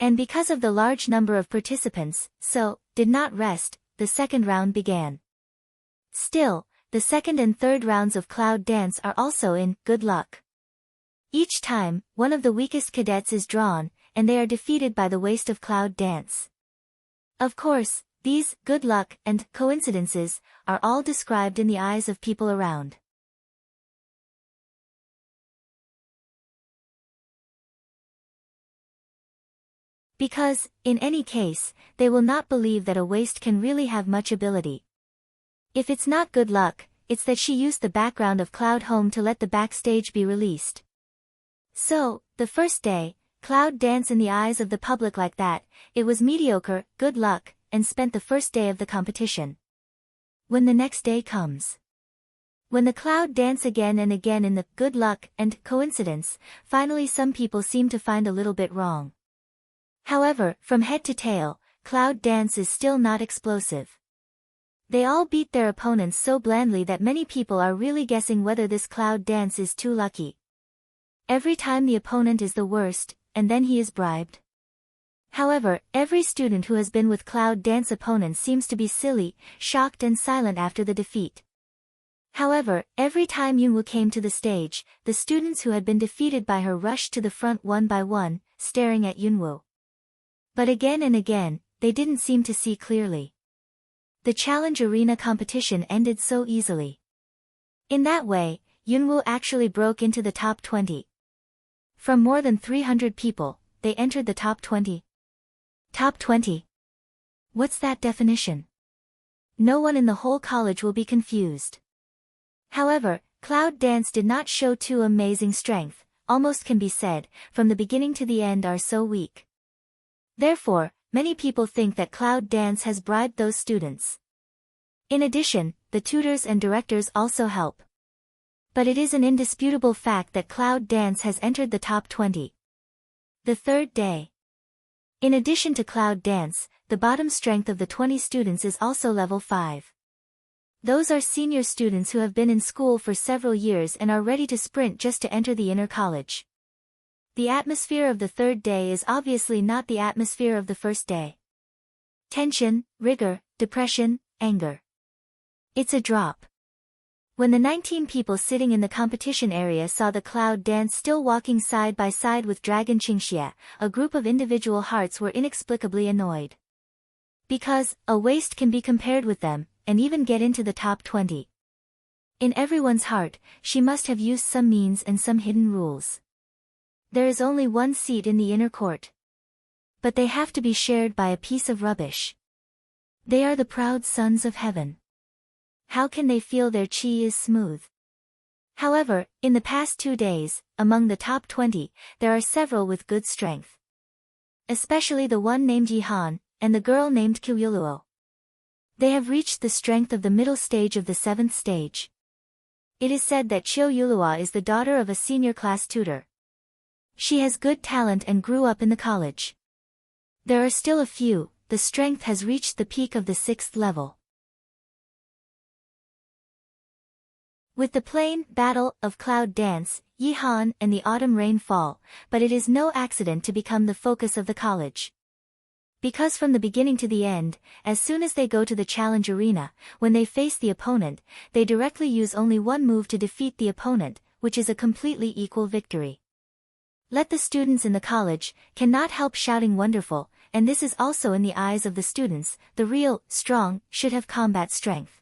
And because of the large number of participants, did not rest, the second round began. Still, the second and third rounds of Cloud Dance are also in good luck. Each time, one of the weakest cadets is drawn, and they are defeated by the waste of Cloud Dance. Of course, these good luck and coincidences are all described in the eyes of people around. Because, in any case, they will not believe that a waste can really have much ability. If it's not good luck, it's that she used the background of Cloud Home to let the backstage be released. So, the first day, Cloud Dance in the eyes of the public like that, it was mediocre, good luck, and spent the first day of the competition. When the next day comes, when the Cloud Dance again and again in the good luck and coincidence, finally some people seem to find a little bit wrong. However, from head to tail, Cloud Dance is still not explosive. They all beat their opponents so blandly that many people are really guessing whether this Cloud Dance is too lucky. Every time the opponent is the worst, and then he is bribed. However, every student who has been with Cloud Dance opponents seems to be silly, shocked and silent after the defeat. However, every time Yunwoo came to the stage, the students who had been defeated by her rushed to the front one by one, staring at Yunwoo. But again and again, they didn't seem to see clearly. The challenge arena competition ended so easily. In that way, Yunwoo actually broke into the top 20. From more than 300 people, they entered the top 20. Top 20. What's that definition? No one in the whole college will be confused. However, Cloud Dance did not show too amazing strength, almost can be said, from the beginning to the end are so weak. Therefore, many people think that Cloud Dance has bribed those students. In addition, the tutors and directors also help. But it is an indisputable fact that Cloud Dance has entered the top 20. The third day. In addition to Cloud Dance, the bottom strength of the 20 students is also level 5. Those are senior students who have been in school for several years and are ready to sprint just to enter the inner college. The atmosphere of the third day is obviously not the atmosphere of the first day. Tension, rigor, depression, anger. It's a drop. When the 19 people sitting in the competition area saw the Cloud Dance still walking side by side with Dragon Qingxie, a group of individual hearts were inexplicably annoyed. Because, a waste can be compared with them, and even get into the top 20. In everyone's heart, she must have used some means and some hidden rules. There is only one seat in the inner court. But they have to be shared by a piece of rubbish. They are the proud sons of heaven. How can they feel their chi is smooth? However, in the past 2 days, among the top 20, there are several with good strength. Especially the one named Yihan, and the girl named Kyuluo. They have reached the strength of the middle stage of the 7th stage. It is said that Chiu Yulua is the daughter of a senior class tutor. She has good talent and grew up in the college. There are still a few, the strength has reached the peak of the 6th level. With the plain battle of Cloud Dance, Yihan and the autumn rain fall, but it is no accident to become the focus of the college. Because from the beginning to the end, as soon as they go to the challenge arena, when they face the opponent, they directly use only one move to defeat the opponent, which is a completely equal victory. Let the students in the college cannot help shouting wonderful, and this is also in the eyes of the students, the real, strong, should have combat strength.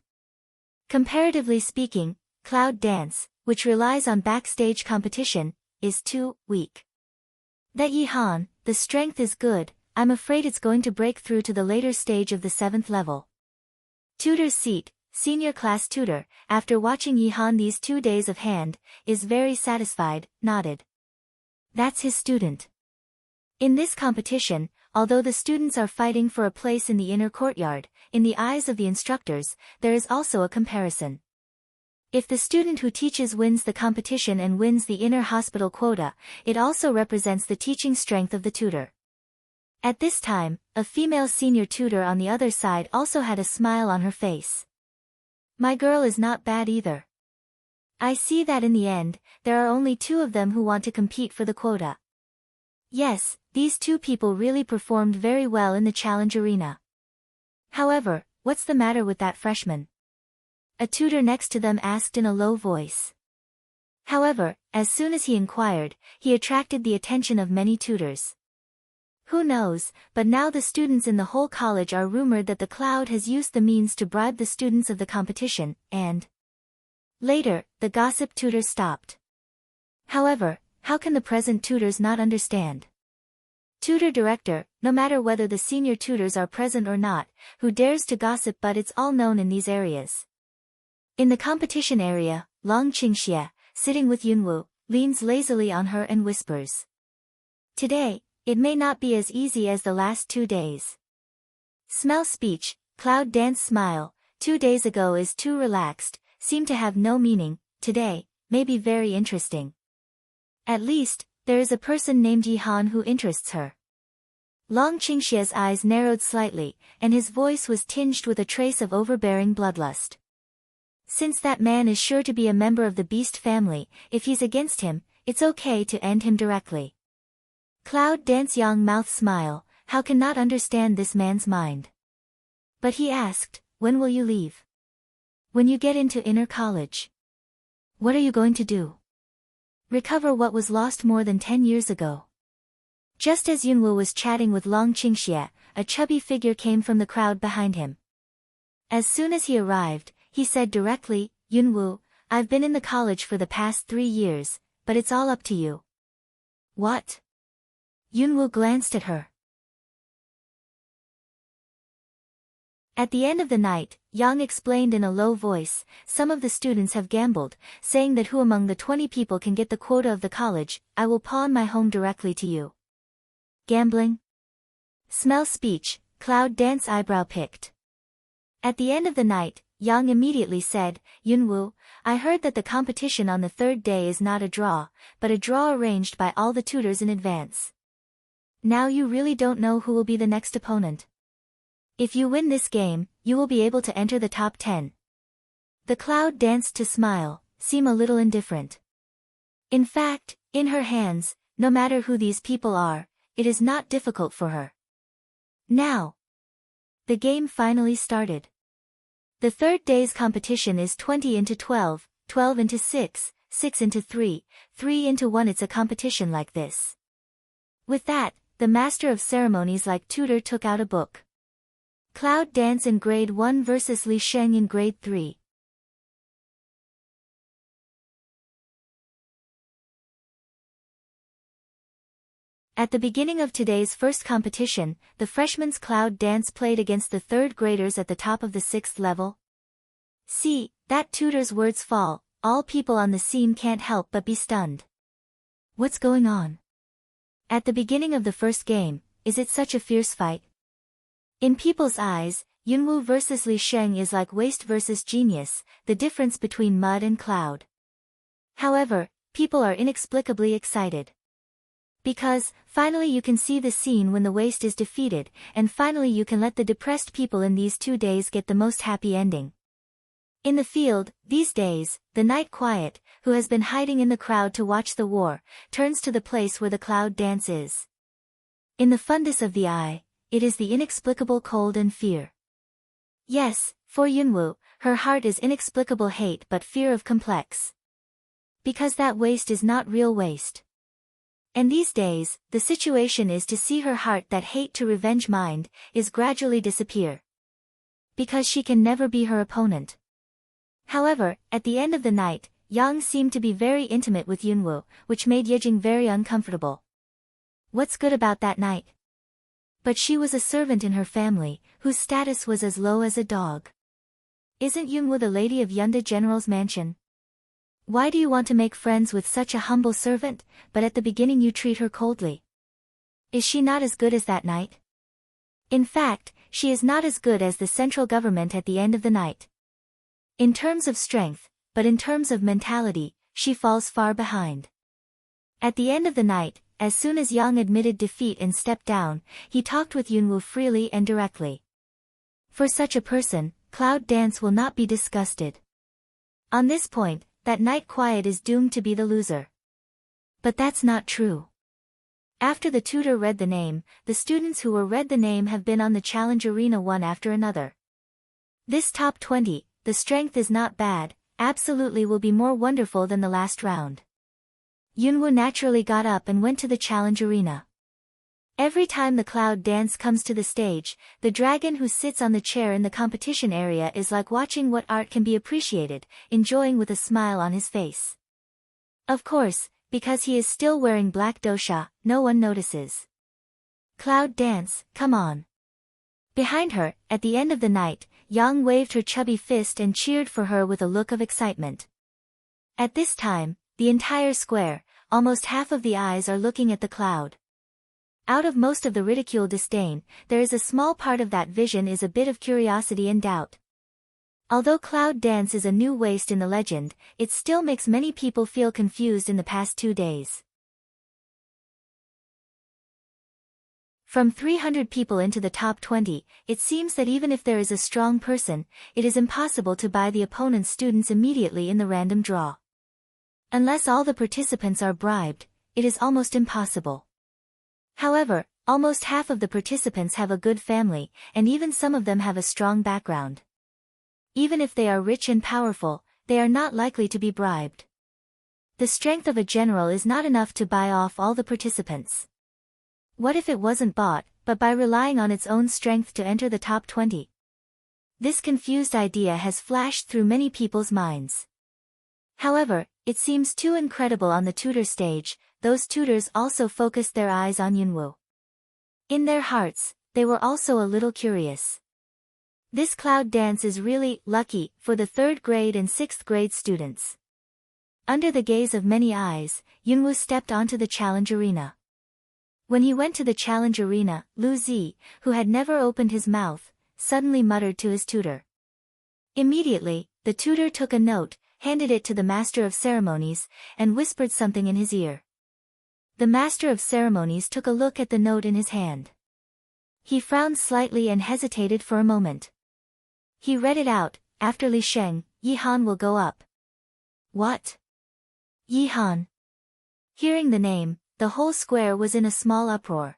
Comparatively speaking, Cloud Dance, which relies on backstage competition, is too weak. That Yihan, the strength is good, I'm afraid it's going to break through to the later stage of the 7th level. Tutor's seat, senior class tutor, after watching Yihan these 2 days of hand, is very satisfied, nodded. That's his student. In this competition, although the students are fighting for a place in the inner courtyard, in the eyes of the instructors, there is also a comparison. If the student who teaches wins the competition and wins the inner hospital quota, it also represents the teaching strength of the tutor. At this time, a female senior tutor on the other side also had a smile on her face. My girl is not bad either. I see that in the end, there are only 2 of them who want to compete for the quota. Yes, these 2 people really performed very well in the challenge arena. However, what's the matter with that freshman? A tutor next to them asked in a low voice. However, as soon as he inquired, he attracted the attention of many tutors. Who knows, but now the students in the whole college are rumored that the cloud has used the means to bribe the students of the competition, and... Later, the gossip tutor stopped. However, how can the present tutors not understand? Tutor director, no matter whether the senior tutors are present or not, who dares to gossip, but it's all known in these areas. In the competition area, Long Qingxie, sitting with Yunwu, leans lazily on her and whispers. Today, it may not be as easy as the last 2 days. Smell speech, cloud dance smile, 2 days ago is too relaxed, seem to have no meaning, today, may be very interesting. At least, there is a person named Yihan who interests her. Long Qingxie's eyes narrowed slightly, and his voice was tinged with a trace of overbearing bloodlust. Since that man is sure to be a member of the beast family, if he's against him, it's okay to end him directly. Cloud Dance Yang mouth smile, how can not understand this man's mind? But he asked, when will you leave? When you get into inner college. What are you going to do? Recover what was lost more than 10 years ago. Just as Yunwu was chatting with Long Qingxie, a chubby figure came from the crowd behind him. As soon as he arrived, he said directly, Yunwu, I've been in the college for the past 3 years, but it's all up to you. What? Yunwu glanced at her. At the end of the night, Yang explained in a low voice, some of the students have gambled, saying that who among the 20 people can get the quota of the college, I will pawn my home directly to you. Gambling? Smell speech, cloud dance eyebrow picked. At the end of the night, Yang immediately said, Yunwu, I heard that the competition on the 3rd day is not a draw, but a draw arranged by all the tutors in advance. Now you really don't know who will be the next opponent. If you win this game, you will be able to enter the top 10. The cloud danced to smile, seem a little indifferent. In fact, in her hands, no matter who these people are, it is not difficult for her. Now, the game finally started. The 3rd day's competition is 20 into 12, 12 into 6, 6 into 3, 3 into 1. It's a competition like this. With that, the master of ceremonies like tutor took out a book. Cloud Dance in Grade 1 versus Li Sheng in Grade 3. At the beginning of today's first competition, the freshmen's cloud dance played against the 3rd graders at the top of the 6th level. See, that tutor's words fall, all people on the scene can't help but be stunned. What's going on? At the beginning of the first game, is it such a fierce fight? In people's eyes, Yunwu versus Li Sheng is like waste versus genius, the difference between mud and cloud. However, people are inexplicably excited. Because, finally you can see the scene when the waste is defeated, and finally you can let the depressed people in these 2 days get the most happy ending. In the field, these days, the night quiet, who has been hiding in the crowd to watch the war, turns to the place where the cloud dance is. In the fundus of the eye, it is the inexplicable cold and fear. Yes, for Yunwu, her heart is inexplicable hate but fear of complex. Because that waste is not real waste. And these days, the situation is to see her heart that hate to revenge mind, is gradually disappear. Because she can never be her opponent. However, at the end of the night, Yang seemed to be very intimate with Yunwu, which made Yejing very uncomfortable. What's good about that night? But she was a servant in her family, whose status was as low as a dog. Isn't Yunwu the lady of Yunda General's mansion? Why do you want to make friends with such a humble servant, but at the beginning you treat her coldly? Is she not as good as that night? In fact, she is not as good as the central government at the end of the night. In terms of strength, but in terms of mentality, she falls far behind. At the end of the night, as soon as Yang admitted defeat and stepped down, he talked with Yunwoo freely and directly. For such a person, Cloud Dance will not be disgusted. On this point, that night quiet is doomed to be the loser. But that's not true. After the tutor read the name, the students who were read the name have been on the challenge arena one after another. This top 20, the strength is not bad, absolutely will be more wonderful than the last round. Yunwoo naturally got up and went to the challenge arena. Every time the Cloud Dance comes to the stage, the dragon who sits on the chair in the competition area is like watching what art can be appreciated, enjoying with a smile on his face. Of course, because he is still wearing black dosha, no one notices. Cloud Dance, come on. Behind her, at the end of the night, Yang waved her chubby fist and cheered for her with a look of excitement. At this time, the entire square, almost half of the eyes are looking at the cloud. Out of most of the ridicule disdain, there is a small part of that vision is a bit of curiosity and doubt. Although Cloud Dance is a new waist in the legend, it still makes many people feel confused in the past 2 days. From 300 people into the top 20, it seems that even if there is a strong person, it is impossible to buy the opponent's students immediately in the random draw. Unless all the participants are bribed, it is almost impossible. However, almost half of the participants have a good family, and even some of them have a strong background. Even if they are rich and powerful, they are not likely to be bribed. The strength of a general is not enough to buy off all the participants. What if it wasn't bought, but by relying on its own strength to enter the top 20? This confused idea has flashed through many people's minds. However, it seems too incredible on the tutor stage. Those tutors also focused their eyes on Yunwoo. In their hearts, they were also a little curious. This Cloud Dance is really lucky for the 3rd grade and 6th grade students. Under the gaze of many eyes, Yunwoo stepped onto the challenge arena. When he went to the challenge arena, Lu Zi, who had never opened his mouth, suddenly muttered to his tutor. Immediately, the tutor took a note, handed it to the master of ceremonies, and whispered something in his ear. The master of ceremonies took a look at the note in his hand. He frowned slightly and hesitated for a moment. He read it out, after Li Sheng, Yi Han will go up. What? Yi Han. Hearing the name, the whole square was in a small uproar.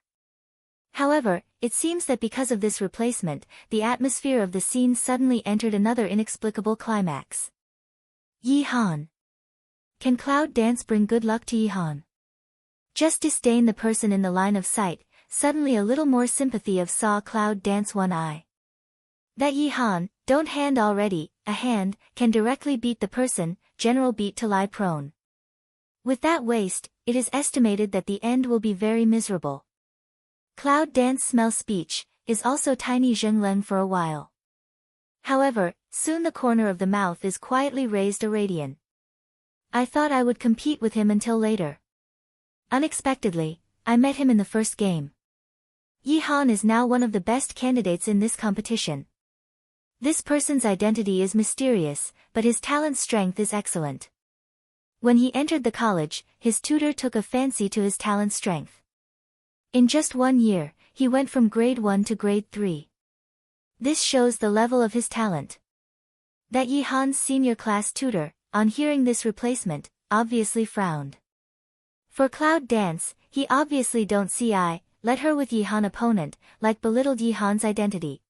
However, it seems that because of this replacement, the atmosphere of the scene suddenly entered another inexplicable climax. Yi Han. Can Cloud Dance bring good luck to Yi Han? Just disdain the person in the line of sight, suddenly a little more sympathy of saw Cloud Dance one eye. That Yi Han, don't hand already, a hand, can directly beat the person, general beat to lie prone. With that waist, it is estimated that the end will be very miserable. Cloud Dance smell speech, is also tiny Zhenglen for a while. However, soon the corner of the mouth is quietly raised a radian. I thought I would compete with him until later. Unexpectedly, I met him in the first game. Yi Han is now one of the best candidates in this competition. This person's identity is mysterious, but his talent strength is excellent. When he entered the college, his tutor took a fancy to his talent strength. In just 1 year, he went from grade 1 to grade 3. This shows the level of his talent. That Yi Han's senior class tutor, on hearing this replacement, obviously frowned. For Cloud Dance, he obviously don't see eye, let her with Yi Han opponent, like belittled Yi Han's identity.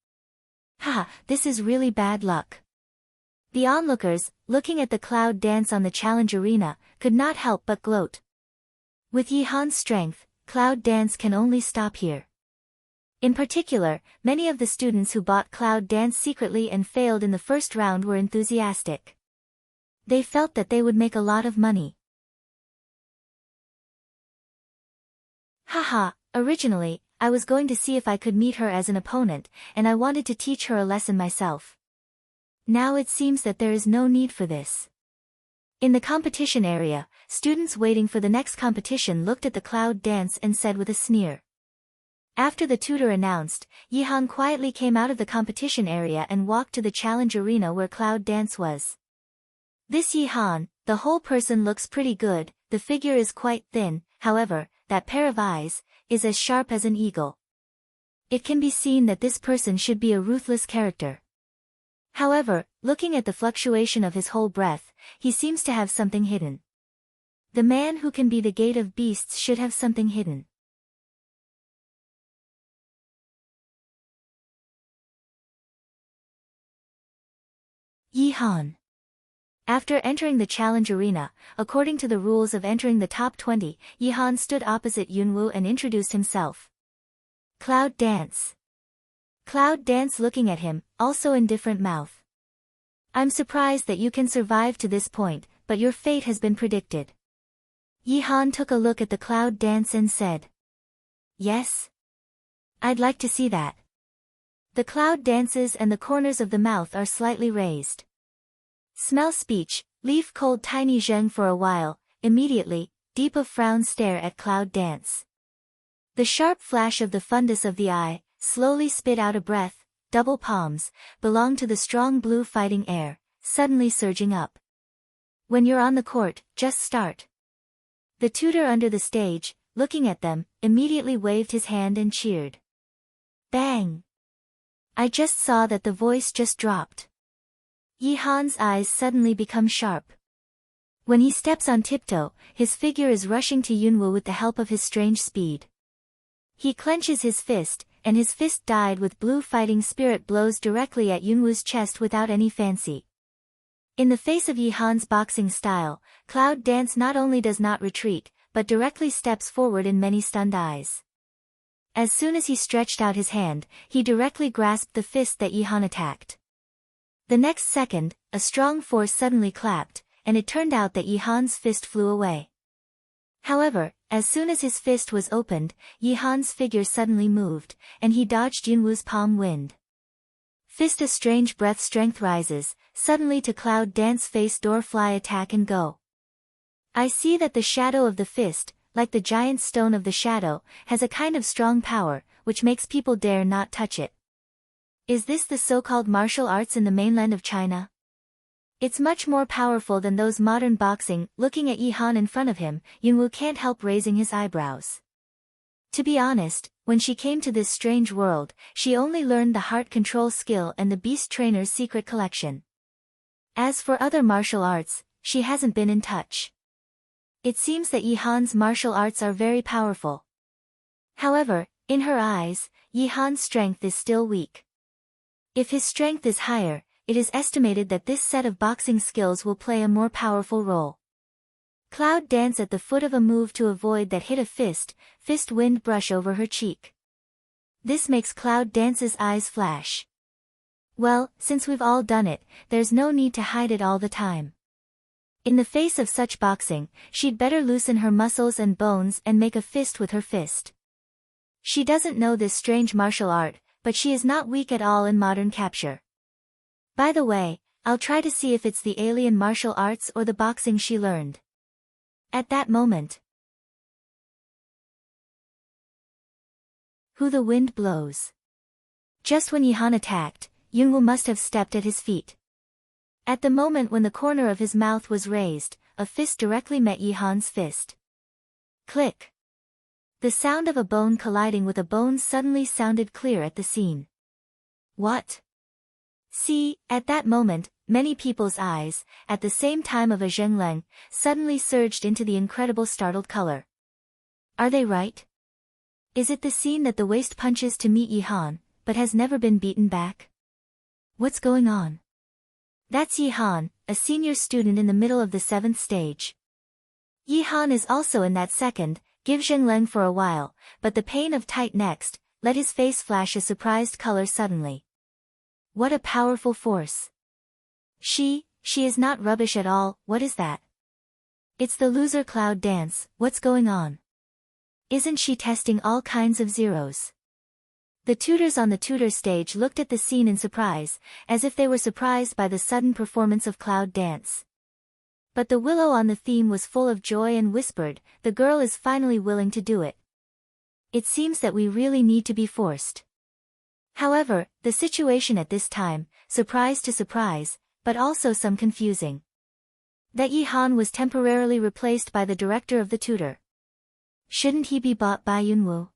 Haha, this is really bad luck. The onlookers, looking at the Cloud Dance on the challenge arena, could not help but gloat. With Yi Han's strength, Cloud Dance can only stop here. In particular, many of the students who bought Cloud Dance secretly and failed in the first round were enthusiastic. They felt that they would make a lot of money. Haha, originally, I was going to see if I could meet her as an opponent, and I wanted to teach her a lesson myself. Now it seems that there is no need for this. In the competition area, students waiting for the next competition looked at the Cloud Dance and said with a sneer. After the tutor announced, Yi Han quietly came out of the competition area and walked to the challenge arena where Cloud Dance was. This Yi Han, the whole person looks pretty good, the figure is quite thin, however, that pair of eyes, is as sharp as an eagle. It can be seen that this person should be a ruthless character. However, looking at the fluctuation of his whole breath, he seems to have something hidden. The man who can be the gate of beasts should have something hidden. Yi Han. After entering the challenge arena, according to the rules of entering the top 20, Yi Han stood opposite Yunwu and introduced himself. Cloud Dance. Cloud Dance looking at him, also indifferent mouth. I'm surprised that you can survive to this point, but your fate has been predicted. Yi Han took a look at the Cloud Dance and said. Yes? I'd like to see that. The Cloud Dances and the corners of the mouth are slightly raised. Smell speech, leave cold tiny zheng for a while, immediately, deep of frown stare at Cloud Dance. The sharp flash of the fundus of the eye, slowly spit out a breath, double palms, belong to the strong blue fighting air, suddenly surging up. When you're on the court, just start. The tutor under the stage, looking at them, immediately waved his hand and cheered. Bang! I just saw that the voice just dropped. Yi Han's eyes suddenly become sharp. When he steps on tiptoe, his figure is rushing to Yunwu with the help of his strange speed. He clenches his fist, and his fist dyed with blue fighting spirit blows directly at Yunwu's chest without any fancy. In the face of Yi Han's boxing style, Cloud Dance not only does not retreat, but directly steps forward in many stunned eyes. As soon as he stretched out his hand, he directly grasped the fist that Yi Han attacked. The next second, a strong force suddenly clapped, and it turned out that Yi Han's fist flew away. However, as soon as his fist was opened, Yi Han's figure suddenly moved, and he dodged Yunwu's palm wind. Fist a strange breath strength rises, suddenly to Cloud Dance face door fly attack and go. I see that the shadow of the fist, like the giant stone of the shadow, has a kind of strong power, which makes people dare not touch it. Is this the so-called martial arts in the mainland of China? It's much more powerful than those modern boxing. Looking at Yi Han in front of him, Yunwu can't help raising his eyebrows. To be honest, when she came to this strange world, she only learned the heart control skill and the beast trainer's secret collection. As for other martial arts, she hasn't been in touch. It seems that Yi Han's martial arts are very powerful. However, in her eyes, Yi Han's strength is still weak. If his strength is higher, it is estimated that this set of boxing skills will play a more powerful role. Cloud Dance at the foot of a move to avoid that hit a fist wind brush over her cheek. This makes Cloud Dance's eyes flash. Well, since we've all done it, there's no need to hide it all the time. In the face of such boxing, she'd better loosen her muscles and bones and make a fist with her fist. She doesn't know this strange martial art, but she is not weak at all in modern capture. By the way, I'll try to see if it's the alien martial arts or the boxing she learned. At that moment, who the wind blows. Just when Yi Han attacked, Yunwu must have stepped at his feet. At the moment when the corner of his mouth was raised, a fist directly met Yi Han's fist. Click. The sound of a bone colliding with a bone suddenly sounded clear at the scene. What? See, at that moment, many people's eyes, at the same time of a zhengleng, suddenly surged into the incredible startled color. Are they right? Is it the scene that the waist punches to meet Yi Han, but has never been beaten back? What's going on? That's Yi Han, a senior student in the middle of the 7th stage. Yi Han is also in that second, give zhengleng for a while, but the pain of tight next, let his face flash a surprised color suddenly. What a powerful force. She is not rubbish at all. What is that? It's the loser Cloud Dance. What's going on? Isn't she testing all kinds of zeros? The tutors on the tutor stage looked at the scene in surprise, as if they were surprised by the sudden performance of Cloud Dance. But the willow on the theme was full of joy and whispered, the girl is finally willing to do it. It seems that we really need to be forced. However, the situation at this time, surprise to surprise, but also some confusing. That Yi Han was temporarily replaced by the director of the tutor. Shouldn't he be bought by Yunwoo?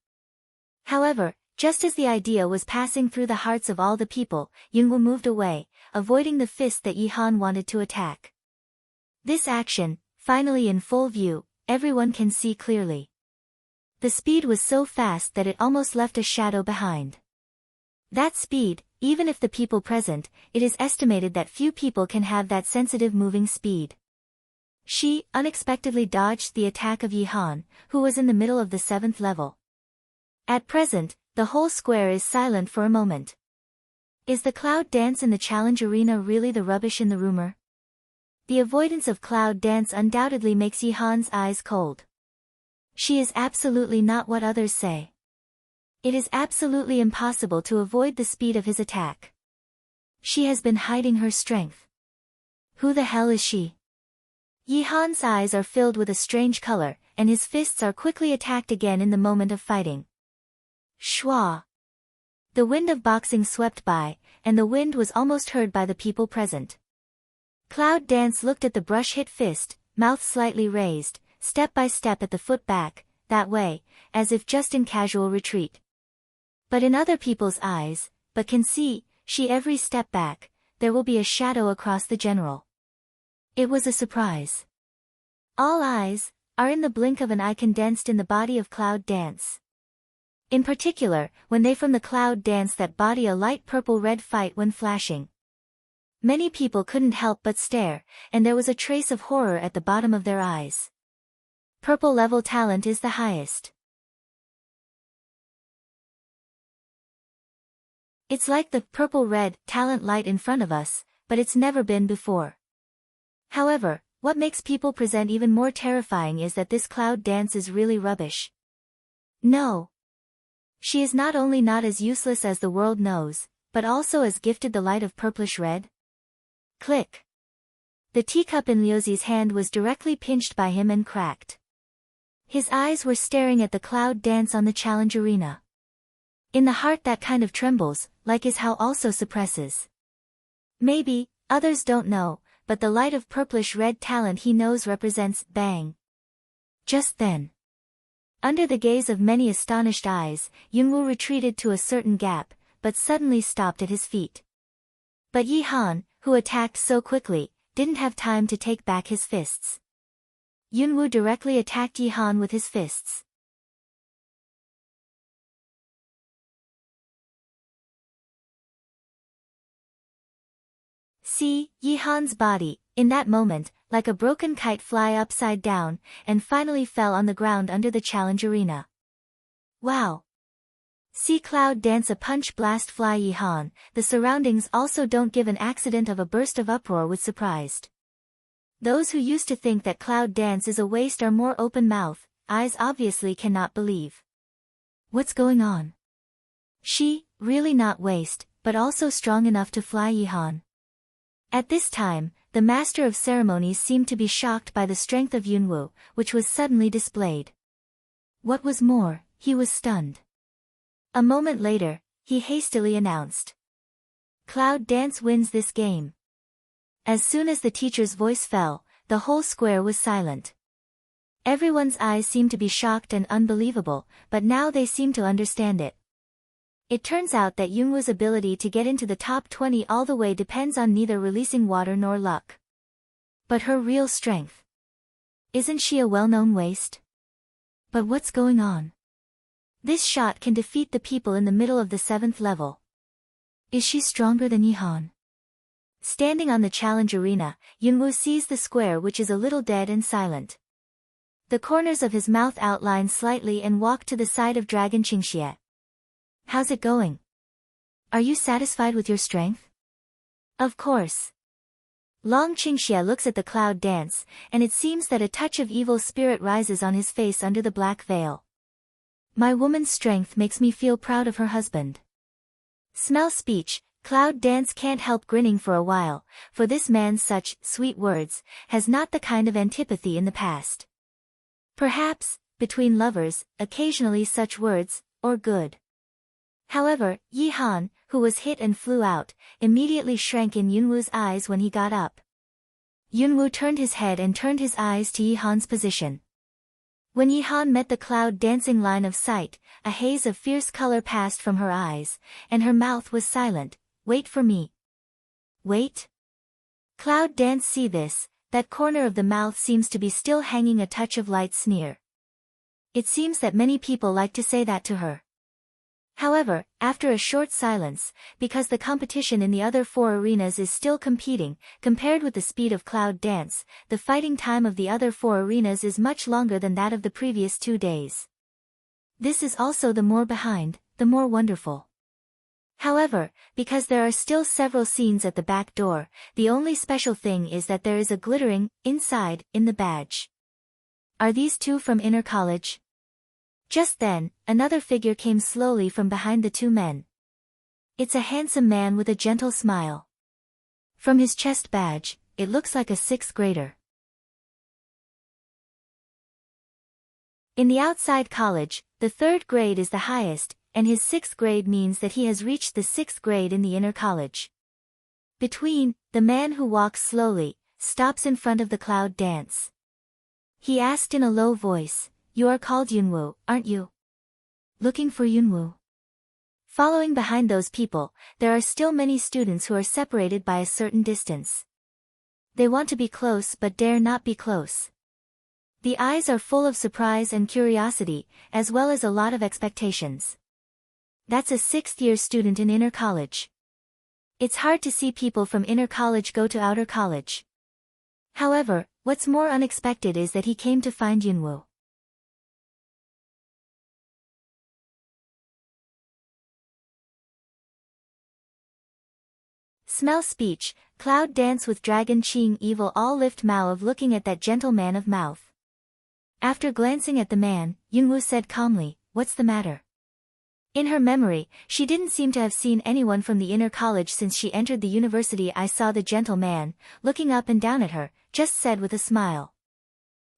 However, just as the idea was passing through the hearts of all the people, Yunwoo moved away, avoiding the fist that Yihan wanted to attack. This action, finally in full view, everyone can see clearly. The speed was so fast that it almost left a shadow behind. That speed, even if the people present, it is estimated that few people can have that sensitive moving speed. She unexpectedly dodged the attack of Yihan, who was in the middle of the 7th level. At present, the whole square is silent for a moment. Is the cloud dance in the challenge arena really the rubbish in the rumor? The avoidance of cloud dance undoubtedly makes Yihan's eyes cold. She is absolutely not what others say. It is absolutely impossible to avoid the speed of his attack. She has been hiding her strength. Who the hell is she? Yihan's eyes are filled with a strange color, and his fists are quickly attacked again in the moment of fighting. Shwa! The wind of boxing swept by, and the wind was almost heard by the people present. Cloud Dance looked at the brush-hit fist, mouth slightly raised, step by step at the foot back, that way, as if just in casual retreat. But in other people's eyes, but can see, she every step back, there will be a shadow across the general. It was a surprise. All eyes are in the blink of an eye condensed in the body of Cloud Dance. In particular, when they from the Cloud Dance that body a light purple-red fight when flashing. Many people couldn't help but stare, and there was a trace of horror at the bottom of their eyes. Purple level talent is the highest. It's like the purple-red talent light in front of us, but it's never been before. However, what makes people present even more terrifying is that this Cloud Dance is really rubbish. No. She is not only not as useless as the world knows, but also as gifted the light of purplish red. Click. The teacup in Liuzi's hand was directly pinched by him and cracked. His eyes were staring at the Cloud Dance on the challenge arena. In the heart that kind of trembles, like is how also suppresses. Maybe, others don't know, but the light of purplish red talent he knows represents bang. Just then. Under the gaze of many astonished eyes, Yunwoo retreated to a certain gap, but suddenly stopped at his feet. But Yihan, who attacked so quickly, didn't have time to take back his fists. Yunwoo directly attacked Yihan with his fists. See, Yihan's body, in that moment, like a broken kite fly upside down, and finally fell on the ground under the challenge arena. Wow! See Cloud Dance a punch blast fly Yihan, the surroundings also don't give an accident of a burst of uproar with surprised. Those who used to think that Cloud Dance is a waste are more open-mouthed, eyes obviously cannot believe. What's going on? She, really not waste, but also strong enough to fly Yihan. At this time, the master of ceremonies seemed to be shocked by the strength of Yunwoo, which was suddenly displayed. What was more, he was stunned. A moment later, he hastily announced. Cloud Dance wins this game. As soon as the teacher's voice fell, the whole square was silent. Everyone's eyes seemed to be shocked and unbelievable, but now they seemed to understand it. It turns out that Yunwoo's ability to get into the top 20 all the way depends on neither releasing water nor luck. But her real strength. Isn't she a well-known waste? But what's going on? This shot can defeat the people in the middle of the 7th level. Is she stronger than Yihan? Standing on the challenge arena, Yunwoo sees the square which is a little dead and silent. The corners of his mouth outline slightly and walk to the side of Dragon Qingxie. How's it going? Are you satisfied with your strength? Of course. Long Qingxie looks at the Cloud Dance, and it seems that a touch of evil spirit rises on his face under the black veil. My woman's strength makes me feel proud of her husband. Smell speech, Cloud Dance can't help grinning for a while, for this man's such sweet words has not the kind of antipathy in the past. Perhaps, between lovers, occasionally such words, or good. However, Yihan, who was hit and flew out, immediately shrank in Yunwoo's eyes when he got up. Yunwoo turned his head and turned his eyes to Yihan's position. When Yihan met the cloud-dancing line of sight, a haze of fierce color passed from her eyes, and her mouth was silent. Wait for me. Wait? Cloud Dance see this, that corner of the mouth seems to be still hanging a touch of light sneer. It seems that many people like to say that to her. However, after a short silence, because the competition in the other 4 arenas is still competing, compared with the speed of Cloud Dance, the fighting time of the other 4 arenas is much longer than that of the previous 2 days. This is also the more behind, the more wonderful. However, because there are still several scenes at the back door, the only special thing is that there is a glittering, inside, in the badge. Are these 2 from Inner College? Just then, another figure came slowly from behind the 2 men. It's a handsome man with a gentle smile. From his chest badge, it looks like a 6th grader. In the outside college, the 3rd grade is the highest, and his 6th grade means that he has reached the 6th grade in the inner college. Between, the man who walks slowly, stops in front of the Cloud Dance. He asked in a low voice, "You are called Yunwoo, aren't you? Looking for Yunwoo?" Following behind those people, there are still many students who are separated by a certain distance. They want to be close but dare not be close. The eyes are full of surprise and curiosity, as well as a lot of expectations. That's a 6th-year student in inner college. It's hard to see people from inner college go to outer college. However, what's more unexpected is that he came to find Yunwoo. Smell speech, Cloud Dance with Dragon Ching Evil all lift Mao of looking at that gentle man of mouth. After glancing at the man, Yunwoo said calmly, "What's the matter?" In her memory, she didn't seem to have seen anyone from the inner college since she entered the university. I saw the gentle man, looking up and down at her, just said with a smile.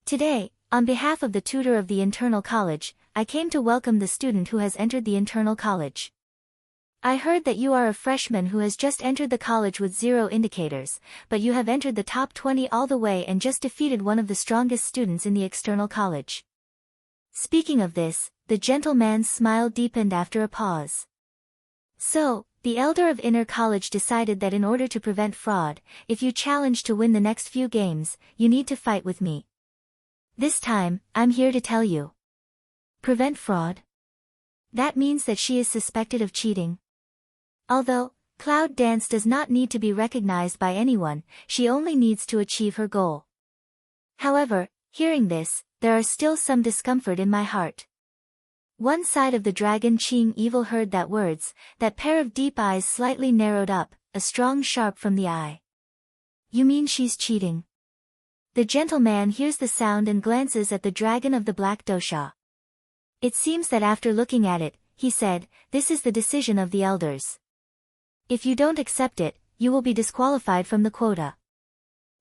"Today, on behalf of the tutor of the internal college, I came to welcome the student who has entered the internal college. I heard that you are a freshman who has just entered the college with 0 indicators, but you have entered the top 20 all the way and just defeated one of the strongest students in the external college." Speaking of this, the gentle man's smile deepened after a pause. "So, the elder of inner college decided that in order to prevent fraud, if you challenge to win the next few games, you need to fight with me. This time, I'm here to tell you. Prevent fraud? That means that she is suspected of cheating. Although, Cloud Dance does not need to be recognized by anyone, she only needs to achieve her goal. However, hearing this, there are still some discomfort in my heart." One side of the Dragon Ching Evil heard that words, that pair of deep eyes slightly narrowed up, a strong sharp from the eye. "You mean she's cheating?" The gentleman hears the sound and glances at the dragon of the black dosha. It seems that after looking at it, he said, "This is the decision of the elders. If you don't accept it, you will be disqualified from the quota."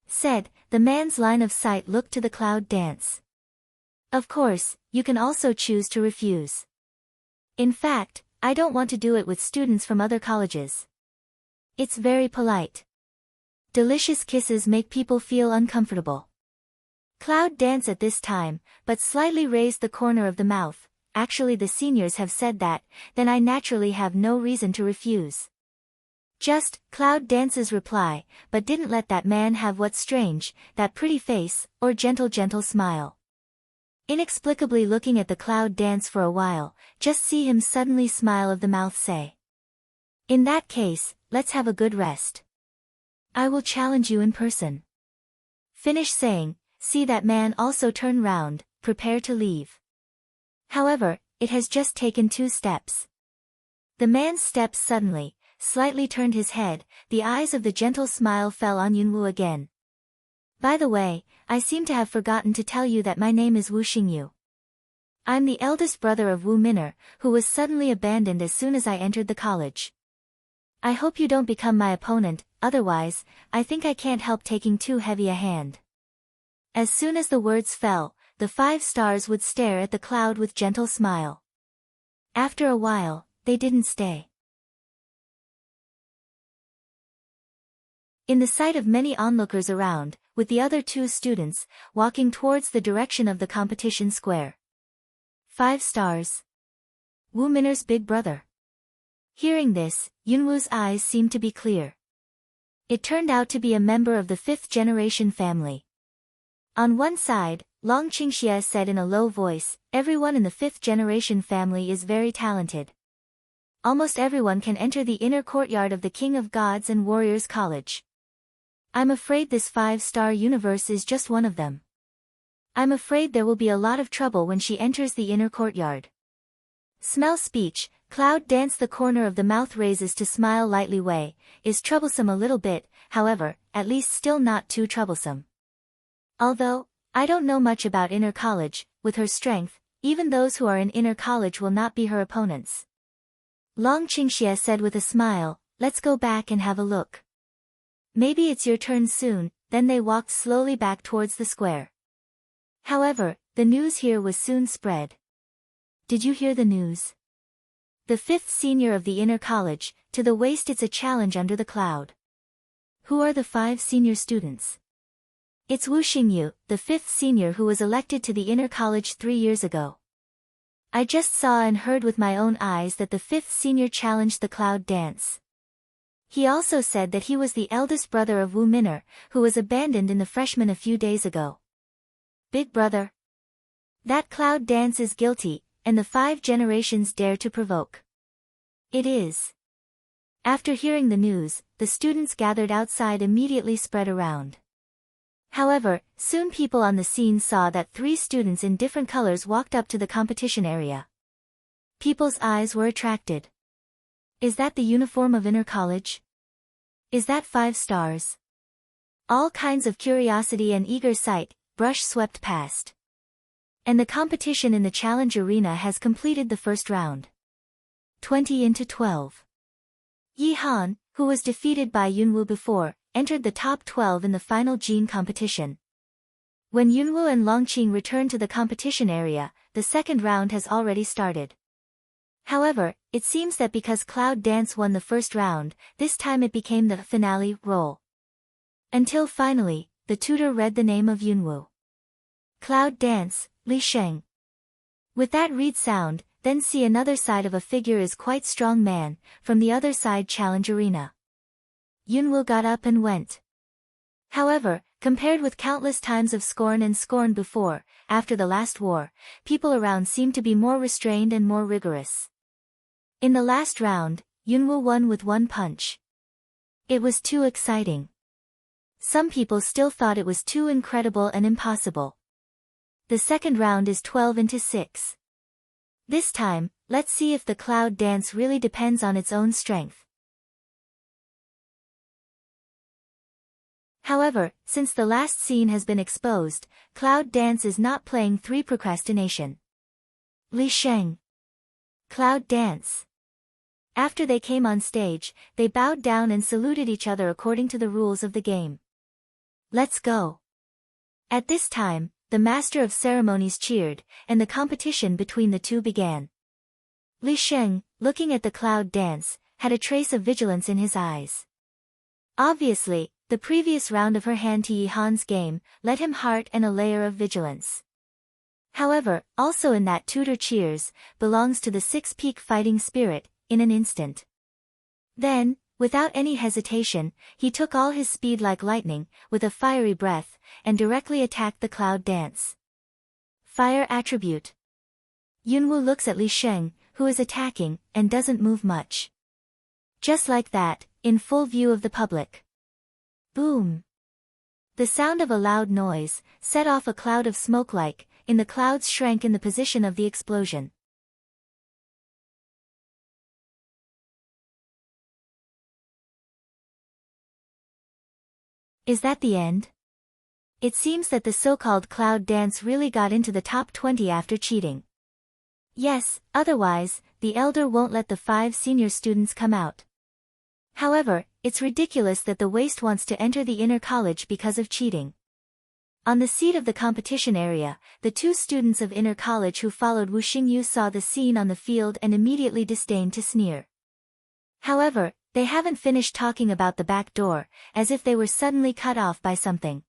Said, the man's line of sight looked to the Cloud Dance. "Of course, you can also choose to refuse. In fact, I don't want to do it with students from other colleges. It's very polite. Delicious kisses make people feel uncomfortable." Cloud Dance at this time, but slightly raised the corner of the mouth. "Actually the seniors have said that, then I naturally have no reason to refuse." Just, Cloud Dance's reply, but didn't let that man have what's strange, that pretty face, or gentle smile. Inexplicably looking at the Cloud Dance for a while, just see him suddenly smile of the mouth say, "In that case, let's have a good rest. I will challenge you in person." Finish saying, see that man also turn round, prepare to leave. However, it has just taken 2 steps. The man steps suddenly, slightly turned his head, the eyes of the gentle smile fell on Yunwoo again. "By the way, I seem to have forgotten to tell you that my name is Wu Xingyu. I'm the eldest brother of Wu Minner, who was suddenly abandoned as soon as I entered the college. I hope you don't become my opponent, otherwise, I think I can't help taking too heavy a hand." As soon as the words fell, the 5 stars would stare at the cloud with gentle smile. After a while, they didn't stay. in the sight of many onlookers around, with the other two students, walking towards the direction of the competition square. 5 stars. Wu Min'er's big brother. Hearing this, Yunwu's eyes seemed to be clear. It turned out to be a member of the 5th generation family. On one side, Long Qingxie said in a low voice, everyone in the 5th generation family is very talented. Almost everyone can enter the inner courtyard of the King of Gods and Warriors College. I'm afraid this 5-star universe is just one of them. I'm afraid there will be a lot of trouble when she enters the inner courtyard. Smell speech, Cloud Dance the corner of the mouth raises to smile lightly way, is troublesome a little bit, however, at least still not too troublesome. Although, I don't know much about inner college, with her strength, even those who are in inner college will not be her opponents. Long Qingxie said with a smile, let's go back and have a look. Maybe it's your turn soon. Then they walked slowly back towards the square. However, the news here was soon spread. Did you hear the news? The 5th senior of the inner college, to the waist it's a challenge under the cloud. Who are the 5 senior students? It's Wu Xingyu, the 5th senior who was elected to the inner college 3 years ago. I just saw and heard with my own eyes that the 5th senior challenged the cloud dance. He also said that he was the eldest brother of Wu Min'er, who was abandoned in the freshman a few days ago. Big brother. That cloud dance is guilty, and the 5 generations dare to provoke. It is. After hearing the news, the students gathered outside immediately spread around. However, soon people on the scene saw that 3 students in different colors walked up to the competition area. People's eyes were attracted. Is that the uniform of inner college? Is that 5 stars? All kinds of curiosity and eager sight, brush swept past. And the competition in the challenge arena has completed the first round. 20-12. Yi Han, who was defeated by Yunwu before, entered the top 12 in the final gene competition. When Yunwu and Longqing returned to the competition area, the second round has already started. However, it seems that because Cloud Dance won the first round, this time it became the finale role. Until finally, the tutor read the name of Yunwu. Cloud Dance, Li Sheng. With that read sound, then see another side of a figure is quite strong man, from the other side challenge arena. Yunwu got up and went. However, compared with countless times of scorn and scorn before, after the last war, people around seemed to be more restrained and more rigorous. In the last round, Yunwu won with 1 punch. It was too exciting. Some people still thought it was too incredible and impossible. The second round is 12-6. This time, let's see if the cloud dance really depends on its own strength. However, since the last scene has been exposed, Cloud Dance is not playing 3 procrastination. Li Sheng. Cloud Dance. After they came on stage, they bowed down and saluted each other according to the rules of the game. Let's go. At this time, the master of ceremonies cheered, and the competition between the two began. Li Sheng, looking at the Cloud Dance, had a trace of vigilance in his eyes. Obviously, the previous round of her hand to Yi Han's game led him heart and a layer of vigilance. However, also in that tutor cheers, belongs to the 6-peak fighting spirit, in an instant. Then, without any hesitation, he took all his speed like lightning, with a fiery breath, and directly attacked the Cloud Dance. Fire attribute. Yunwu looks at Li Sheng, who is attacking, and doesn't move much. Just like that, in full view of the public. Boom! The sound of a loud noise set off a cloud of smoke in the clouds shrank in the position of the explosion. Is that the end? It seems that the so-called Cloud Dance really got into the top 20 after cheating. Yes, otherwise, the elder won't let the 5 senior students come out. However, it's ridiculous that the waste wants to enter the inner college because of cheating. On the seat of the competition area, the 2 students of inner college who followed Wu Xingyu saw the scene on the field and immediately disdained to sneer. However, They haven't finished talking about the back door, as if they were suddenly cut off by something.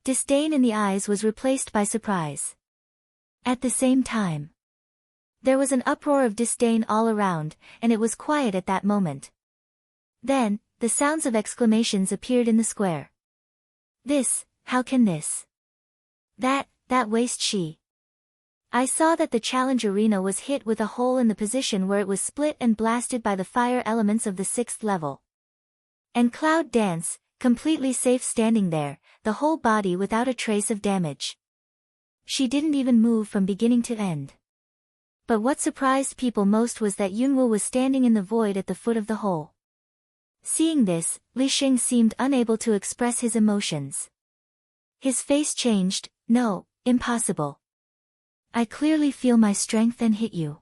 Disdain in the eyes was replaced by surprise. At the same time, there was an uproar of disdain all around, and it was quiet at that moment. Then, the sounds of exclamations appeared in the square. This, how can this? That waste she. I saw that the challenge arena was hit with a hole in the position where it was split and blasted by the fire elements of the 6th level. And Cloud Dance, completely safe standing there, the whole body without a trace of damage. She didn't even move from beginning to end. But what surprised people most was that Yunwu was standing in the void at the foot of the hole. Seeing this, Li Xing seemed unable to express his emotions. His face changed. No, impossible. I clearly feel my strength and hit you.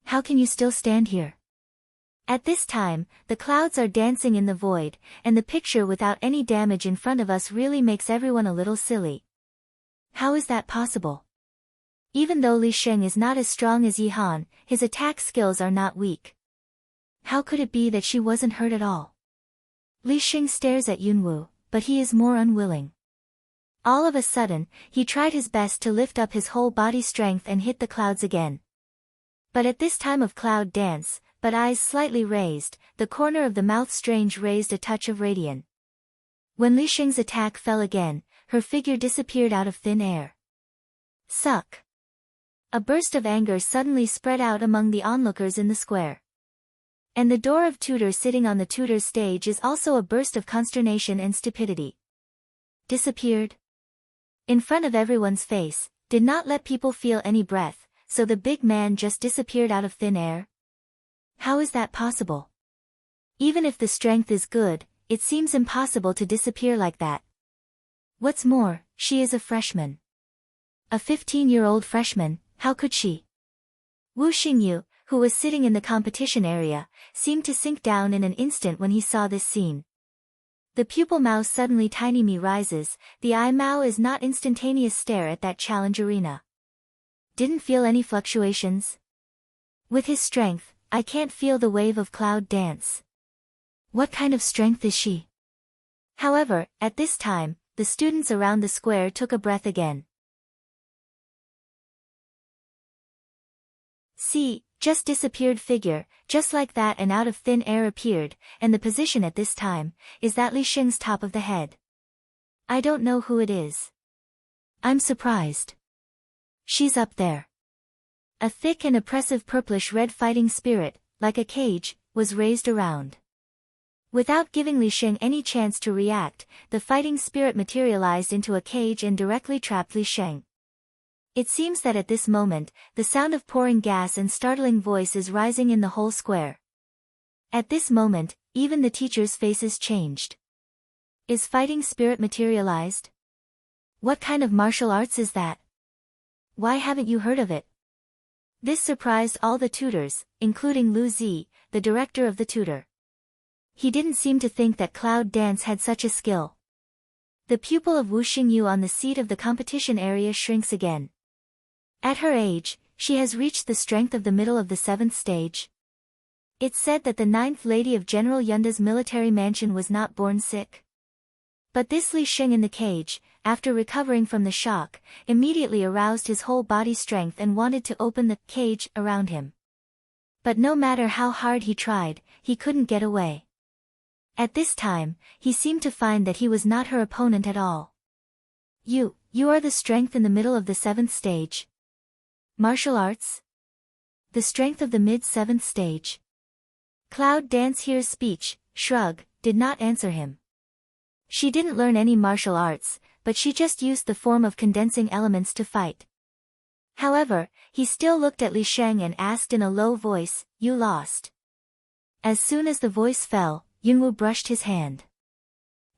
How can you still stand here? At this time, the clouds are dancing in the void, and the picture without any damage in front of us really makes everyone a little silly. How is that possible? Even though Li Sheng is not as strong as Yi Han, his attack skills are not weak. How could it be that she wasn't hurt at all? Li Sheng stares at Yunwu, but he is more unwilling. All of a sudden, he tried his best to lift up his whole body strength and hit the clouds again. But at this time of Cloud Dance, but eyes slightly raised, the corner of the mouth strange raised a touch of radiance. When Li Xing's attack fell again, her figure disappeared out of thin air. Suck! A burst of anger suddenly spread out among the onlookers in the square. And the door of tutor sitting on the tutor's stage is also a burst of consternation and stupidity. Disappeared? In front of everyone's face, did not let people feel any breath, so the big man just disappeared out of thin air? How is that possible? Even if the strength is good, it seems impossible to disappear like that. What's more, she is a freshman. A 15-year-old freshman, how could she? Wu Xingyu, who was sitting in the competition area, seemed to sink down in an instant when he saw this scene. The pupil mouth suddenly tiny me rises, the eye mao is not instantaneous stare at that challenge arena. Didn't feel any fluctuations? With his strength, I can't feel the wave of Cloud Dance. What kind of strength is she? However, at this time, the students around the square took a breath again. See, just disappeared figure, just like that and out of thin air appeared, and the position at this time, is that Li Xing's top of the head. I don't know who it is. I'm surprised. She's up there. A thick and oppressive purplish-red fighting spirit, like a cage, was raised around. Without giving Li Xing any chance to react, the fighting spirit materialized into a cage and directly trapped Li Xing. It seems that at this moment, the sound of pouring gas and startling voice is rising in the whole square. At this moment, even the teachers' faces changed. Is fighting spirit materialized? What kind of martial arts is that? Why haven't you heard of it? This surprised all the tutors, including Lu Zi, the director of the tutor. He didn't seem to think that Cloud Dance had such a skill. The pupil of Wu Xingyu on the seat of the competition area shrinks again. At her age, she has reached the strength of the middle of the 7th stage. It's said that the 9th lady of General Yunda's military mansion was not born sick. But this Li Xing in the cage, after recovering from the shock, immediately aroused his whole body strength and wanted to open the cage around him. But no matter how hard he tried, he couldn't get away. At this time, he seemed to find that he was not her opponent at all. You are the strength in the middle of the 7th stage. Martial arts? The strength of the mid-7th stage. Cloud Dance hears speech, shrug, did not answer him. She didn't learn any martial arts, but she just used the form of condensing elements to fight. However, he still looked at Li Sheng and asked in a low voice, "You lost." As soon as the voice fell, Yunwu brushed his hand.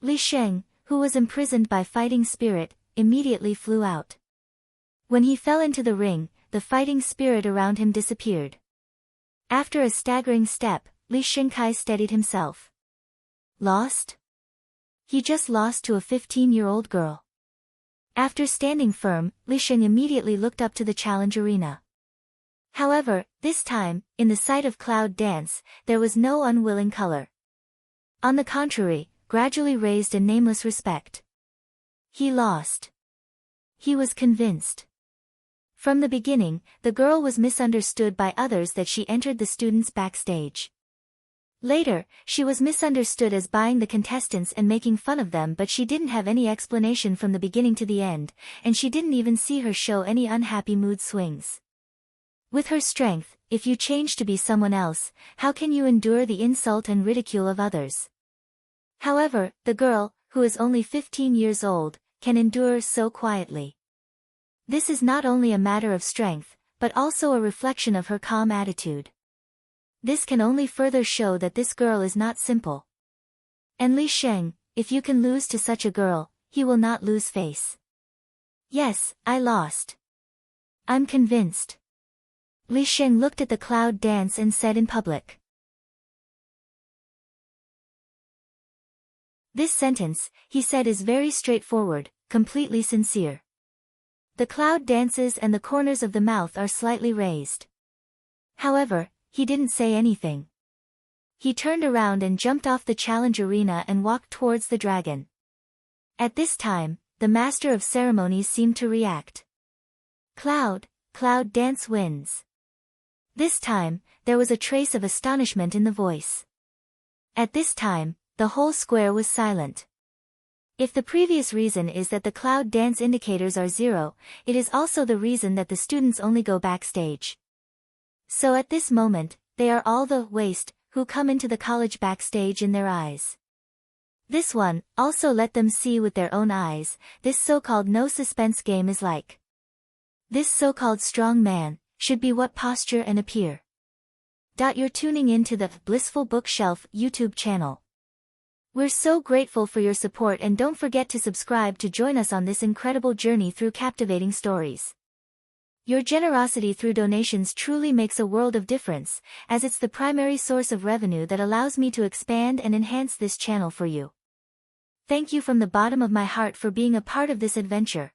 Li Sheng, who was imprisoned by fighting spirit, immediately flew out. When he fell into the ring, the fighting spirit around him disappeared. After a staggering step, Li Xingkai steadied himself. Lost? He just lost to a 15-year-old girl. After standing firm, Li Xing immediately looked up to the challenge arena. However, this time, in the sight of Cloud Dance, there was no unwilling color. On the contrary, gradually raised a nameless respect. He lost. He was convinced. From the beginning, the girl was misunderstood by others that she entered the students backstage. Later, she was misunderstood as buying the contestants and making fun of them, but she didn't have any explanation from the beginning to the end, and she didn't even see her show any unhappy mood swings. With her strength, if you change to be someone else, how can you endure the insult and ridicule of others? However, the girl, who is only 15 years old, can endure so quietly. This is not only a matter of strength, but also a reflection of her calm attitude. This can only further show that this girl is not simple. And Li Sheng, if you can lose to such a girl, he will not lose face. Yes, I lost. I'm convinced. Li Sheng looked at the Cloud Dance and said in public. This sentence, he said, is very straightforward, completely sincere. The Cloud Dances and the corners of the mouth are slightly raised. However, he didn't say anything. He turned around and jumped off the challenge arena and walked towards the dragon. At this time, the master of ceremonies seemed to react. Cloud Dance wins. This time, there was a trace of astonishment in the voice. At this time, the whole square was silent. If the previous reason is that the Cloud Dance indicators are 0, it is also the reason that the students only go backstage. So at this moment, they are all the waste who come into the college backstage in their eyes. This one, also let them see with their own eyes, this so-called no suspense game is like. This so-called strong man, should be what posture and appear. You're tuning in to the Blissful Bookshelf YouTube channel. We're so grateful for your support, and don't forget to subscribe to join us on this incredible journey through captivating stories. Your generosity through donations truly makes a world of difference, as it's the primary source of revenue that allows me to expand and enhance this channel for you. Thank you from the bottom of my heart for being a part of this adventure.